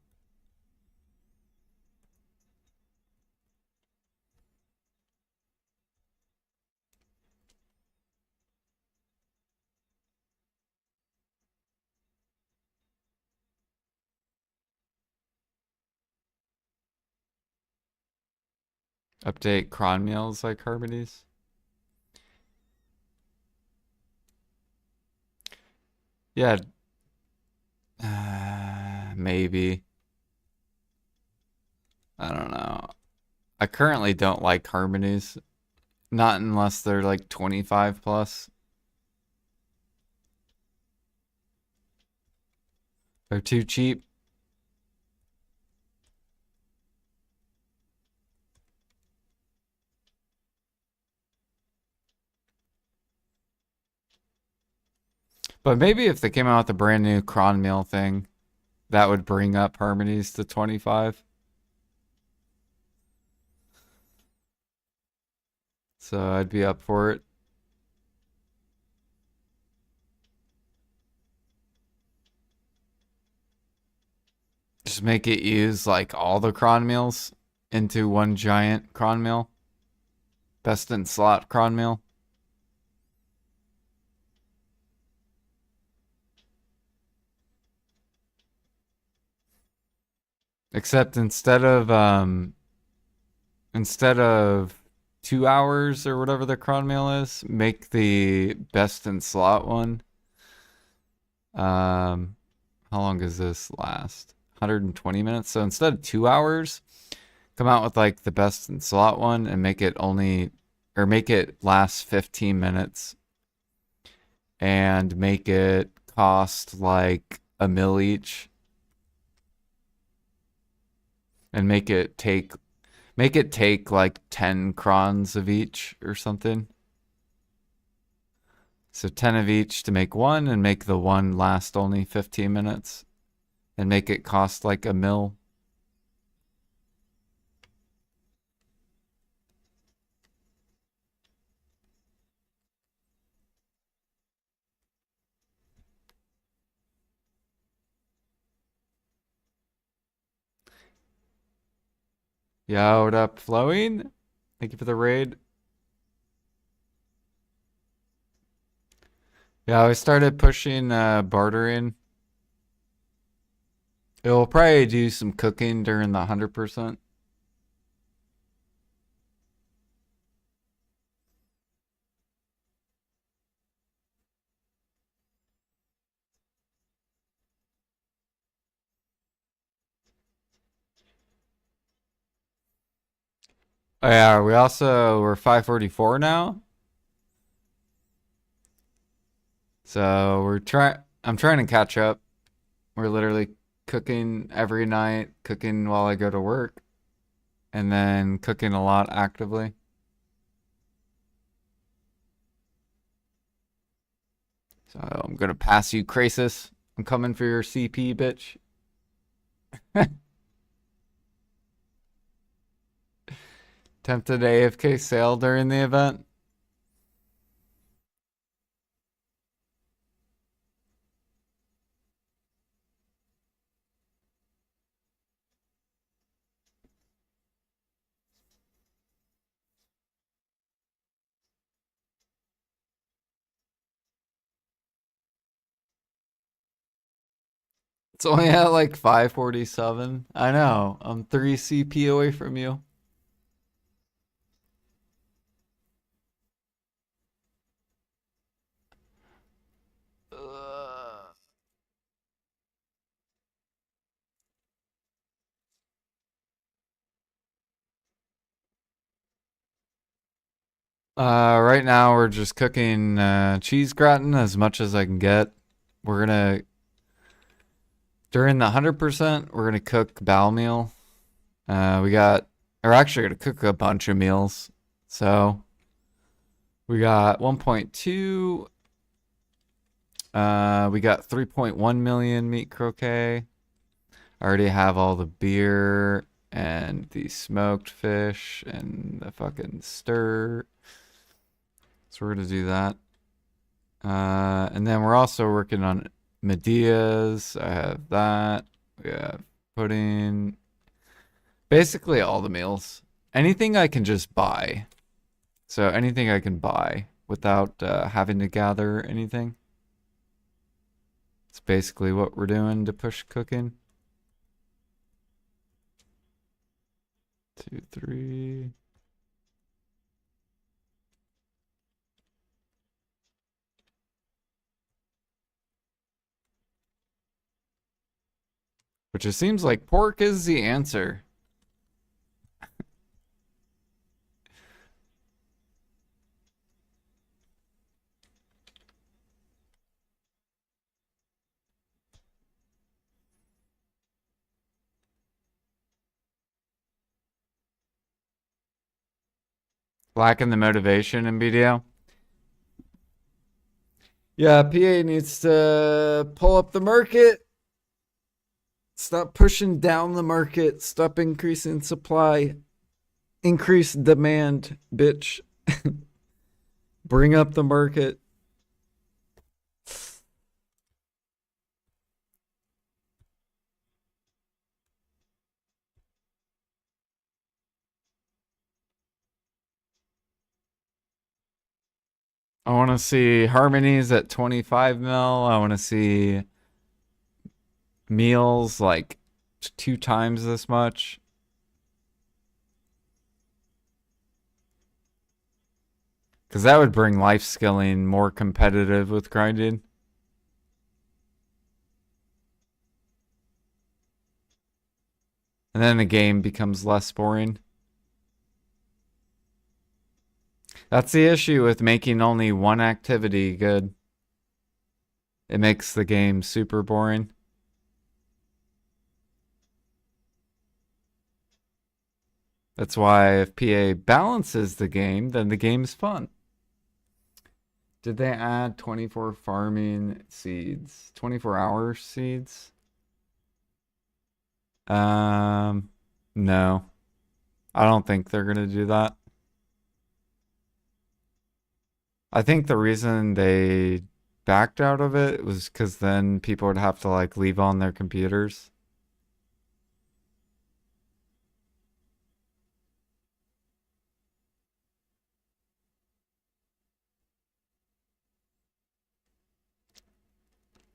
Update cron meals like Harmonies. Yeah. Maybe. I don't know. I currently don't like Harmonies. Not unless they're like 25 plus. They're too cheap. But maybe if they came out with a brand new cron meal thing, that would bring up Harmonies to 25. So I'd be up for it. Just make it use like all the cron meals into one giant cron meal. Best in slot cron meal. Except instead of 2 hours or whatever the cron meal is, make the best in slot one. How long does this last? 120 minutes. So instead of 2 hours, come out with like the best in slot one and make it last 15 minutes and make it cost like a mil each and make it take like 10 crons of each or something. So 10 of each to make one and make the one last only 15 minutes and make it cost like a mil. Yo, what up, Flowing? Thank you for the raid. Yeah, we started pushing bartering. It will probably do some cooking during the 100%. Oh yeah, we're 544 now. So I'm trying to catch up. We're literally cooking every night, cooking while I go to work, and then cooking a lot actively. So I'm gonna pass you, Krasis. I'm coming for your CP, bitch. Tempted AFK sale during the event. It's only at like 547. I know. I'm 3 CP away from you. Right now we're just cooking cheese gratin as much as I can get. We're gonna During the 100%, we're gonna cook bowel meal. We're actually gonna cook a bunch of meals. So we got 1.2. We got 3.1 million meat croquet. I already have all the beer and and the smoked fish and the fucking stir. So we're gonna do that. And then we're also working on Medea's. I have that. We have pudding. Basically all the meals. Anything I can just buy. So anything I can buy without having to gather anything. It's basically what we're doing to push cooking. 2, 3. Which it seems like pork is the answer. Lacking the motivation in BDO. Yeah, PA needs to pull up the market. Stop pushing down the market. Stop increasing supply. Increase demand, bitch. Bring up the market. I want to see harmonies at 25 mil. I want to see meals like 2 times this much. Because that would bring life skilling more competitive with grinding. And then the game becomes less boring. That's the issue with making only one activity good. It makes the game super boring. That's why if PA balances the game, then the game's fun. Did they add 24 farming seeds? 24-hour seeds? No. I don't think they're gonna do that. I think the reason they backed out of it was because then people would have to like leave on their computers.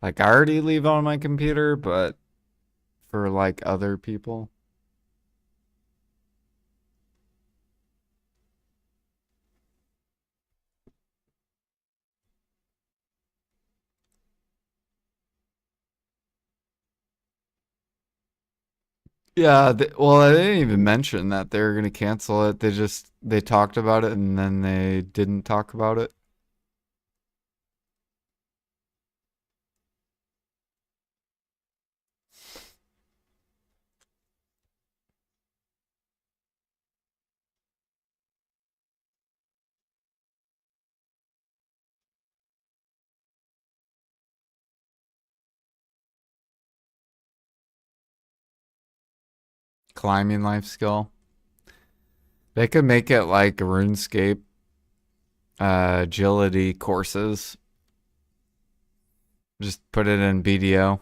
Like I already leave on my computer, but for like other people. Yeah, well, I didn't even mention that they were gonna cancel it. They talked about it and then they didn't talk about it. Climbing life skill. They could make it like RuneScape agility courses. Just put it in BDO.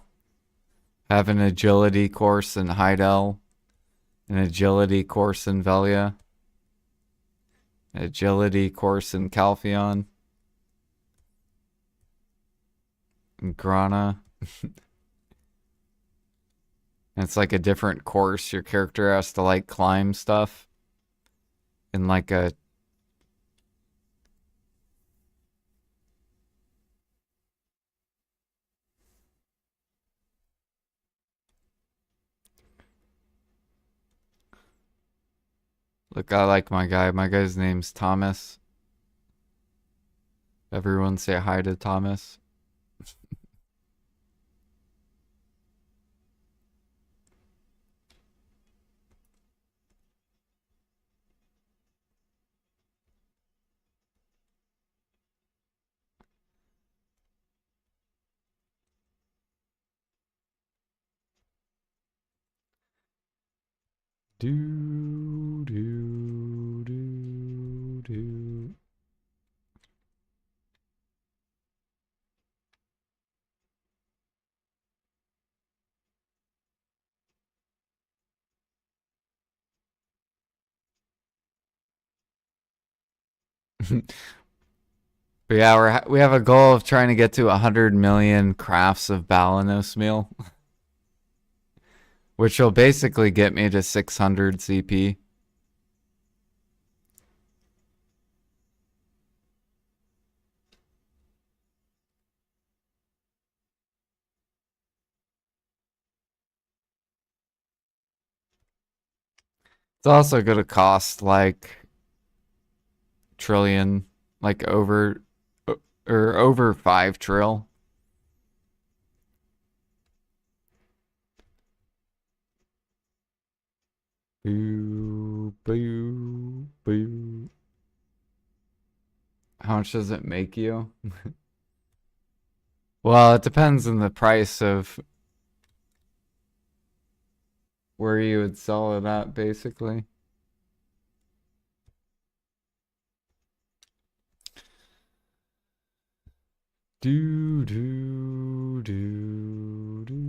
Have an agility course in Heidel, an agility course in Velia, an agility course in Calpheon, and Grana. And it's like a different course. Your character has to like climb stuff in like a look. I like my guy. My guy's name's Thomas. Everyone say hi to Thomas. Do But yeah, we have a goal of trying to get to 100 million crafts of Balanos meal, which will basically get me to 600 CP. It's also going to cost like trillion, like over or over 5 trill. Boo, boo, boo. How much does it make you? Well, it depends on the price of where you would sell it at, basically. Do, do, do, do.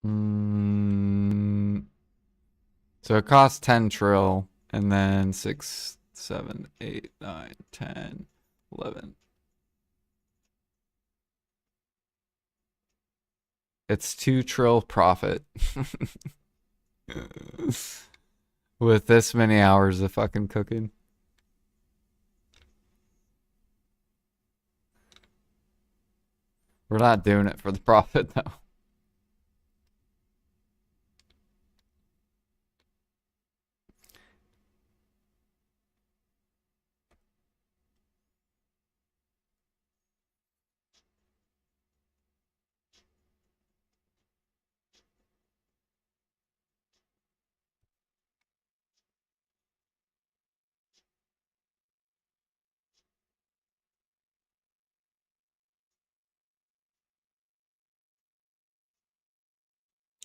Mm, so it costs 10 trill, and then 6, 7, 8, 9, 10, 11. It's 2 trill profit. With this many hours of fucking cooking. We're not doing it for the profit, though.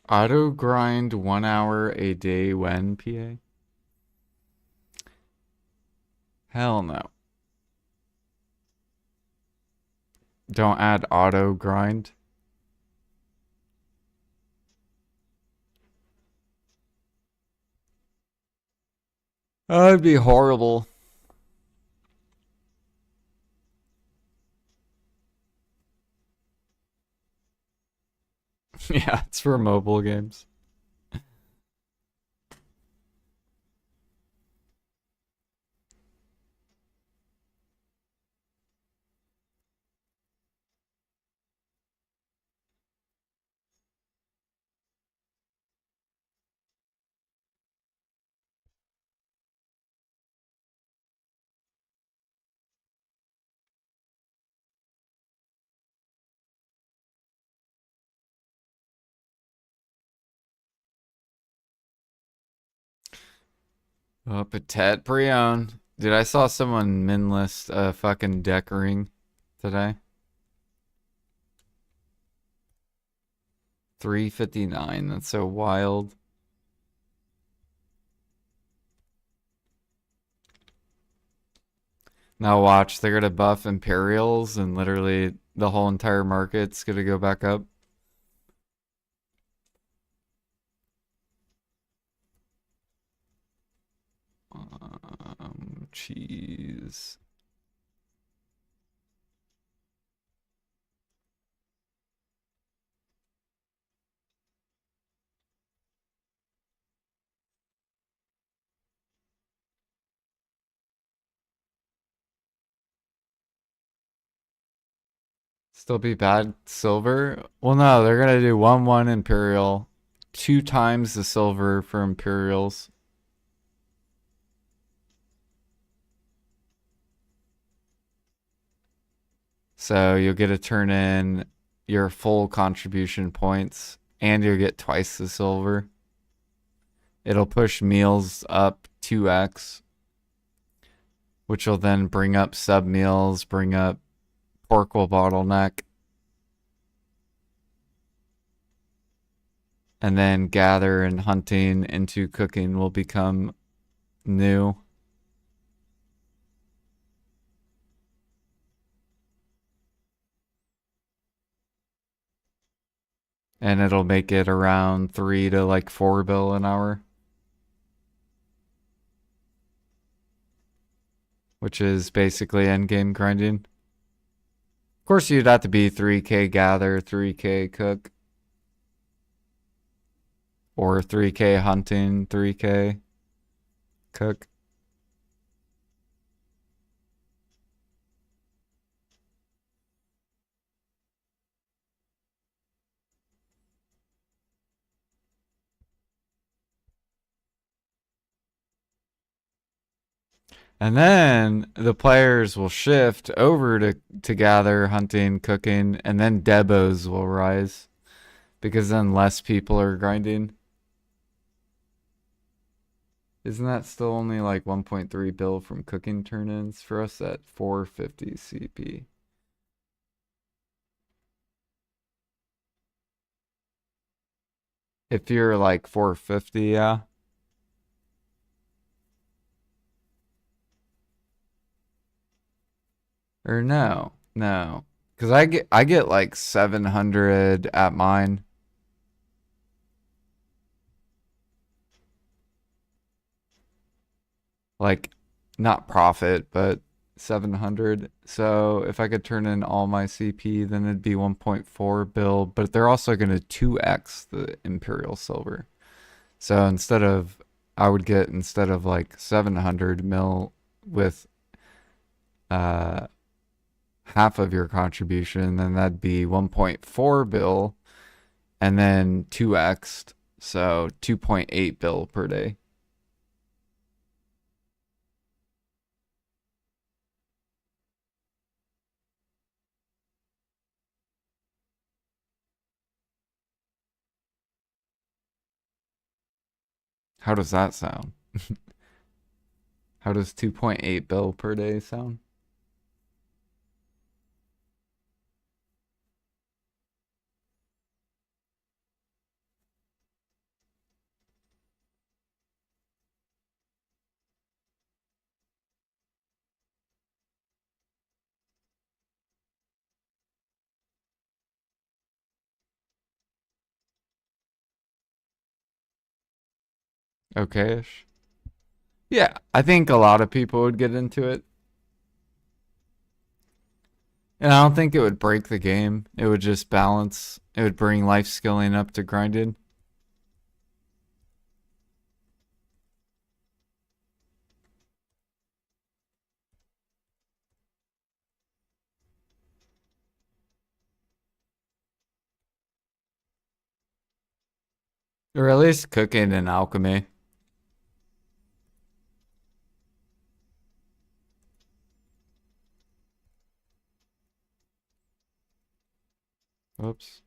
Auto grind 1 hour a day when, PA? Hell no. Don't add auto grind. That'd be horrible. Yeah, it's for mobile games. Oh, Patet Brion. Dude, I saw someone min list a fucking deck ring today. 359. That's so wild. Now watch, they're gonna buff Imperials and literally the whole entire market's gonna go back up. Cheese. Still be bad silver? Well, no, they're gonna do 1-1 Imperial. 2 times the silver for Imperials. So you'll get to turn in your full contribution points and you'll get twice the silver. It'll push meals up 2x, which will then bring up sub meals, bring up Pork will bottleneck. And then gather and hunting into cooking will become new. And it'll make it around 3 to like 4 bill an hour. Which is basically endgame grinding. Of course, you'd have to be 3K gather, 3K cook. Or 3K hunting, 3K cook. And then the players will shift over to gather, hunting, cooking, and then debos will rise. Because then less people are grinding. Isn't that still only like 1.3 bill from cooking turn-ins for us at 450 CP? If you're like 450, yeah. Or no. Cause I get like 700 at mine. Like not profit, but 700. So if I could turn in all my CP, then it'd be 1.4 bill, but they're also going to 2x the Imperial Silver. So I would get instead of like 700 mil with half of your contribution, then that'd be 1.4 bill and then 2x, so 2.8 bill per day. How does that sound? How does 2.8 bill per day sound? Okay-ish. Yeah, I think a lot of people would get into it. And I don't think it would break the game. It would just balance. It would bring life skilling up to grinded. Or at least cooking and alchemy. Whoops.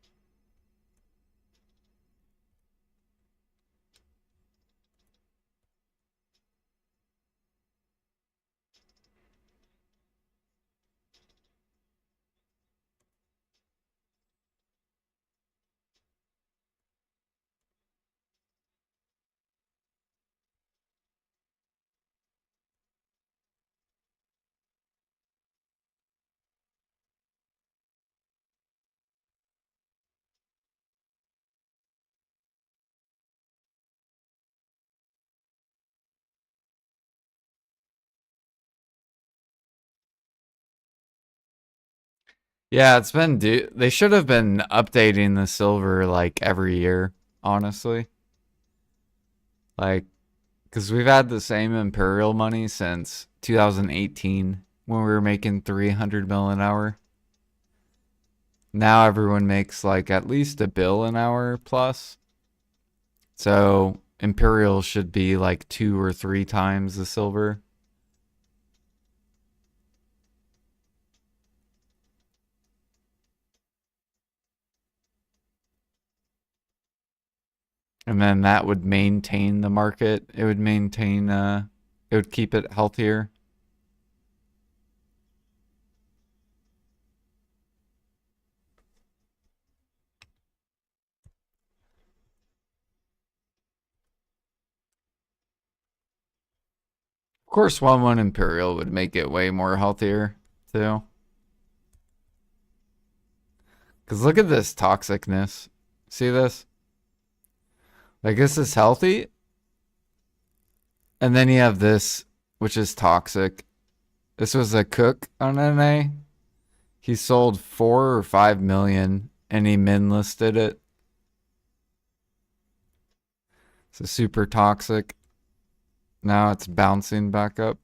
Yeah, they should have been updating the silver like every year, honestly. Like, because we've had the same Imperial money since 2018 when we were making 300 mil an hour. Now everyone makes like at least a bill an hour plus. So Imperial should be like 2 or 3 times the silver. And then that would maintain the market. It would it would keep it healthier. Of course, 1-1 Imperial would make it way more healthier, too. Because look at this toxicness. See this? Like, this is healthy. And then you have this, which is toxic. This was a cook on NA. He sold 4 or 5 million and he min listed it. So super toxic. Now it's bouncing back up.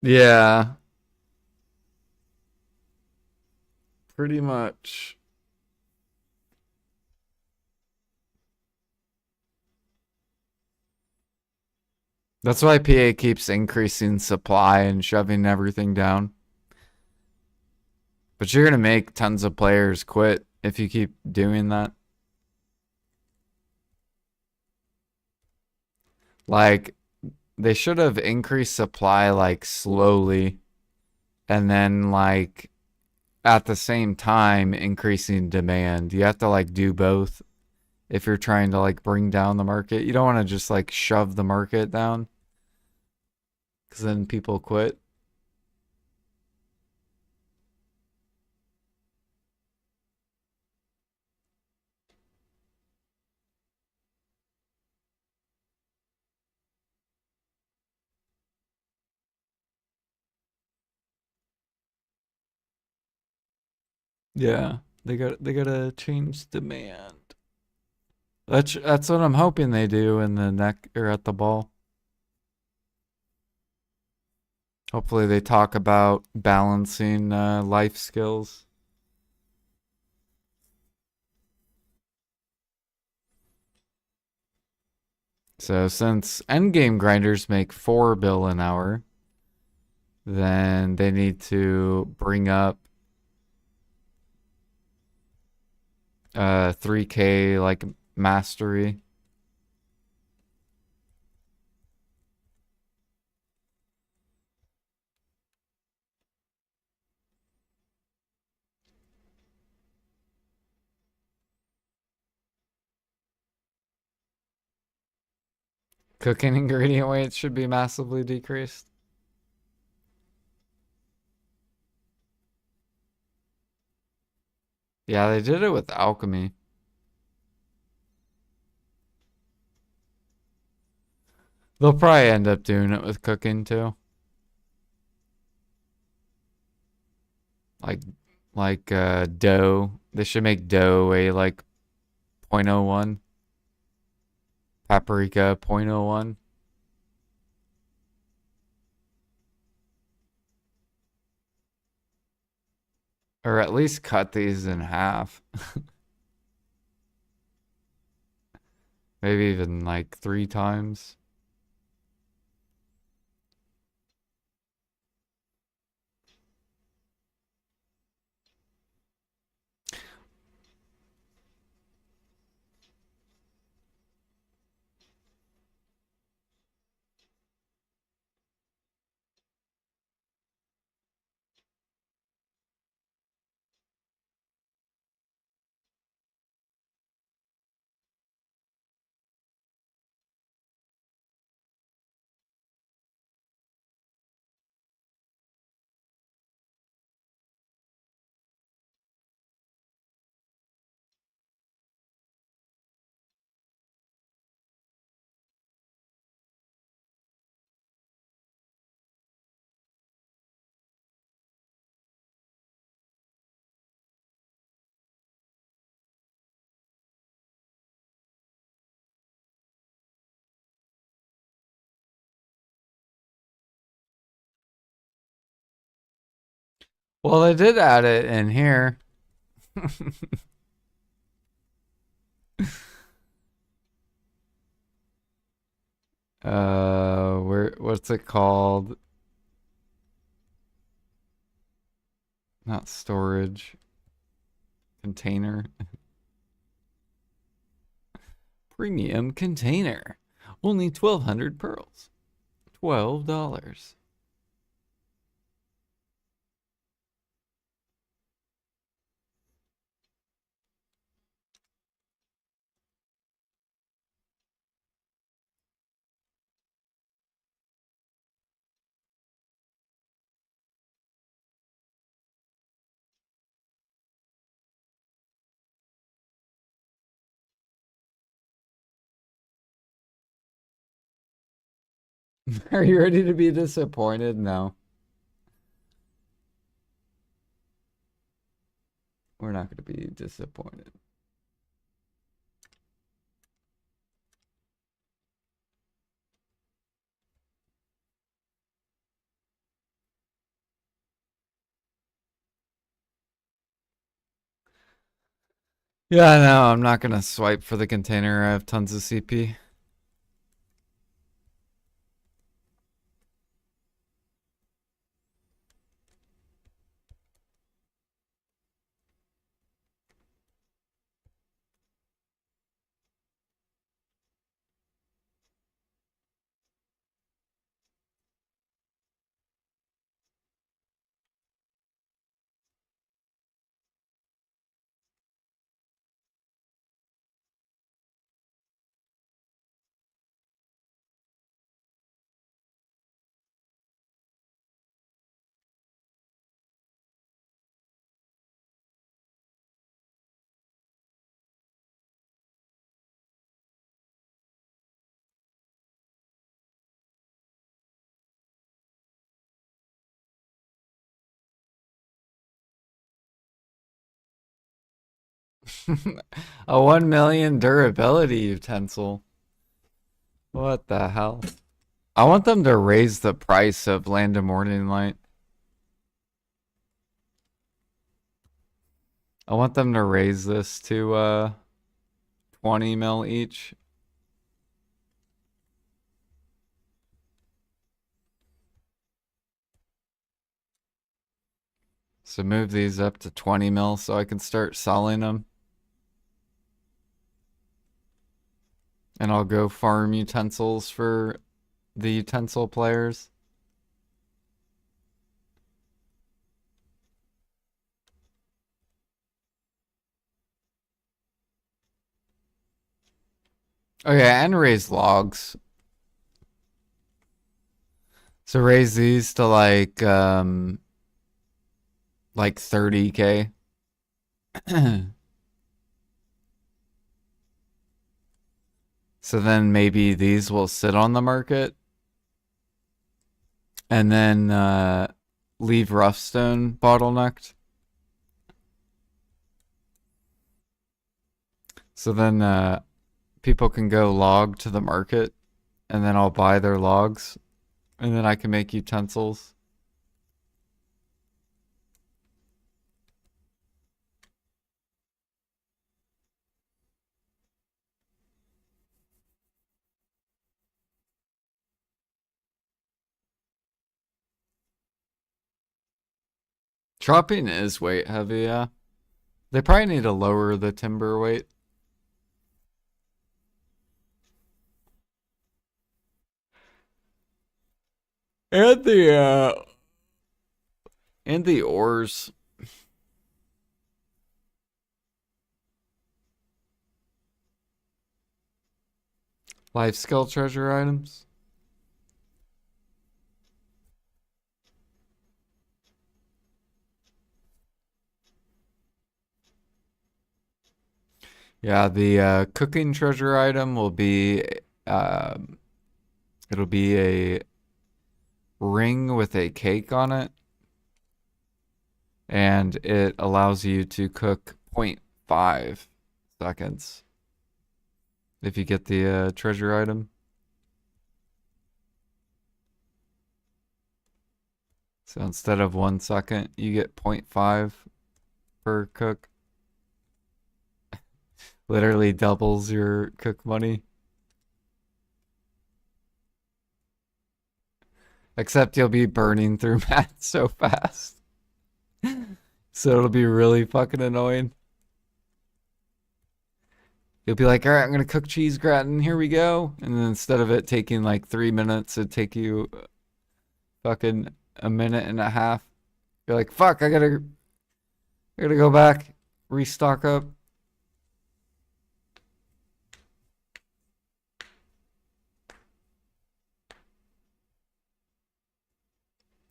Yeah, pretty much. That's why PA keeps increasing supply and shoving everything down. But you're going to make tons of players quit if you keep doing that. Like, they should have increased supply like slowly and then like at the same time increasing demand. You have to like do both if you're trying to like bring down the market. You don't want to just like shove the market down because then people quit. Yeah, they gotta change demand. That's what I'm hoping they do in the neck or at the ball. Hopefully they talk about balancing life skills. So since endgame grinders make 4 bill an hour, then they need to bring up 3K like mastery. Cooking ingredient weights should be massively decreased. Yeah, they did it with alchemy. They'll probably end up doing it with cooking too. Like dough. They should make dough a like 0.01. Paprika 0.01. Or at least cut these in half. Maybe even like 3 times. Well, I did add it in here. What's it called? Not storage. Container. Premium container. Only 1,200 pearls. $12. Are you ready to be disappointed? No. We're not going to be disappointed. Yeah, no, I'm not going to swipe for the container. I have tons of CP. A 1 million durability utensil. What the hell? I want them to raise the price of Land of Morning Light. I want them to raise this to 20 mil each. So move these up to 20 mil so I can start selling them. And I'll go farm utensils for the utensil players. Okay, and raise logs. So raise these to like 30K. So then maybe these will sit on the market. And then leave Roughstone bottlenecked. So then people can go log to the market, and then I'll buy their logs, and then I can make utensils. Chopping is weight heavy, yeah. They probably need to lower the timber weight. And the ores. Lifeskill treasure items. Yeah, the cooking treasure item will be it'll be a ring with a cake on it, and it allows you to cook 0.5 seconds if you get the treasure item. So instead of 1 second, you get 0.5 per cook. Literally doubles your cook money. Except you'll be burning through math so fast. So it'll be really fucking annoying. You'll be like, all right, I'm going to cook cheese gratin. Here we go. And then instead of it taking like 3 minutes, it'd take you fucking a minute and a half. You're like, fuck, I gotta go back, restock up.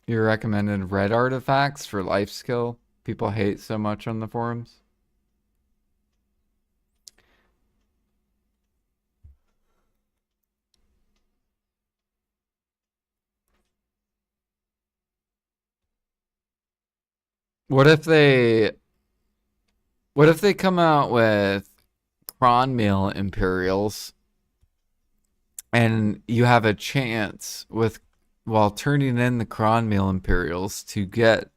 Your recommended red artifacts for Lifeskill. People hate so much on the forums. What if they what if they come out with cron meal Imperials and you have a chance with while turning in the cron meal Imperials to get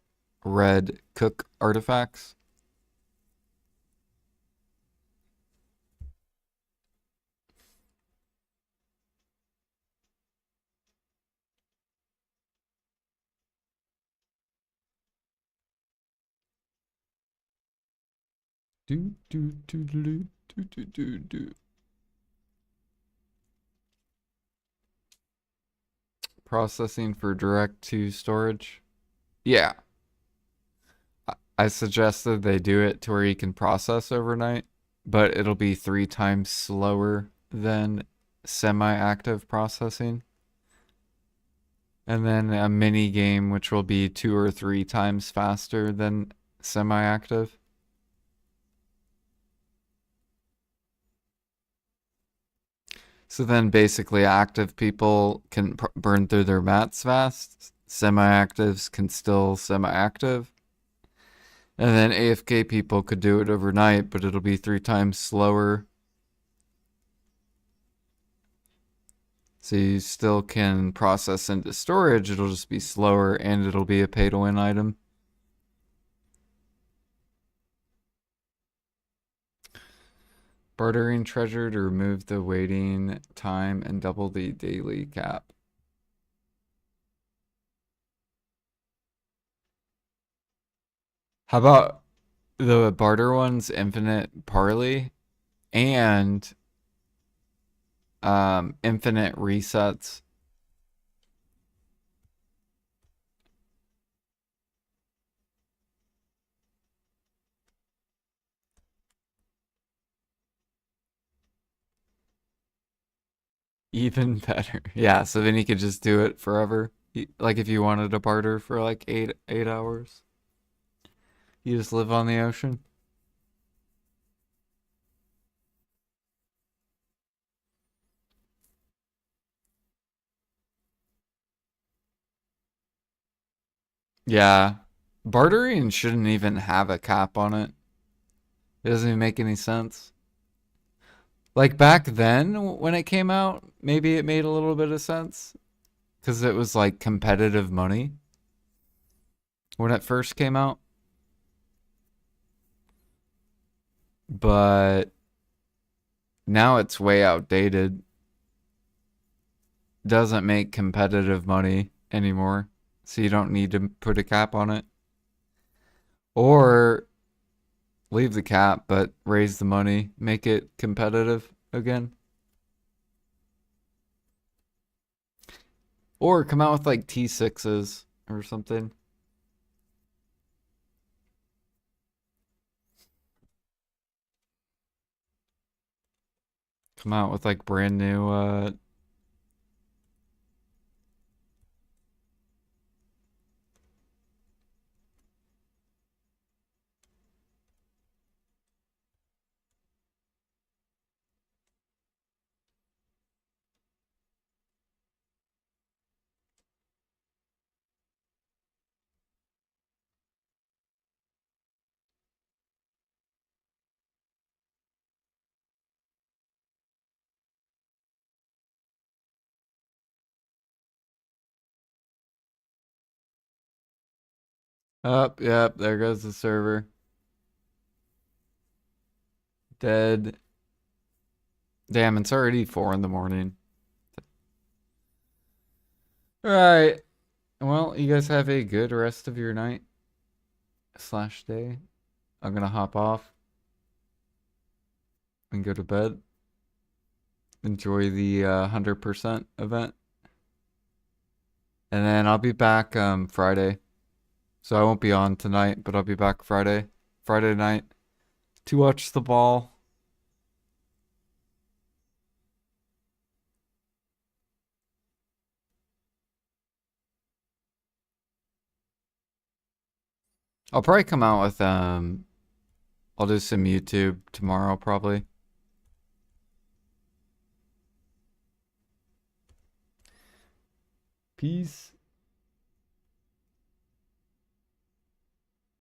red cook artifacts? Do do do do do do do do. Processing for direct to storage. Yeah. I suggested they do it to where you can process overnight, but it'll be 3 times slower than semi-active processing. And then a mini game which will be 2 or 3 times faster than semi-active. So then basically active people can burn through their mats fast, semi-actives can still semi-active. And then AFK people could do it overnight, but it'll be 3 times slower. So you still can process into storage, it'll just be slower and it'll be a pay-to-win item. Bartering treasure to remove the waiting time and double the daily cap. How about the barter one's infinite parley and infinite resets? Even better. Yeah, so then you could just do it forever. Like if you wanted to barter for like eight hours. You just live on the ocean. Yeah. Bartering shouldn't even have a cap on it. It doesn't even make any sense. Like back then when it came out, maybe it made a little bit of sense because it was like competitive money when it first came out. But now it's way outdated. Doesn't make competitive money anymore. So you don't need to put a cap on it. Or leave the cap but raise the money, make it competitive again. Or come out with like T6s or something. Come out with like brand new Up, yep, there goes the server. Dead. Damn, it's already 4 in the morning. Alright. Well, you guys have a good rest of your night slash day. I'm gonna hop off and go to bed. Enjoy the 100% event. And then I'll be back Friday. So I won't be on tonight, but I'll be back Friday night to watch the ball. I'll probably come out with I'll do some YouTube tomorrow probably. Peace.